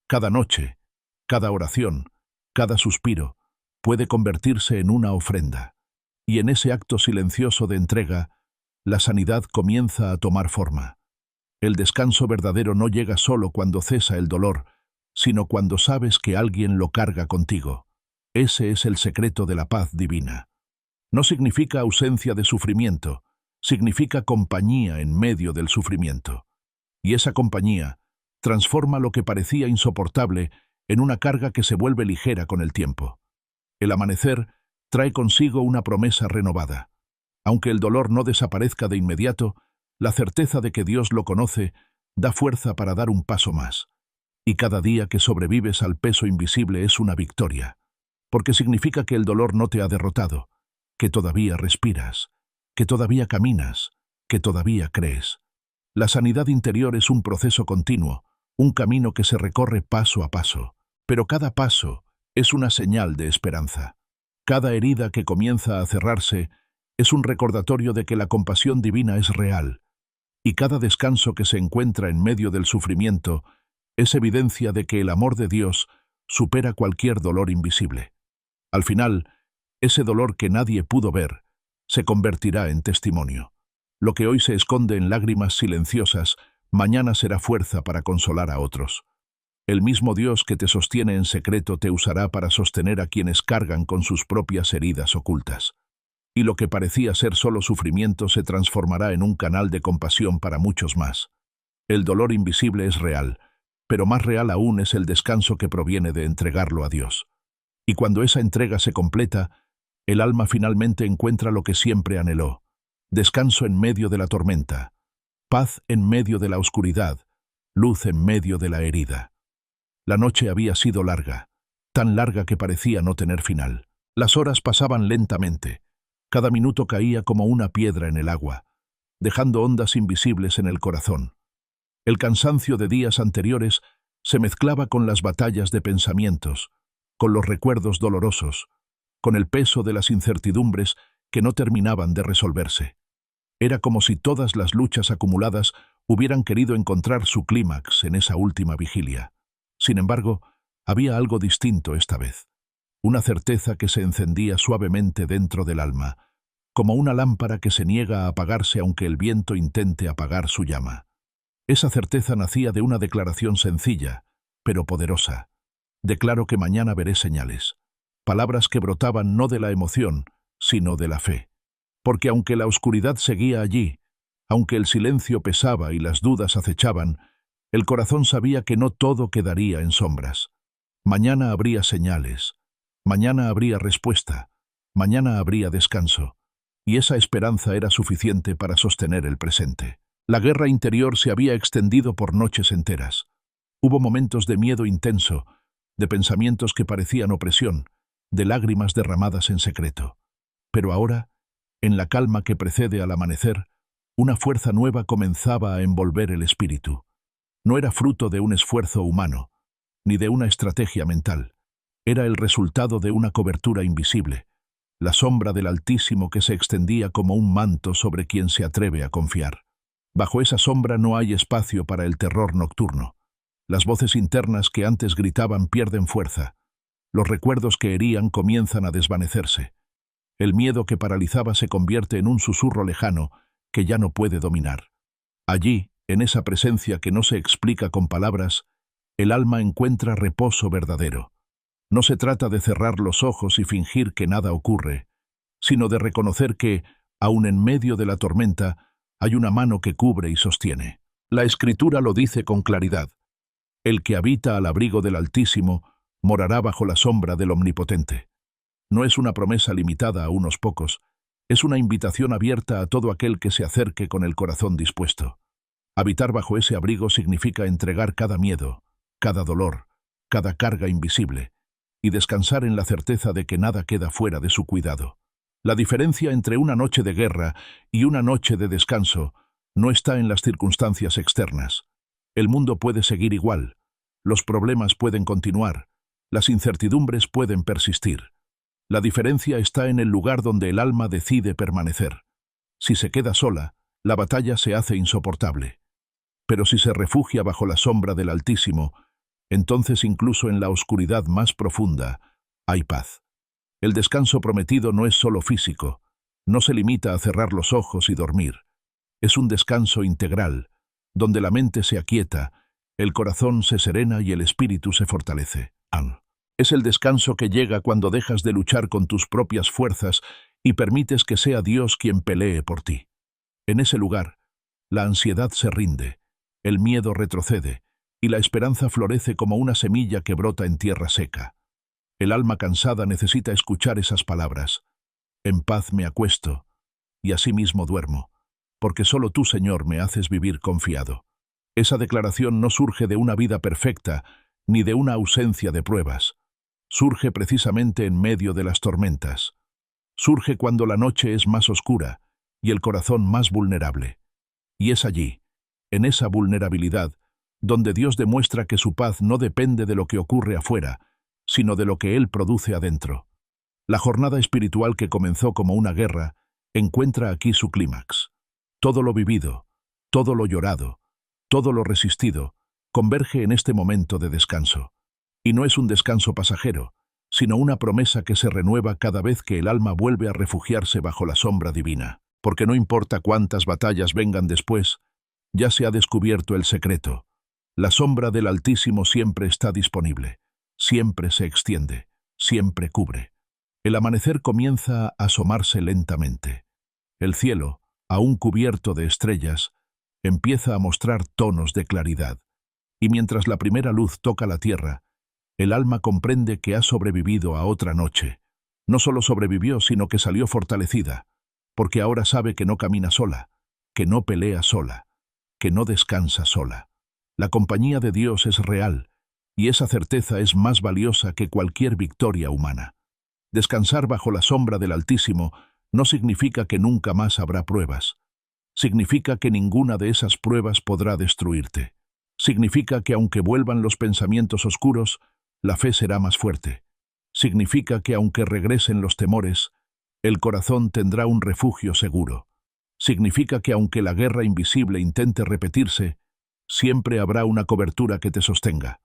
Cada noche, cada oración, cada suspiro puede convertirse en una ofrenda. Y en ese acto silencioso de entrega, la sanidad comienza a tomar forma. El descanso verdadero no llega solo cuando cesa el dolor, sino cuando sabes que alguien lo carga contigo. Ese es el secreto de la paz divina. No significa ausencia de sufrimiento, significa compañía en medio del sufrimiento. Y esa compañía transforma lo que parecía insoportable en una carga que se vuelve ligera con el tiempo. El amanecer trae consigo una promesa renovada. Aunque el dolor no desaparezca de inmediato, la certeza de que Dios lo conoce da fuerza para dar un paso más. Y cada día que sobrevives al peso invisible es una victoria, porque significa que el dolor no te ha derrotado, que todavía respiras, que todavía caminas, que todavía crees. La sanidad interior es un proceso continuo, un camino que se recorre paso a paso, pero cada paso es una señal de esperanza. Cada herida que comienza a cerrarse es un recordatorio de que la compasión divina es real, y cada descanso que se encuentra en medio del sufrimiento es evidencia de que el amor de Dios supera cualquier dolor invisible. Al final, ese dolor que nadie pudo ver se convertirá en testimonio. Lo que hoy se esconde en lágrimas silenciosas, mañana será fuerza para consolar a otros. El mismo Dios que te sostiene en secreto te usará para sostener a quienes cargan con sus propias heridas ocultas. Y lo que parecía ser solo sufrimiento se transformará en un canal de compasión para muchos más. El dolor invisible es real, pero más real aún es el descanso que proviene de entregarlo a Dios. Y cuando esa entrega se completa, el alma finalmente encuentra lo que siempre anheló: descanso en medio de la tormenta, paz en medio de la oscuridad, luz en medio de la herida. La noche había sido larga, tan larga que parecía no tener final. Las horas pasaban lentamente. Cada minuto caía como una piedra en el agua, dejando ondas invisibles en el corazón. El cansancio de días anteriores se mezclaba con las batallas de pensamientos, con los recuerdos dolorosos, con el peso de las incertidumbres que no terminaban de resolverse. Era como si todas las luchas acumuladas hubieran querido encontrar su clímax en esa última vigilia. Sin embargo, había algo distinto esta vez. Una certeza que se encendía suavemente dentro del alma, como una lámpara que se niega a apagarse aunque el viento intente apagar su llama. Esa certeza nacía de una declaración sencilla, pero poderosa. Declaro que mañana veré señales. Palabras que brotaban no de la emoción, sino de la fe. Porque aunque la oscuridad seguía allí, aunque el silencio pesaba y las dudas acechaban, el corazón sabía que no todo quedaría en sombras. Mañana habría señales, mañana habría respuesta, mañana habría descanso, y esa esperanza era suficiente para sostener el presente. La guerra interior se había extendido por noches enteras. Hubo momentos de miedo intenso, de pensamientos que parecían opresión, de lágrimas derramadas en secreto. Pero ahora, en la calma que precede al amanecer, una fuerza nueva comenzaba a envolver el espíritu. No era fruto de un esfuerzo humano, ni de una estrategia mental. Era el resultado de una cobertura invisible, la sombra del Altísimo que se extendía como un manto sobre quien se atreve a confiar. Bajo esa sombra no hay espacio para el terror nocturno. Las voces internas que antes gritaban pierden fuerza. Los recuerdos que herían comienzan a desvanecerse. El miedo que paralizaba se convierte en un susurro lejano que ya no puede dominar. Allí, en esa presencia que no se explica con palabras, el alma encuentra reposo verdadero. No se trata de cerrar los ojos y fingir que nada ocurre, sino de reconocer que, aun en medio de la tormenta, hay una mano que cubre y sostiene. La Escritura lo dice con claridad: el que habita al abrigo del Altísimo morará bajo la sombra del Omnipotente. No es una promesa limitada a unos pocos, es una invitación abierta a todo aquel que se acerque con el corazón dispuesto. Habitar bajo ese abrigo significa entregar cada miedo, cada dolor, cada carga invisible, y descansar en la certeza de que nada queda fuera de su cuidado. La diferencia entre una noche de guerra y una noche de descanso no está en las circunstancias externas. El mundo puede seguir igual, los problemas pueden continuar, las incertidumbres pueden persistir. La diferencia está en el lugar donde el alma decide permanecer. Si se queda sola, la batalla se hace insoportable. Pero si se refugia bajo la sombra del Altísimo, entonces incluso en la oscuridad más profunda hay paz. El descanso prometido no es solo físico, no se limita a cerrar los ojos y dormir. Es un descanso integral, donde la mente se aquieta, el corazón se serena y el espíritu se fortalece. Es el descanso que llega cuando dejas de luchar con tus propias fuerzas y permites que sea Dios quien pelee por ti. En ese lugar, la ansiedad se rinde, el miedo retrocede, y la esperanza florece como una semilla que brota en tierra seca. El alma cansada necesita escuchar esas palabras: en paz me acuesto, y asimismo duermo, porque solo tú, Señor, me haces vivir confiado. Esa declaración no surge de una vida perfecta, ni de una ausencia de pruebas. Surge precisamente en medio de las tormentas. Surge cuando la noche es más oscura, y el corazón más vulnerable. Y es allí, en esa vulnerabilidad, donde Dios demuestra que su paz no depende de lo que ocurre afuera, sino de lo que Él produce adentro. La jornada espiritual que comenzó como una guerra encuentra aquí su clímax. Todo lo vivido, todo lo llorado, todo lo resistido, converge en este momento de descanso. Y no es un descanso pasajero, sino una promesa que se renueva cada vez que el alma vuelve a refugiarse bajo la sombra divina. Porque no importa cuántas batallas vengan después, ya se ha descubierto el secreto. La sombra del Altísimo siempre está disponible, siempre se extiende, siempre cubre. El amanecer comienza a asomarse lentamente. El cielo, aún cubierto de estrellas, empieza a mostrar tonos de claridad. Y mientras la primera luz toca la tierra, el alma comprende que ha sobrevivido a otra noche. No solo sobrevivió, sino que salió fortalecida, porque ahora sabe que no camina sola, que no pelea sola, que no descansa sola. La compañía de Dios es real, y esa certeza es más valiosa que cualquier victoria humana. Descansar bajo la sombra del Altísimo no significa que nunca más habrá pruebas. Significa que ninguna de esas pruebas podrá destruirte. Significa que aunque vuelvan los pensamientos oscuros, la fe será más fuerte. Significa que aunque regresen los temores, el corazón tendrá un refugio seguro. Significa que aunque la guerra invisible intente repetirse, siempre habrá una cobertura que te sostenga.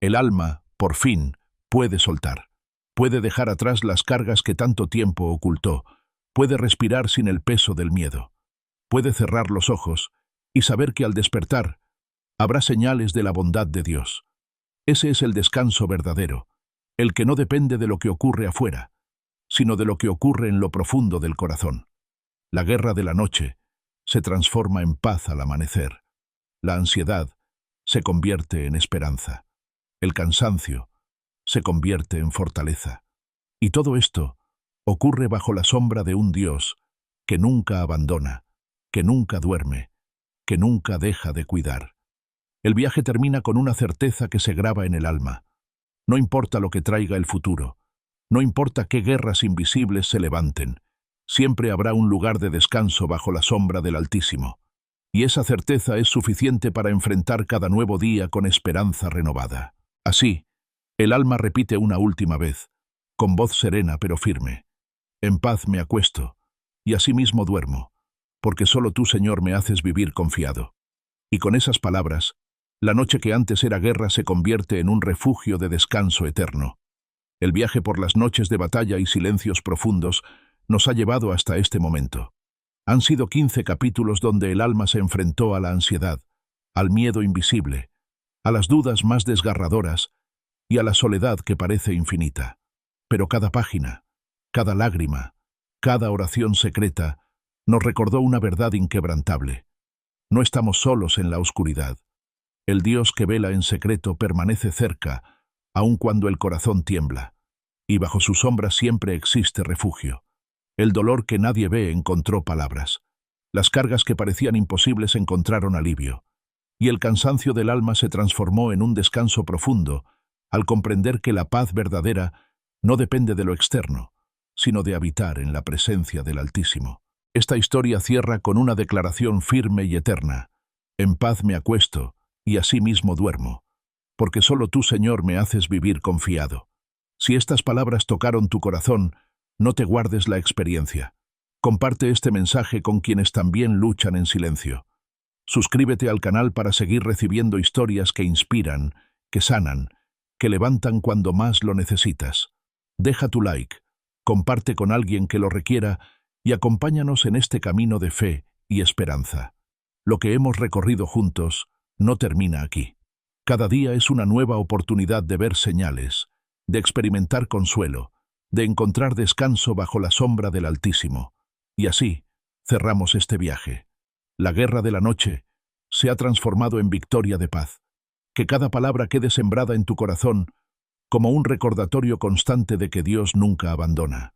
El alma, por fin, puede soltar. Puede dejar atrás las cargas que tanto tiempo ocultó. Puede respirar sin el peso del miedo. Puede cerrar los ojos y saber que al despertar habrá señales de la bondad de Dios. Ese es el descanso verdadero, el que no depende de lo que ocurre afuera, sino de lo que ocurre en lo profundo del corazón. La guerra de la noche se transforma en paz al amanecer. La ansiedad se convierte en esperanza. El cansancio se convierte en fortaleza. Y todo esto ocurre bajo la sombra de un Dios que nunca abandona, que nunca duerme, que nunca deja de cuidar. El viaje termina con una certeza que se graba en el alma. No importa lo que traiga el futuro, no importa qué guerras invisibles se levanten, siempre habrá un lugar de descanso bajo la sombra del Altísimo. Y esa certeza es suficiente para enfrentar cada nuevo día con esperanza renovada. Así, el alma repite una última vez, con voz serena pero firme: en paz me acuesto, y asimismo duermo, porque solo tú, Señor, me haces vivir confiado. Y con esas palabras, la noche que antes era guerra se convierte en un refugio de descanso eterno. El viaje por las noches de batalla y silencios profundos nos ha llevado hasta este momento. Han sido 15 capítulos donde el alma se enfrentó a la ansiedad, al miedo invisible, a las dudas más desgarradoras y a la soledad que parece infinita. Pero cada página, cada lágrima, cada oración secreta nos recordó una verdad inquebrantable. No estamos solos en la oscuridad. El Dios que vela en secreto permanece cerca, aun cuando el corazón tiembla, y bajo su sombra siempre existe refugio. El dolor que nadie ve encontró palabras. Las cargas que parecían imposibles encontraron alivio. Y el cansancio del alma se transformó en un descanso profundo, al comprender que la paz verdadera no depende de lo externo, sino de habitar en la presencia del Altísimo. Esta historia cierra con una declaración firme y eterna: en paz me acuesto, y asimismo duermo, porque solo tú, Señor, me haces vivir confiado. Si estas palabras tocaron tu corazón, no te guardes la experiencia. Comparte este mensaje con quienes también luchan en silencio. Suscríbete al canal para seguir recibiendo historias que inspiran, que sanan, que levantan cuando más lo necesitas. Deja tu like, comparte con alguien que lo requiera y acompáñanos en este camino de fe y esperanza. Lo que hemos recorrido juntos no termina aquí. Cada día es una nueva oportunidad de ver señales, de experimentar consuelo, de encontrar descanso bajo la sombra del Altísimo. Y así, cerramos este viaje. La guerra de la noche se ha transformado en victoria de paz. Que cada palabra quede sembrada en tu corazón como un recordatorio constante de que Dios nunca abandona.